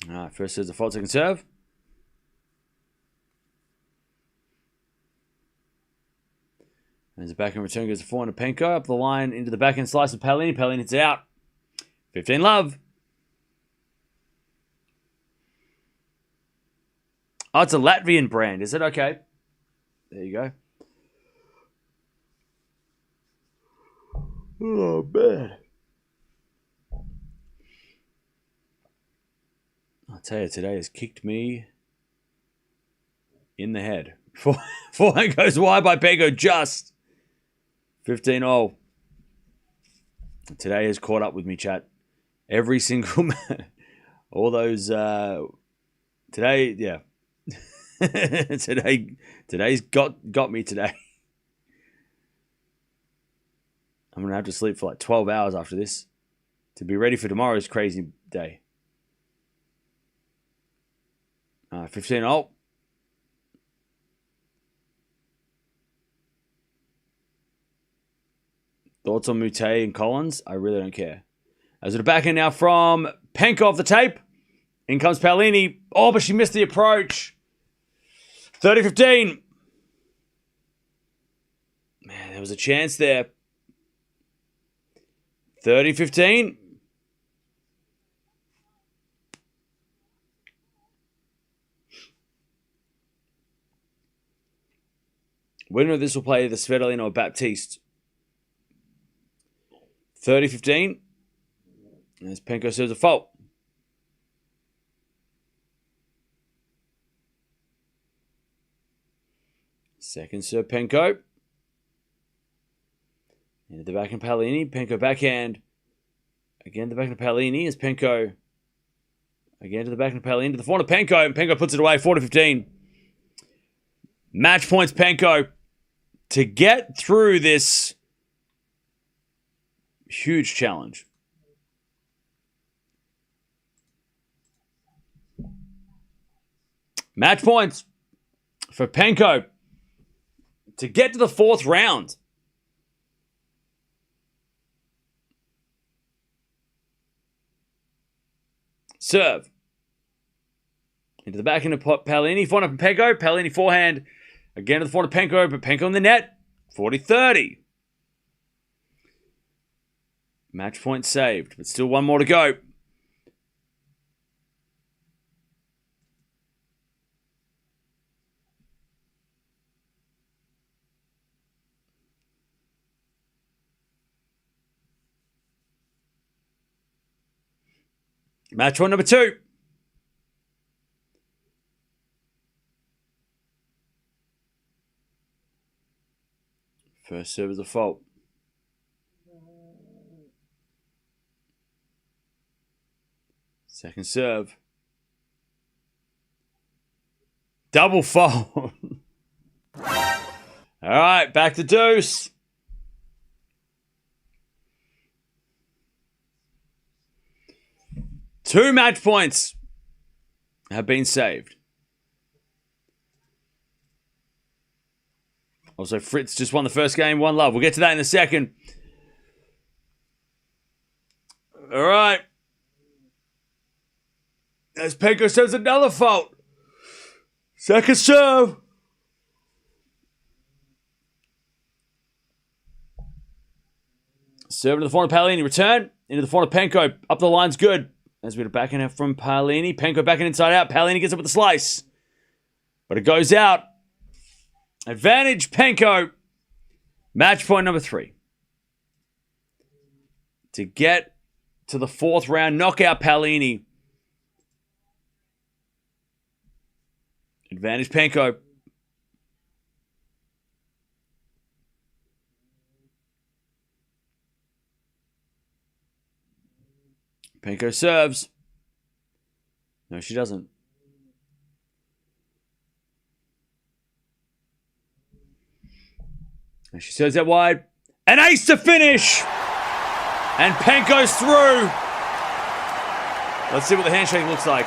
All right, first serve's a fault, second serve. As the backhand return goes to forehand to Penko. Up the line into the backhand slice of Paolini. Paolini hits out. 15 love. Oh, it's a Latvian brand. Is it okay? There you go. Oh, man. I'll tell you, today has kicked me in the head. Forehand goes wide by Penko just. 15-0. Today has caught up with me, chat. Every single all those today, yeah. Today's got me today. I'm gonna have to sleep for like 12 hours after this to be ready for tomorrow's crazy day. 15-0. Thoughts on Mute and Collins? I really don't care. As at the backhand now from Penko off the tape. In comes Paolini. Oh, but she missed the approach. 30-15. Man, there was a chance there. 30-15. Winner of this will play the Svitolina or Baptiste. 30-15. As Penko serves a fault. Second serve Penko. Into the backhand Paolini. Penko backhand. Again the backhand Paolini as Penko. Again to the backhand Paolini. To the forehand of Penko. And Penko puts it away. 40-15. Match points Penko. To get through this huge challenge. Match points for Penko to get to the fourth round. Serve. Into the back end of Paolini. Forehand of Penko. Paolini forehand. Again to the forehand of Penko, but Penko in the net. 40-30. Match point saved, but still one more to go. Match point number 2. First serve is a fault. Second serve. Double fault. All right, back to deuce. Two match points have been saved. Also, Fritz just won the first game, 1-love. We'll get to that in a second. All right. As Penko serves another fault. Second serve. Serve to the forehand of Paolini. Return into the forehand of Penko. Up the line's good. As we get a backhand from Paolini. Penko backhand inside out. Paolini gets up with the slice. But it goes out. Advantage Penko. Match point number 3. To get to the fourth round. Knockout Paolini. Advantage Penko. Penko serves. No, she doesn't. And she serves out wide. An ace to finish! And Penko's through. Let's see what the handshake looks like.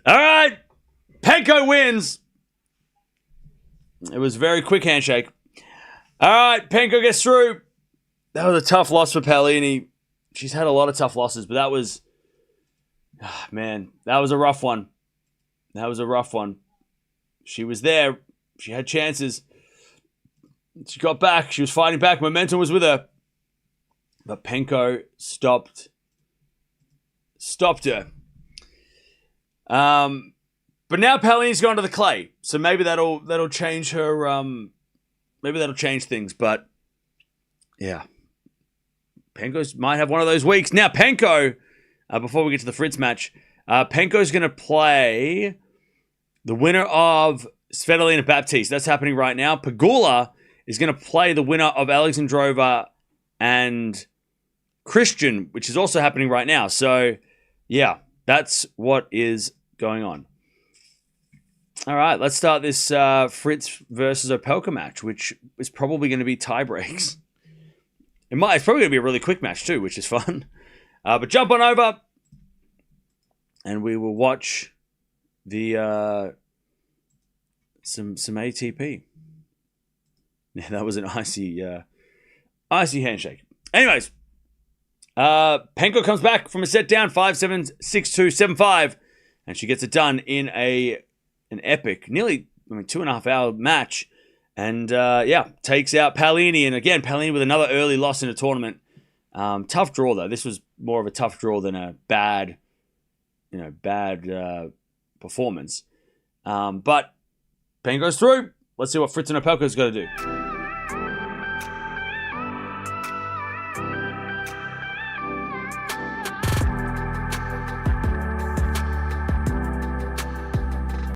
All right. Penko wins. It was a very quick handshake. All right. Penko gets through. That was a tough loss for Paolini. She's had a lot of tough losses, but that was... man, that was a rough one. That was a rough one. She was there. She had chances. She got back. She was fighting back. Momentum was with her. But Penko stopped her. But now Paolini's gone to the clay, so maybe that'll change her. Maybe that'll change things. But yeah, Penko might have one of those weeks. Now Penko, before we get to the Fritz match, Penko's going to play the winner of Svitolina Baptiste. That's happening right now. Pegula is going to play the winner of Alexandrova and Christian, which is also happening right now. So yeah, that's what is going on. All right, let's start this Fritz versus Opelka match, which is probably going to be tie breaks. It's probably going to be a really quick match too, which is fun. But jump on over, and we will watch the some ATP. Yeah, that was an icy handshake. Anyways, Penko comes back from a set down, 5-7, 6-2, 7-5, and she gets it done in an epic, nearly 2.5 hour match, and takes out Paolini. And again, Paolini with another early loss in a tournament. Tough draw though. This was more of a tough draw than a bad performance. But Penko's through. Let's see what Fritz and Opelka's got to do.